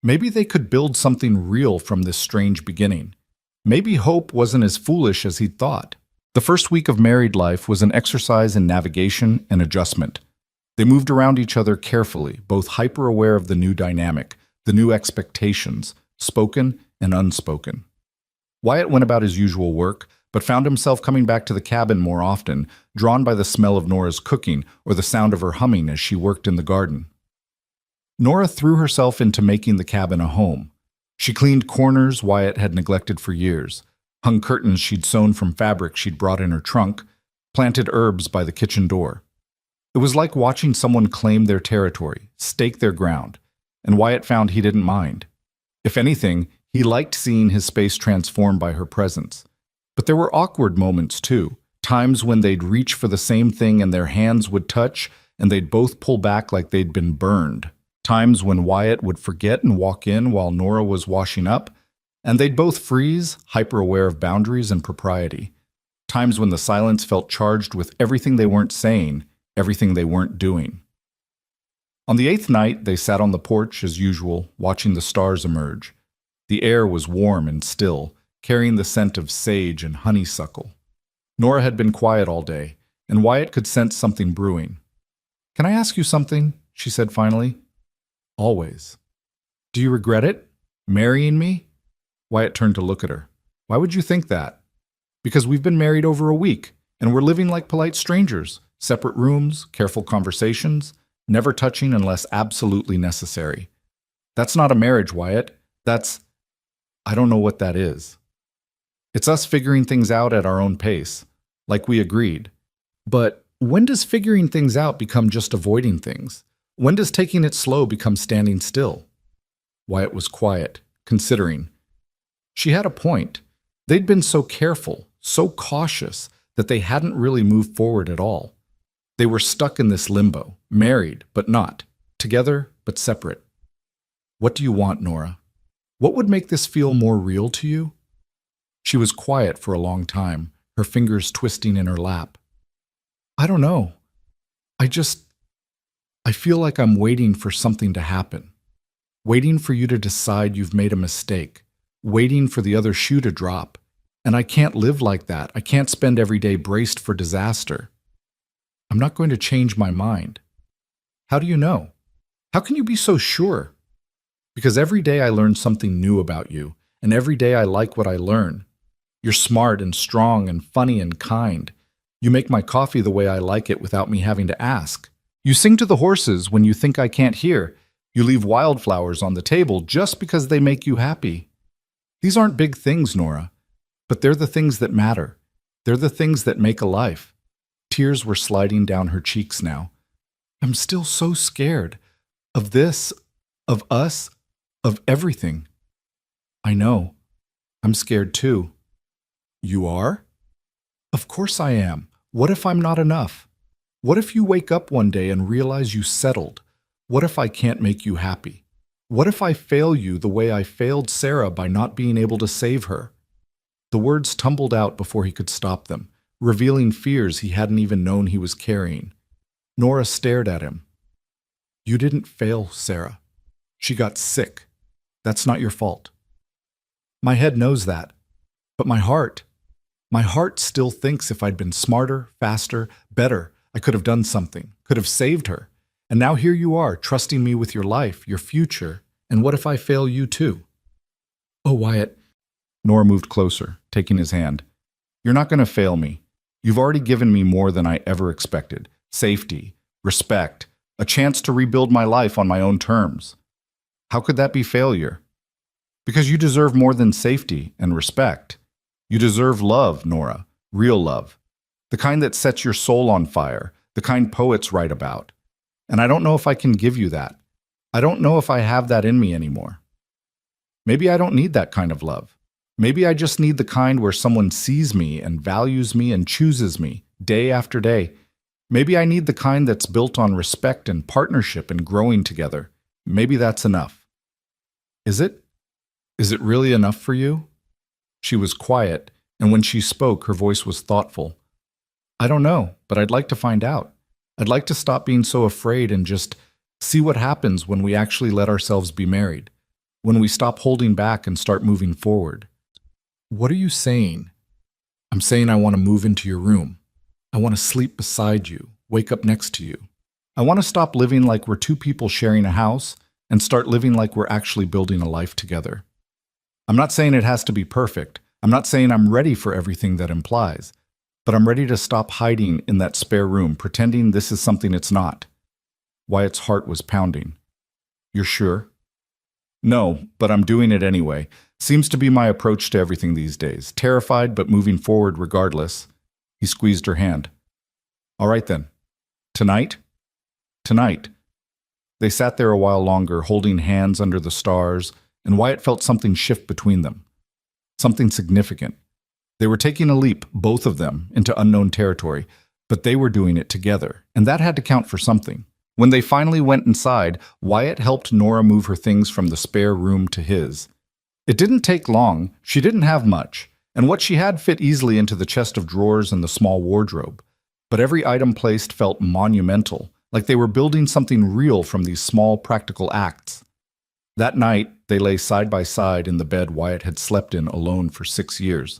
Maybe they could build something real from this strange beginning. Maybe Hope wasn't as foolish as he'd thought. The first week of married life was an exercise in navigation and adjustment. They moved around each other carefully, both hyper-aware of the new dynamic, the new expectations, spoken and unspoken. Wyatt went about his usual work, but found himself coming back to the cabin more often, drawn by the smell of Nora's cooking or the sound of her humming as she worked in the garden. Nora threw herself into making the cabin a home. She cleaned corners Wyatt had neglected for years, hung curtains she'd sewn from fabric she'd brought in her trunk, planted herbs by the kitchen door. It was like watching someone claim their territory, stake their ground, and Wyatt found he didn't mind. If anything, he liked seeing his space transformed by her presence. But there were awkward moments too, times when they'd reach for the same thing and their hands would touch, and they'd both pull back like they'd been burned. Times when Wyatt would forget and walk in while Nora was washing up, and they'd both freeze, hyper-aware of boundaries and propriety. Times when the silence felt charged with everything they weren't saying, everything they weren't doing. On the 8th night, they sat on the porch as usual, watching the stars emerge. The air was warm and still, carrying the scent of sage and honeysuckle. Nora had been quiet all day, and Wyatt could sense something brewing. "Can I ask you something?" she said finally. "Always." "Do you regret it? Marrying me?" Wyatt turned to look at her. "Why would you think that?" "Because we've been married over a week, and we're living like polite strangers. Separate rooms, careful conversations, never touching unless absolutely necessary. That's not a marriage, Wyatt. I don't know what that is. It's us figuring things out at our own pace, like we agreed. But when does figuring things out become just avoiding things? When does taking it slow become standing still?" Wyatt was quiet, considering. She had a point. They'd been so careful, so cautious, that they hadn't really moved forward at all. They were stuck in this limbo, married but not, together but separate. "What do you want, Nora? What would make this feel more real to you?" She was quiet for a long time, her fingers twisting in her lap. "I don't know. I feel like I'm waiting for something to happen. Waiting for you to decide you've made a mistake. Waiting for the other shoe to drop. And I can't live like that. I can't spend every day braced for disaster. I'm not going to change my mind." "How do you know? How can you be so sure?" "Because every day I learn something new about you, and every day I like what I learn. You're smart and strong and funny and kind. You make my coffee the way I like it without me having to ask. You sing to the horses when you think I can't hear. You leave wildflowers on the table just because they make you happy. These aren't big things, Nora, but they're the things that matter. They're the things that make a life." Tears were sliding down her cheeks now. "I'm still so scared. Of this, of us, of everything." "I know. I'm scared too." "You are?" "Of course I am. What if I'm not enough? What if you wake up one day and realize you settled? What if I can't make you happy? What if I fail you the way I failed Sarah by not being able to save her?" The words tumbled out before he could stop them, revealing fears he hadn't even known he was carrying. Nora stared at him. You didn't fail, Sarah. She got sick. That's not your fault. My head knows that. But my heart still thinks if I'd been smarter, faster, better, I could have done something, could have saved her. And now here you are, trusting me with your life, your future, and what if I fail you too? Oh, Wyatt. Nora moved closer, taking his hand. You're not going to fail me. You've already given me more than I ever expected. Safety, respect, a chance to rebuild my life on my own terms. How could that be failure? Because you deserve more than safety and respect. You deserve love, Nora, real love. The kind that sets your soul on fire, the kind poets write about. And I don't know if I can give you that. I don't know if I have that in me anymore. Maybe I don't need that kind of love. Maybe I just need the kind where someone sees me and values me and chooses me, day after day. Maybe I need the kind that's built on respect and partnership and growing together. Maybe that's enough. Is it? Is it really enough for you? She was quiet, and when she spoke, her voice was thoughtful. I don't know, but I'd like to find out. I'd like to stop being so afraid and just see what happens when we actually let ourselves be married, when we stop holding back and start moving forward. What are you saying? I'm saying I want to move into your room. I want to sleep beside you, wake up next to you. I want to stop living like we're two people sharing a house and start living like we're actually building a life together. I'm not saying it has to be perfect. I'm not saying I'm ready for everything that implies, but I'm ready to stop hiding in that spare room, pretending this is something it's not. Wyatt's heart was pounding. You're sure? No, but I'm doing it anyway. Seems to be my approach to everything these days. Terrified, but moving forward regardless. He squeezed her hand. All right then. Tonight? Tonight. They sat there a while longer, holding hands under the stars, and Wyatt felt something shift between them. Something significant. They were taking a leap, both of them, into unknown territory, but they were doing it together, and that had to count for something. When they finally went inside, Wyatt helped Nora move her things from the spare room to his. It didn't take long, she didn't have much, and what she had fit easily into the chest of drawers and the small wardrobe. But every item placed felt monumental, like they were building something real from these small practical acts. That night, they lay side by side in the bed Wyatt had slept in alone for 6 years.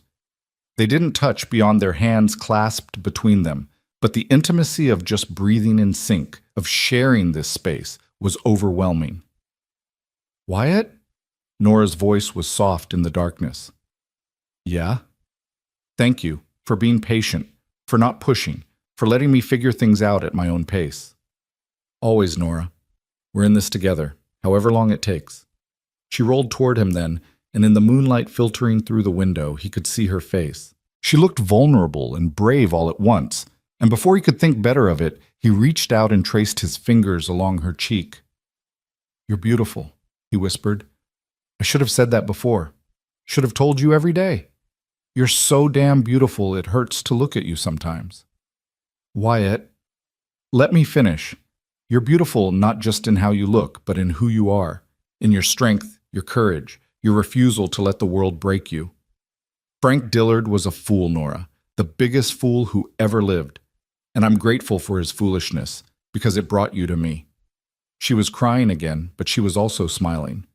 They didn't touch beyond their hands clasped between them, but the intimacy of just breathing in sync, of sharing this space, was overwhelming. Wyatt? Nora's voice was soft in the darkness. Yeah? Thank you for being patient, for not pushing, for letting me figure things out at my own pace. Always, Nora. We're in this together, however long it takes. She rolled toward him then, and in the moonlight filtering through the window, he could see her face. She looked vulnerable and brave all at once, and before he could think better of it, he reached out and traced his fingers along her cheek. You're beautiful, he whispered. I should have said that before. Should have told you every day. You're so damn beautiful it hurts to look at you sometimes. Wyatt, let me finish. You're beautiful not just in how you look, but in who you are, in your strength, your courage, your refusal to let the world break you. Frank Dillard was a fool, Nora, the biggest fool who ever lived, and I'm grateful for his foolishness, because it brought you to me. She was crying again, but she was also smiling.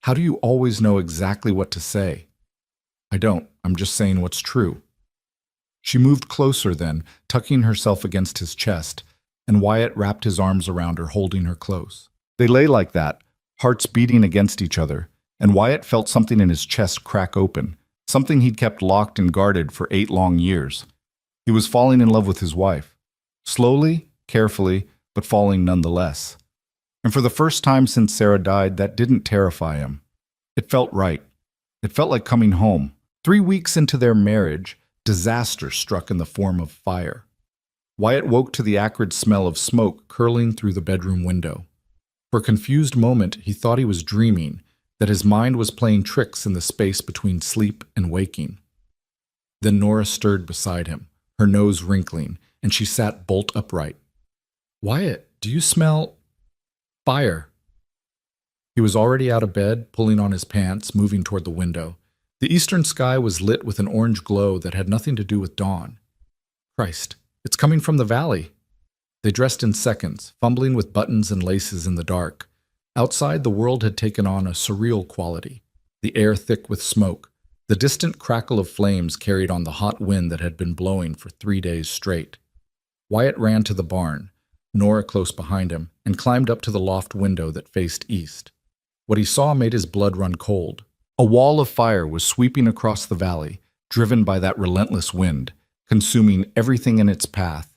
How do you always know exactly what to say? I don't. I'm just saying what's true. She moved closer then, tucking herself against his chest, and Wyatt wrapped his arms around her, holding her close. They lay like that, hearts beating against each other, and Wyatt felt something in his chest crack open, something he'd kept locked and guarded for 8 long years. He was falling in love with his wife. Slowly, carefully, but falling nonetheless. And for the first time since Sarah died, that didn't terrify him. It felt right. It felt like coming home. 3 weeks into their marriage, disaster struck in the form of fire. Wyatt woke to the acrid smell of smoke curling through the bedroom window. For a confused moment, he thought he was dreaming, that his mind was playing tricks in the space between sleep and waking. Then Nora stirred beside him, her nose wrinkling, and she sat bolt upright. Wyatt, do you smell fire? He was already out of bed, pulling on his pants, moving toward the window. The eastern sky was lit with an orange glow that had nothing to do with dawn. Christ, it's coming from the valley. They dressed in seconds, fumbling with buttons and laces in the dark. Outside, the world had taken on a surreal quality, the air thick with smoke. The distant crackle of flames carried on the hot wind that had been blowing for 3 days straight. Wyatt ran to the barn, Nora close behind him, and climbed up to the loft window that faced east. What he saw made his blood run cold. A wall of fire was sweeping across the valley, driven by that relentless wind, consuming everything in its path.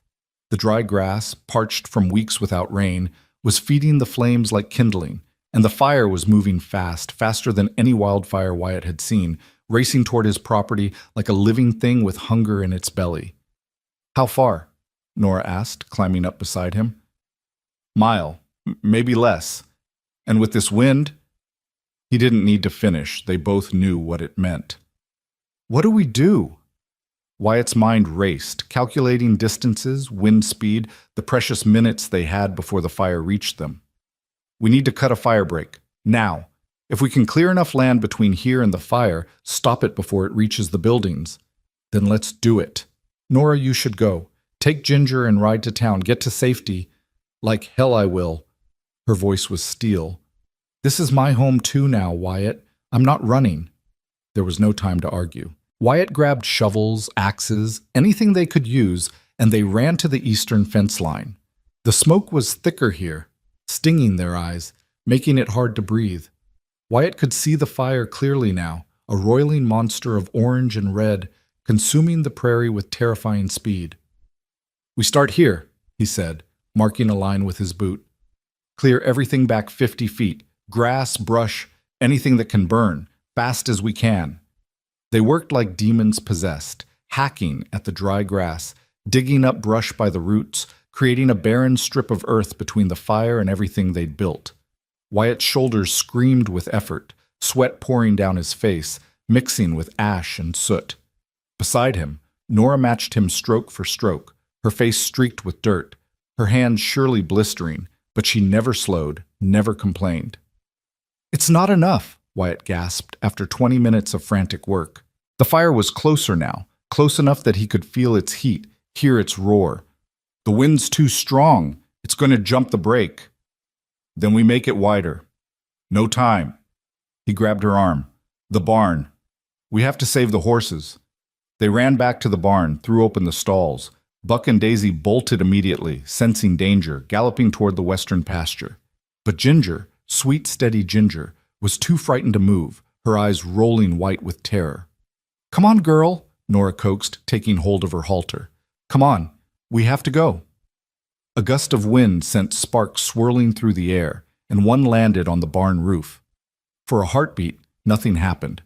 The dry grass, parched from weeks without rain, was feeding the flames like kindling, and the fire was moving fast, faster than any wildfire Wyatt had seen, racing toward his property like a living thing with hunger in its belly. "How far?" Nora asked, climbing up beside him. "Mile, maybe less. And with this wind—" He didn't need to finish. They both knew what it meant. "What do we do?" Wyatt's mind raced, calculating distances, wind speed, the precious minutes they had before the fire reached them. "We need to cut a fire break. Now. If we can clear enough land between here and the fire, stop it before it reaches the buildings. Then let's do it. Nora, you should go. Take Ginger and ride to town. Get to safety. Like hell I will." Her voice was steel. "This is my home too now, Wyatt. I'm not running." There was no time to argue. Wyatt grabbed shovels, axes, anything they could use, and they ran to the eastern fence line. The smoke was thicker here, stinging their eyes, making it hard to breathe. Wyatt could see the fire clearly now, a roiling monster of orange and red, consuming the prairie with terrifying speed. "We start here," he said, marking a line with his boot. "Clear everything back 50 feet, grass, brush, anything that can burn, fast as we can." They worked like demons possessed, hacking at the dry grass, digging up brush by the roots, creating a barren strip of earth between the fire and everything they'd built. Wyatt's shoulders screamed with effort, sweat pouring down his face, mixing with ash and soot. Beside him, Nora matched him stroke for stroke, her face streaked with dirt, her hands surely blistering, but she never slowed, never complained. "It's not enough," Wyatt gasped after 20 minutes of frantic work. The fire was closer now, close enough that he could feel its heat, hear its roar. "The wind's too strong. It's going to jump the break." "Then we make it wider." "No time." He grabbed her arm. "The barn. We have to save the horses." They ran back to the barn, threw open the stalls. Buck and Daisy bolted immediately, sensing danger, galloping toward the western pasture. But Ginger, sweet, steady Ginger, was too frightened to move, her eyes rolling white with terror. "Come on, girl," Nora coaxed, taking hold of her halter. "Come on, we have to go." A gust of wind sent sparks swirling through the air, and one landed on the barn roof. For a heartbeat, nothing happened.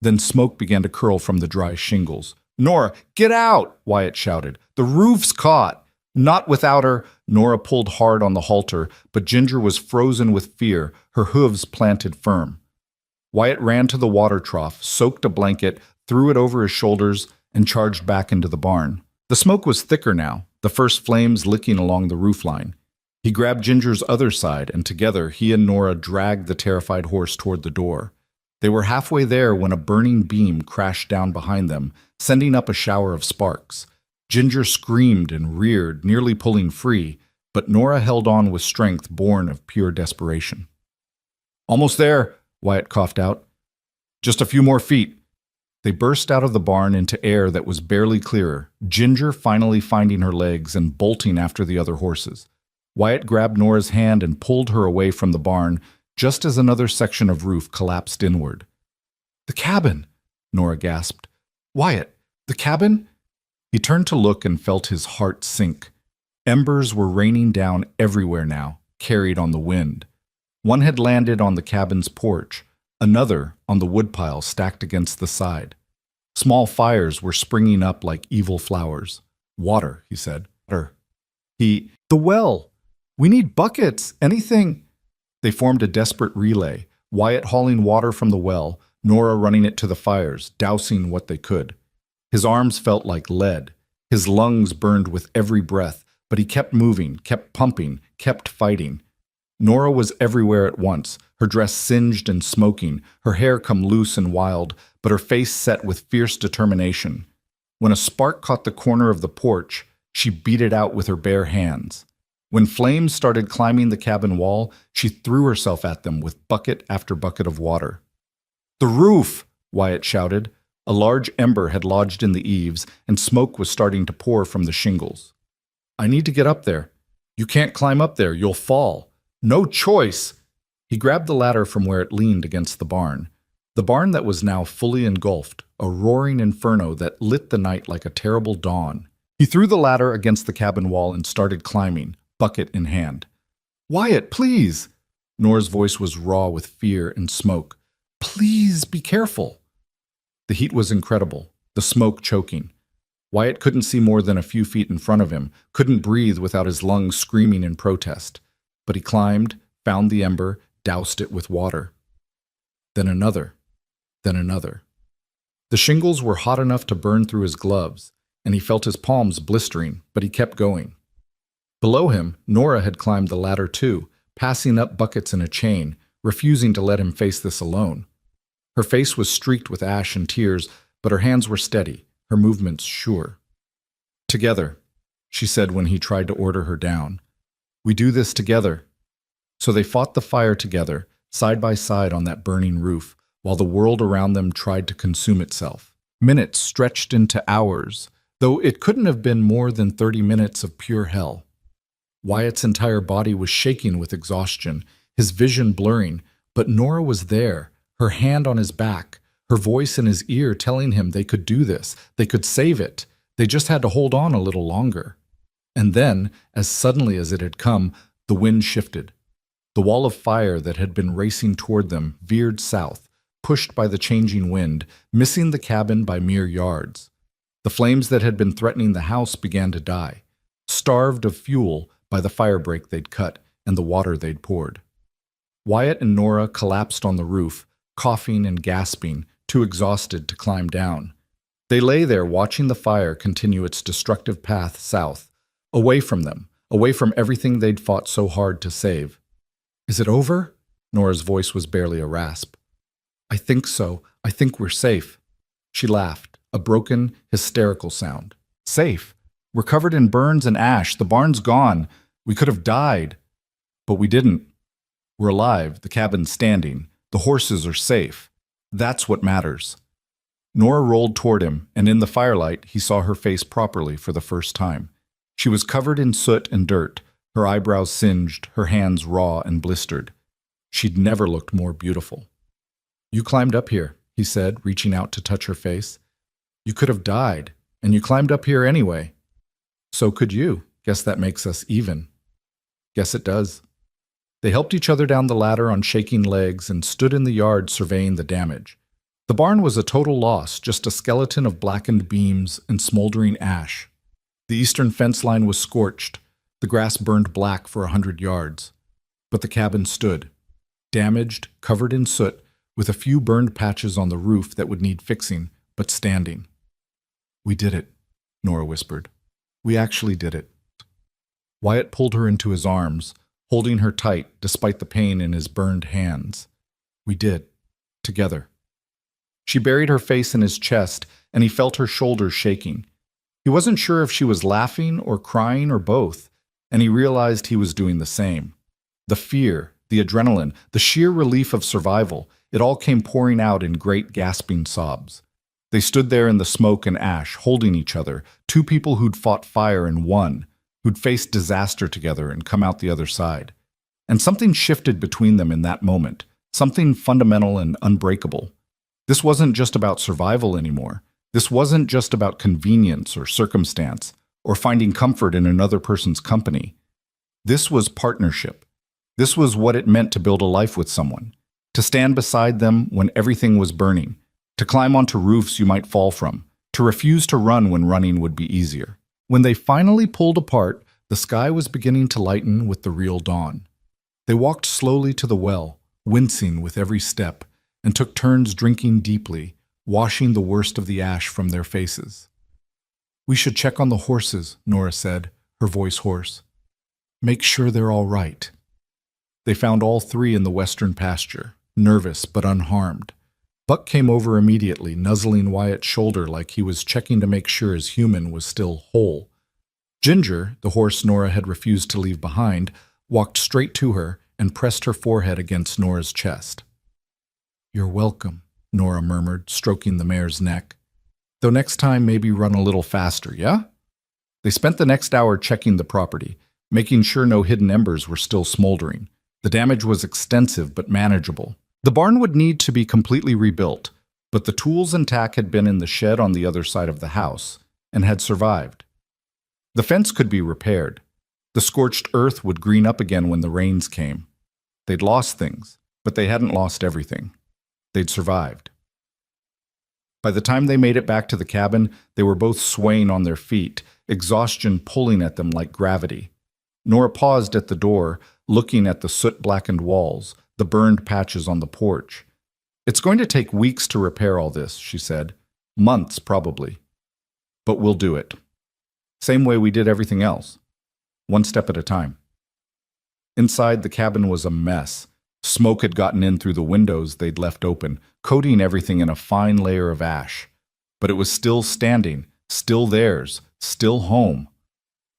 Then smoke began to curl from the dry shingles. "Nora, get out!" Wyatt shouted. "The roof's caught!" Not without her. Nora pulled hard on the halter, but Ginger was frozen with fear, her hooves planted firm. Wyatt ran to the water trough, soaked a blanket, threw it over his shoulders, and charged back into the barn. The smoke was thicker now, the first flames licking along the roofline. He grabbed Ginger's other side, and together he and Nora dragged the terrified horse toward the door. They were halfway there when a burning beam crashed down behind them, sending up a shower of sparks. Ginger screamed and reared, nearly pulling free, but Nora held on with strength born of pure desperation. "Almost there," Wyatt coughed out. "Just a few more feet." They burst out of the barn into air that was barely clearer, Ginger finally finding her legs and bolting after the other horses. Wyatt grabbed Nora's hand and pulled her away from the barn, just as another section of roof collapsed inward. "The cabin!" Nora gasped. "Wyatt, the cabin?" He turned to look and felt his heart sink. Embers were raining down everywhere now, carried on the wind. One had landed on the cabin's porch, another on the woodpile stacked against the side. Small fires were springing up like evil flowers. "Water," he said. "Water." "The well! We need buckets! Anything!" They formed a desperate relay, Wyatt hauling water from the well, Nora running it to the fires, dousing what they could. His arms felt like lead. His lungs burned with every breath, but he kept moving, kept pumping, kept fighting. Nora was everywhere at once, her dress singed and smoking, her hair come loose and wild, but her face set with fierce determination. When a spark caught the corner of the porch, she beat it out with her bare hands. When flames started climbing the cabin wall, she threw herself at them with bucket after bucket of water. "The roof!" Wyatt shouted. A large ember had lodged in the eaves, and smoke was starting to pour from the shingles. "I need to get up there." "You can't climb up there, you'll fall." "No choice!" He grabbed the ladder from where it leaned against the barn that was now fully engulfed, a roaring inferno that lit the night like a terrible dawn. He threw the ladder against the cabin wall and started climbing, bucket in hand. "Wyatt, please!" Nora's voice was raw with fear and smoke. "Please be careful." The heat was incredible, the smoke choking. Wyatt couldn't see more than a few feet in front of him, couldn't breathe without his lungs screaming in protest. But he climbed, found the ember, doused it with water. Then another. Then another. The shingles were hot enough to burn through his gloves, and he felt his palms blistering, but he kept going. Below him, Nora had climbed the ladder too, passing up buckets in a chain, refusing to let him face this alone. Her face was streaked with ash and tears, but her hands were steady, her movements sure. "Together," she said when he tried to order her down. "We do this together." So they fought the fire together, side by side on that burning roof, while the world around them tried to consume itself. Minutes stretched into hours, though it couldn't have been more than 30 minutes of pure hell. Wyatt's entire body was shaking with exhaustion, his vision blurring, but Nora was there, her hand on his back, her voice in his ear telling him they could do this, they could save it, they just had to hold on a little longer. And then, as suddenly as it had come, the wind shifted. The wall of fire that had been racing toward them veered south, pushed by the changing wind, missing the cabin by mere yards. The flames that had been threatening the house began to die, starved of fuel by the firebreak they'd cut and the water they'd poured. Wyatt and Nora collapsed on the roof, coughing and gasping, too exhausted to climb down. They lay there watching the fire continue its destructive path south, away from them, away from everything they'd fought so hard to save. "Is it over?" Nora's voice was barely a rasp. "I think so. I think we're safe." She laughed, a broken, hysterical sound. "Safe? We're covered in burns and ash. The barn's gone. We could have died. But we didn't. We're alive. The cabin's standing. The horses are safe. That's what matters." Nora rolled toward him, and in the firelight, he saw her face properly for the first time. She was covered in soot and dirt, her eyebrows singed, her hands raw and blistered. She'd never looked more beautiful. "You climbed up here," he said, reaching out to touch her face. "You could have died, and you climbed up here anyway." "So could you. Guess that makes us even." "Guess it does." They helped each other down the ladder on shaking legs and stood in the yard surveying the damage. The barn was a total loss, just a skeleton of blackened beams and smoldering ash. The eastern fence line was scorched, the grass burned black for 100 yards. But the cabin stood, damaged, covered in soot, with a few burned patches on the roof that would need fixing, but standing. "We did it," Nora whispered. "We actually did it." Wyatt pulled her into his arms, holding her tight despite the pain in his burned hands. "We did. Together." She buried her face in his chest, and he felt her shoulders shaking. He wasn't sure if she was laughing or crying or both, and he realized he was doing the same. The fear, the adrenaline, the sheer relief of survival, it all came pouring out in great gasping sobs. They stood there in the smoke and ash, holding each other, two people who'd fought fire and won, who'd faced disaster together and come out the other side. And something shifted between them in that moment, something fundamental and unbreakable. This wasn't just about survival anymore. This wasn't just about convenience or circumstance, or finding comfort in another person's company. This was partnership. This was what it meant to build a life with someone, to stand beside them when everything was burning, to climb onto roofs you might fall from, to refuse to run when running would be easier. When they finally pulled apart, the sky was beginning to lighten with the real dawn. They walked slowly to the well, wincing with every step, and took turns drinking deeply, washing the worst of the ash from their faces. "We should check on the horses," Nora said, her voice hoarse. "Make sure they're all right." They found all three in the western pasture, nervous but unharmed. Buck came over immediately, nuzzling Wyatt's shoulder like he was checking to make sure his human was still whole. Ginger, the horse Nora had refused to leave behind, walked straight to her and pressed her forehead against Nora's chest. "You're welcome," Nora murmured, stroking the mare's neck. "Though next time maybe run a little faster, yeah?" They spent the next hour checking the property, making sure no hidden embers were still smoldering. The damage was extensive but manageable. The barn would need to be completely rebuilt, but the tools and tack had been in the shed on the other side of the house and had survived. The fence could be repaired. The scorched earth would green up again when the rains came. They'd lost things, but they hadn't lost everything. They'd survived. By the time they made it back to the cabin, they were both swaying on their feet, exhaustion pulling at them like gravity. Nora paused at the door, looking at the soot-blackened walls, the burned patches on the porch. "It's going to take weeks to repair all this," she said. "Months, probably. But we'll do it. Same way we did everything else. One step at a time." Inside, the cabin was a mess. Smoke had gotten in through the windows they'd left open, coating everything in a fine layer of ash. But it was still standing, still theirs, still home.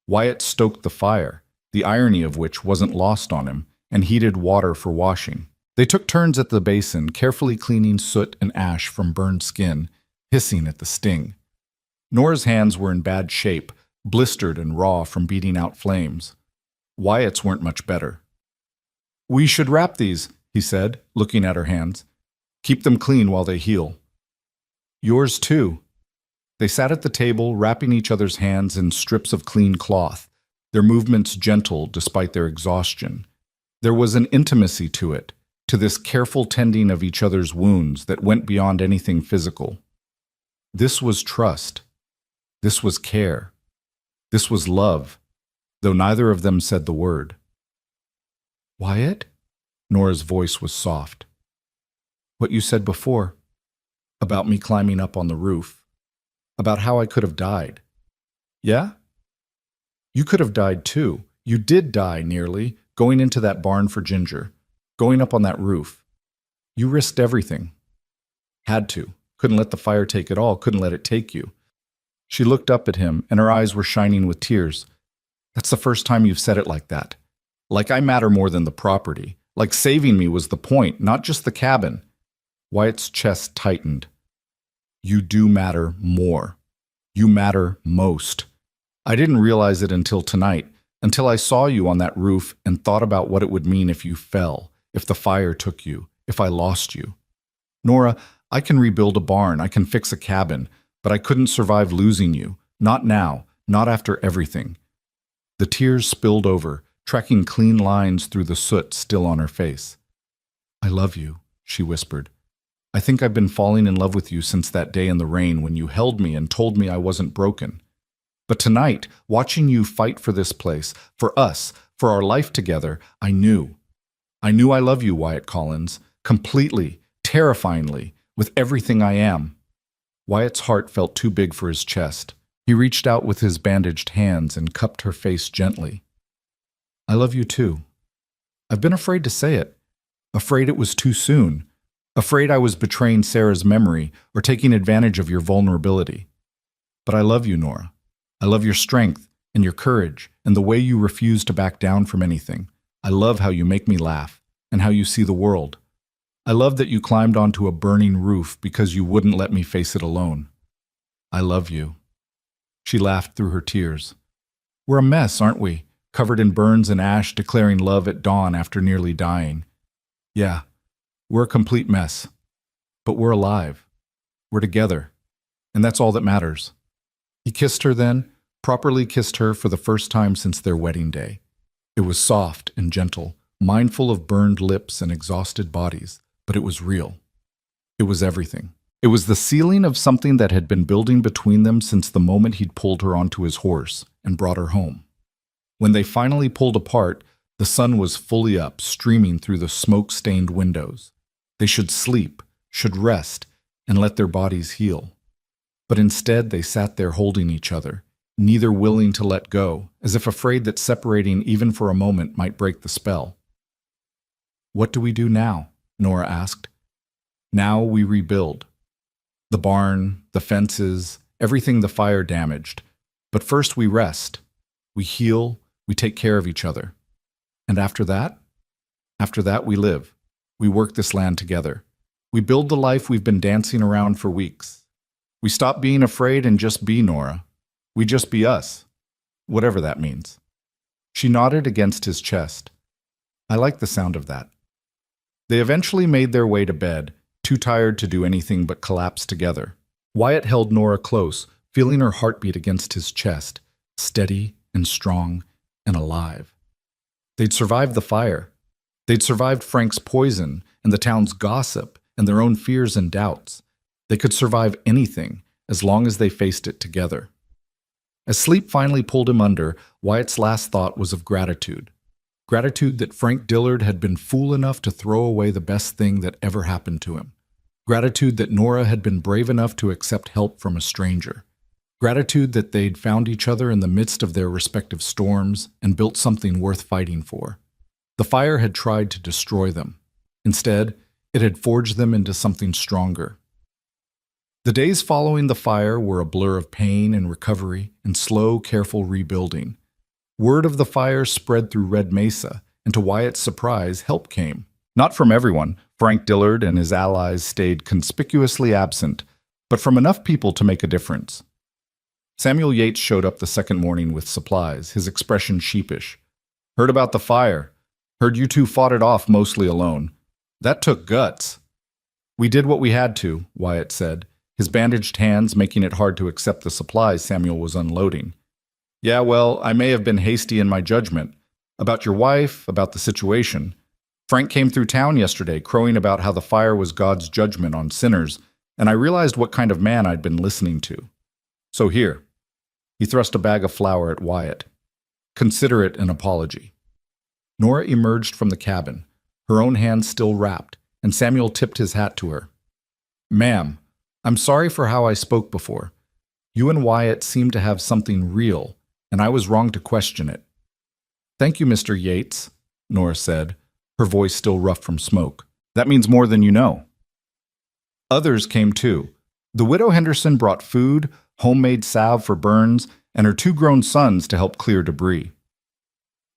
Wyatt stoked the fire, the irony of which wasn't lost on him, and heated water for washing. They took turns at the basin, carefully cleaning soot and ash from burned skin, hissing at the sting. Nora's hands were in bad shape, blistered and raw from beating out flames. Wyatt's weren't much better. "We should wrap these," he said, looking at her hands. "Keep them clean while they heal." "Yours too." They sat at the table, wrapping each other's hands in strips of clean cloth, their movements gentle despite their exhaustion. There was an intimacy to it, to this careful tending of each other's wounds that went beyond anything physical. This was trust. This was care. This was love, though neither of them said the word. "Wyatt?" Nora's voice was soft. "What you said before, about me climbing up on the roof, about how I could have died. Yeah? You could have died too. You did die, nearly, going into that barn for Ginger, going up on that roof. You risked everything. Had to. Couldn't let the fire take it all, couldn't let it take you." She looked up at him, and her eyes were shining with tears. "That's the first time you've said it like that. Like I matter more than the property. Like saving me was the point, not just the cabin." Wyatt's chest tightened. "You do matter more. You matter most. I didn't realize it until tonight, until I saw you on that roof and thought about what it would mean if you fell, if the fire took you, if I lost you. Nora, I can rebuild a barn, I can fix a cabin, but I couldn't survive losing you. Not now, not after everything." The tears spilled over, tracking clean lines through the soot still on her face. "I love you," she whispered. "I think I've been falling in love with you since that day in the rain when you held me and told me I wasn't broken. But tonight, watching you fight for this place, for us, for our life together, I knew. I knew I love you, Wyatt Collins, completely, terrifyingly, with everything I am." Wyatt's heart felt too big for his chest. He reached out with his bandaged hands and cupped her face gently. "I love you too. I've been afraid to say it. Afraid it was too soon. Afraid I was betraying Sarah's memory or taking advantage of your vulnerability. But I love you, Nora. I love your strength and your courage and the way you refuse to back down from anything. I love how you make me laugh and how you see the world. I love that you climbed onto a burning roof because you wouldn't let me face it alone. I love you." She laughed through her tears. "We're a mess, aren't we? Covered in burns and ash, declaring love at dawn after nearly dying. Yeah, we're a complete mess. But we're alive. We're together. And that's all that matters." He kissed her then, properly kissed her for the first time since their wedding day. It was soft and gentle, mindful of burned lips and exhausted bodies, but it was real. It was everything. It was the sealing of something that had been building between them since the moment he'd pulled her onto his horse and brought her home. When they finally pulled apart, the sun was fully up, streaming through the smoke-stained windows. They should sleep, should rest, and let their bodies heal. But instead they sat there holding each other, neither willing to let go, as if afraid that separating even for a moment might break the spell. "What do we do now?" Nora asked. "Now we rebuild. The barn, the fences, everything the fire damaged. But first we rest. We heal, we take care of each other. And after that? After that, we live. We work this land together. We build the life we've been dancing around for weeks. We stop being afraid and just be, Nora. We just be us, whatever that means. She nodded against his chest. I like the sound of that. They eventually made their way to bed, too tired to do anything but collapse together. Wyatt held Nora close, feeling her heartbeat against his chest, steady and strong and alive. They'd survived the fire. They'd survived Frank's poison and the town's gossip and their own fears and doubts. They could survive anything as long as they faced it together. As sleep finally pulled him under, Wyatt's last thought was of gratitude. Gratitude that Frank Dillard had been fool enough to throw away the best thing that ever happened to him. Gratitude that Nora had been brave enough to accept help from a stranger. Gratitude that they'd found each other in the midst of their respective storms and built something worth fighting for. The fire had tried to destroy them. Instead, it had forged them into something stronger. The days following the fire were a blur of pain and recovery and slow, careful rebuilding. Word of the fire spread through Red Mesa, and to Wyatt's surprise, help came. Not from everyone. Frank Dillard and his allies stayed conspicuously absent, but from enough people to make a difference. Samuel Yates showed up the second morning with supplies, his expression sheepish. Heard about the fire. Heard you two fought it off mostly alone. That took guts. We did what we had to, Wyatt said, his bandaged hands making it hard to accept the supplies Samuel was unloading. Yeah, well, I may have been hasty in my judgment. About your wife, about the situation. Frank came through town yesterday, crowing about how the fire was God's judgment on sinners, and I realized what kind of man I'd been listening to. So here. He thrust a bag of flour at Wyatt. Consider it an apology. Nora emerged from the cabin, her own hands still wrapped, and Samuel tipped his hat to her. Ma'am, I'm sorry for how I spoke before. You and Wyatt seem to have something real, and I was wrong to question it. Thank you, Mr. Yates, Nora said, her voice still rough from smoke. That means more than you know. Others came too. The widow Henderson brought food, homemade salve for burns, and her 2 grown sons to help clear debris.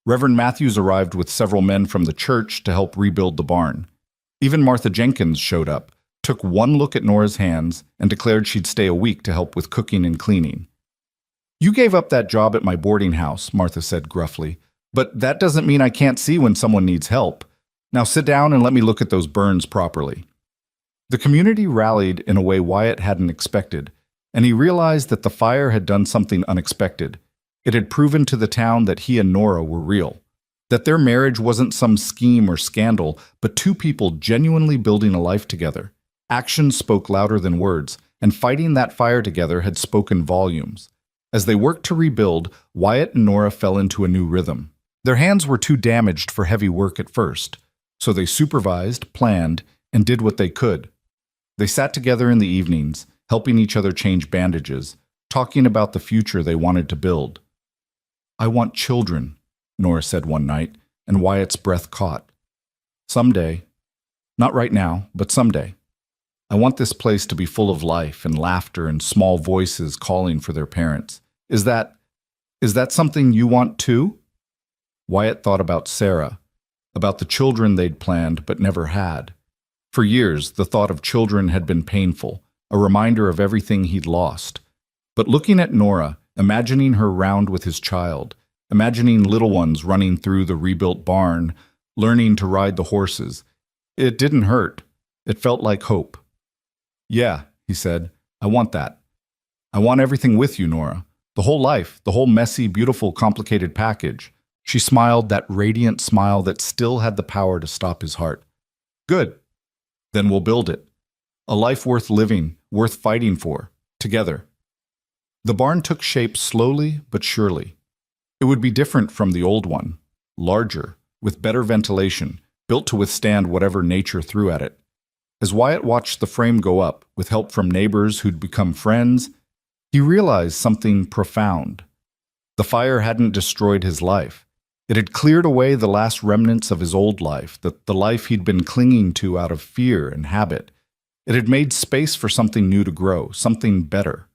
Reverend Matthews arrived with several men from the church to help rebuild the barn. Even Martha Jenkins showed up, took one look at Nora's hands, and declared she'd stay a week to help with cooking and cleaning. You gave up that job at my boarding house, Martha said gruffly, but that doesn't mean I can't see when someone needs help. Now sit down and let me look at those burns properly. The community rallied in a way Wyatt hadn't expected, and he realized that the fire had done something unexpected. It had proven to the town that he and Nora were real, that their marriage wasn't some scheme or scandal, but 2 people genuinely building a life together. Actions spoke louder than words, and fighting that fire together had spoken volumes. As they worked to rebuild, Wyatt and Nora fell into a new rhythm. Their hands were too damaged for heavy work at first, so they supervised, planned, and did what they could. They sat together in the evenings, helping each other change bandages, talking about the future they wanted to build. I want children, Nora said one night, and Wyatt's breath caught. Someday. Not right now, but someday. I want this place to be full of life and laughter and small voices calling for their parents. Is that something you want too? Wyatt thought about Sarah, about the children they'd planned but never had. For years, the thought of children had been painful, a reminder of everything he'd lost. But looking at Nora, imagining her round with his child, imagining little ones running through the rebuilt barn, learning to ride the horses, it didn't hurt. It felt like hope. Yeah, he said, I want that. I want everything with you, Nora. The whole life, the whole messy, beautiful, complicated package. She smiled, that radiant smile that still had the power to stop his heart. Good. Then we'll build it. A life worth living, worth fighting for, together. The barn took shape slowly but surely. It would be different from the old one, larger, with better ventilation, built to withstand whatever nature threw at it. As Wyatt watched the frame go up, with help from neighbors who'd become friends, he realized something profound. The fire hadn't destroyed his life. It had cleared away the last remnants of his old life, the life he'd been clinging to out of fear and habit. It had made space for something new to grow, something better.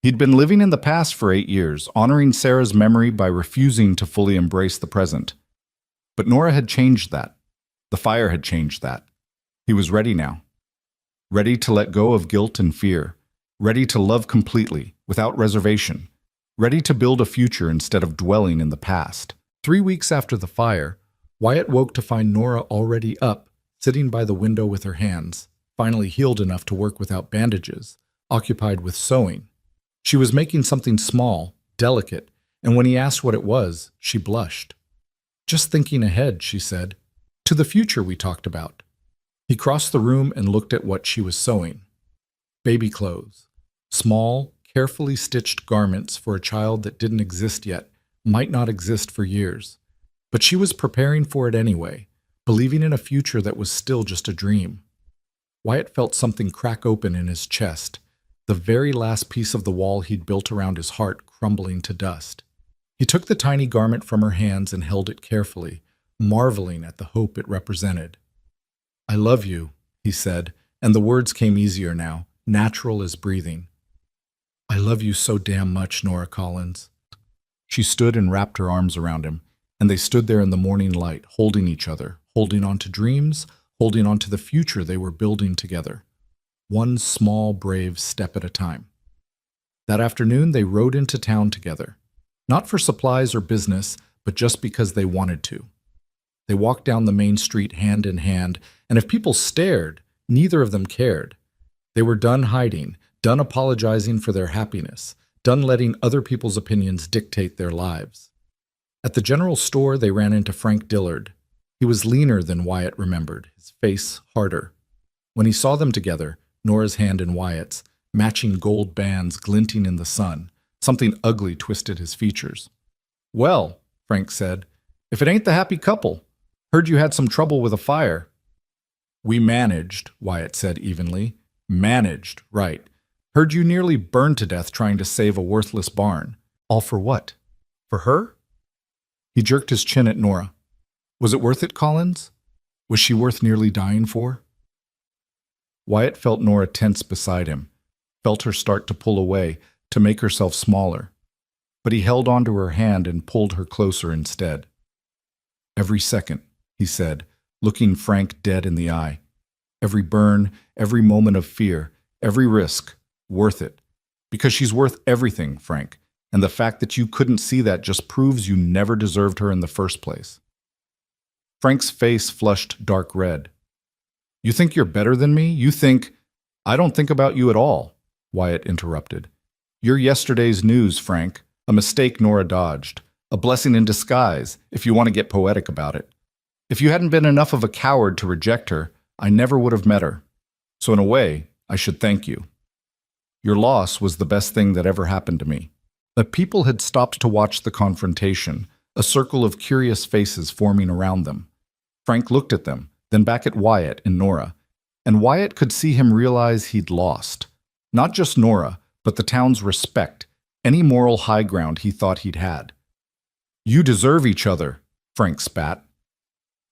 He'd been living in the past for 8 years, honoring Sarah's memory by refusing to fully embrace the present. But Nora had changed that. The fire had changed that. He was ready now. Ready to let go of guilt and fear. Ready to love completely, without reservation. Ready to build a future instead of dwelling in the past. 3 weeks after the fire, Wyatt woke to find Nora already up, sitting by the window with her hands, finally healed enough to work without bandages, occupied with sewing. She was making something small, delicate, and when he asked what it was, she blushed. "Just thinking ahead," she said, "to the future we talked about." He crossed the room and looked at what she was sewing. Baby clothes. Small, carefully stitched garments for a child that didn't exist yet, might not exist for years. But she was preparing for it anyway, believing in a future that was still just a dream. Wyatt felt something crack open in his chest, the very last piece of the wall he'd built around his heart crumbling to dust. He took the tiny garment from her hands and held it carefully, marveling at the hope it represented. "I love you," he said, and the words came easier now, natural as breathing. "I love you so damn much, Nora Collins." She stood and wrapped her arms around him, and they stood there in the morning light, holding each other, holding on to dreams, holding on to the future they were building together. One small, brave step at a time. That afternoon, they rode into town together. Not for supplies or business, but just because they wanted to. They walked down the main street hand in hand, and if people stared, neither of them cared. They were done hiding, done apologizing for their happiness, done letting other people's opinions dictate their lives. At the general store, they ran into Frank Dillard. He was leaner than Wyatt remembered, his face harder. When he saw them together, Nora's hand in Wyatt's, matching gold bands glinting in the sun, something ugly twisted his features. "Well," Frank said, "if it ain't the happy couple. Heard you had some trouble with a fire." "We managed," Wyatt said evenly. "Managed, right. Heard you nearly burned to death trying to save a worthless barn. All for what? For her?" He jerked his chin at Nora. "Was it worth it, Collins? Was she worth nearly dying for?" Wyatt felt Nora tense beside him, felt her start to pull away, to make herself smaller. But he held onto her hand and pulled her closer instead. "Every second," he said, looking Frank dead in the eye. "Every burn, every moment of fear, every risk, worth it. Because she's worth everything, Frank, and the fact that you couldn't see that just proves you never deserved her in the first place." Frank's face flushed dark red. "You think you're better than me? You think—" "I don't think about you at all," Wyatt interrupted. "You're yesterday's news, Frank, a mistake Nora dodged, a blessing in disguise, if you want to get poetic about it. If you hadn't been enough of a coward to reject her, I never would have met her. So in a way, I should thank you. Your loss was the best thing that ever happened to me." The people had stopped to watch the confrontation, a circle of curious faces forming around them. Frank looked at them, then back at Wyatt and Nora, and Wyatt could see him realize he'd lost. Not just Nora, but the town's respect, any moral high ground he thought he'd had. "You deserve each other," Frank spat.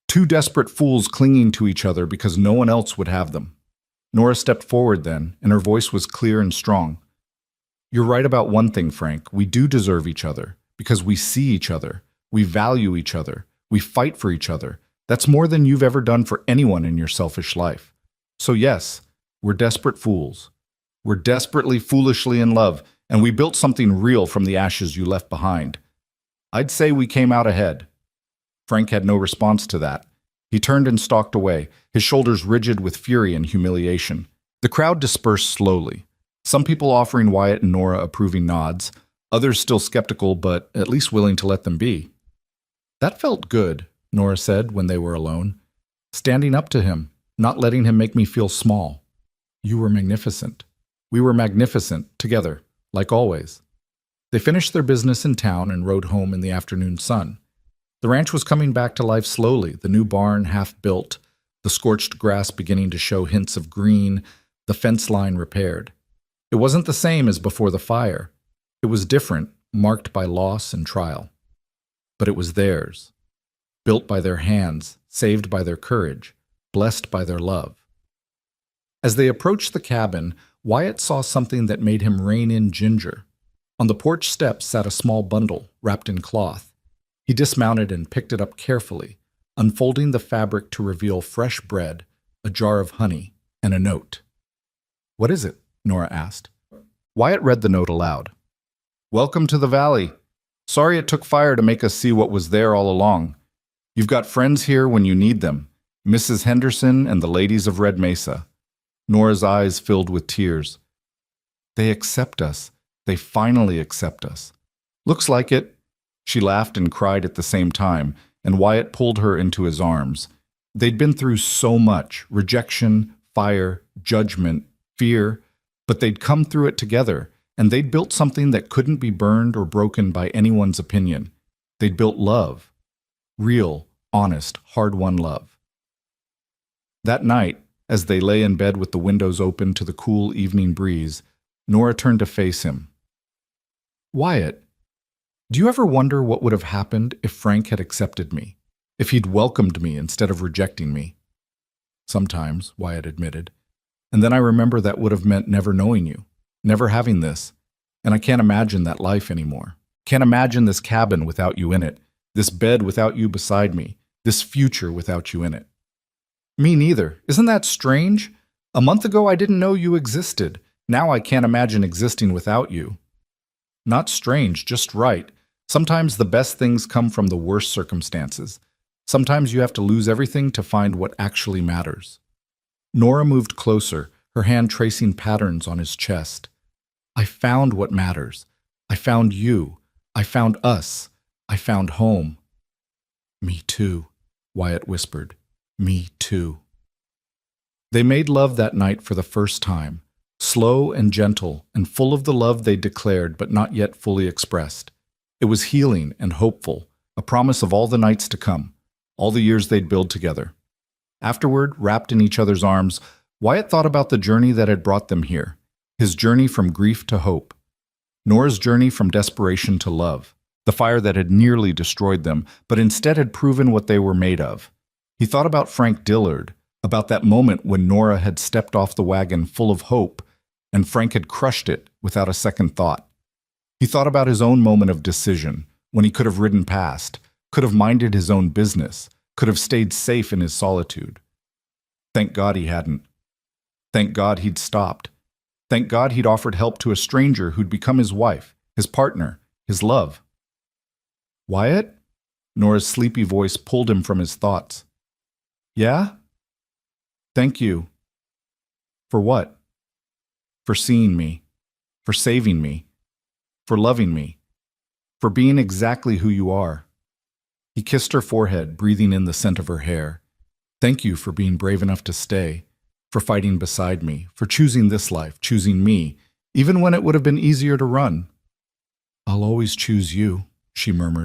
"Two desperate fools clinging to each other because no one else would have them." Nora stepped forward then, and her voice was clear and strong. "You're right about one thing, Frank. We do deserve each other, because we see each other, we value each other, we fight for each other. That's more than you've ever done for anyone in your selfish life. So yes, we're desperate fools. We're desperately, foolishly in love, and we built something real from the ashes you left behind. I'd say we came out ahead." Frank had no response to that. He turned and stalked away, his shoulders rigid with fury and humiliation. The crowd dispersed slowly, some people offering Wyatt and Nora approving nods, others still skeptical but at least willing to let them be. "That felt good," Nora said when they were alone. "Standing up to him, not letting him make me feel small. You were magnificent. We were magnificent, together, like always." They finished their business in town and rode home in the afternoon sun. The ranch was coming back to life slowly, the new barn half built, the scorched grass beginning to show hints of green, the fence line repaired. It wasn't the same as before the fire. It was different, marked by loss and trial. But it was theirs. Built by their hands, saved by their courage, blessed by their love. As they approached the cabin, Wyatt saw something that made him rein in ginger. On the porch steps sat a small bundle wrapped in cloth. He dismounted and picked it up carefully, unfolding the fabric to reveal fresh bread, a jar of honey, and a note. "What is it?" Nora asked. Wyatt read the note aloud. "Welcome to the valley. Sorry it took fire to make us see what was there all along. You've got friends here when you need them, Mrs. Henderson and the ladies of Red Mesa." Nora's eyes filled with tears. "They accept us. They finally accept us." "Looks like it." She laughed and cried at the same time, and Wyatt pulled her into his arms. They'd been through so much: rejection, fire, judgment, fear, but they'd come through it together, and they'd built something that couldn't be burned or broken by anyone's opinion. They'd built love. Real, honest, hard-won love. That night, as they lay in bed with the windows open to the cool evening breeze, Nora turned to face him. "Wyatt, do you ever wonder what would have happened if Frank had accepted me? If he'd welcomed me instead of rejecting me?" "Sometimes," Wyatt admitted. "And then I remember that would have meant never knowing you, never having this. And I can't imagine that life anymore. Can't imagine this cabin without you in it, this bed without you beside me, this future without you in it." "Me neither. Isn't that strange? A month ago I didn't know you existed. Now I can't imagine existing without you." "Not strange, just right. Sometimes the best things come from the worst circumstances. Sometimes you have to lose everything to find what actually matters." Nora moved closer, her hand tracing patterns on his chest. "I found what matters. I found you. I found us. I found home." "Me too," Wyatt whispered. "Me too." They made love that night for the first time, slow and gentle and full of the love they declared but not yet fully expressed. It was healing and hopeful, a promise of all the nights to come, all the years they'd build together. Afterward, wrapped in each other's arms, Wyatt thought about the journey that had brought them here, his journey from grief to hope, Nora's journey from desperation to love, the fire that had nearly destroyed them, but instead had proven what they were made of. He thought about Frank Dillard, about that moment when Nora had stepped off the wagon full of hope, and Frank had crushed it without a second thought. He thought about his own moment of decision, when he could have ridden past, could have minded his own business, could have stayed safe in his solitude. Thank God he hadn't. Thank God he'd stopped. Thank God he'd offered help to a stranger who'd become his wife, his partner, his love. "Wyatt?" Nora's sleepy voice pulled him from his thoughts. "Yeah?" "Thank you." "For what?" "For seeing me, for saving me, for loving me, for being exactly who you are." He kissed her forehead, breathing in the scent of her hair. "Thank you for being brave enough to stay, for fighting beside me, for choosing this life, choosing me, even when it would have been easier to run." "I'll always choose you," she murmured.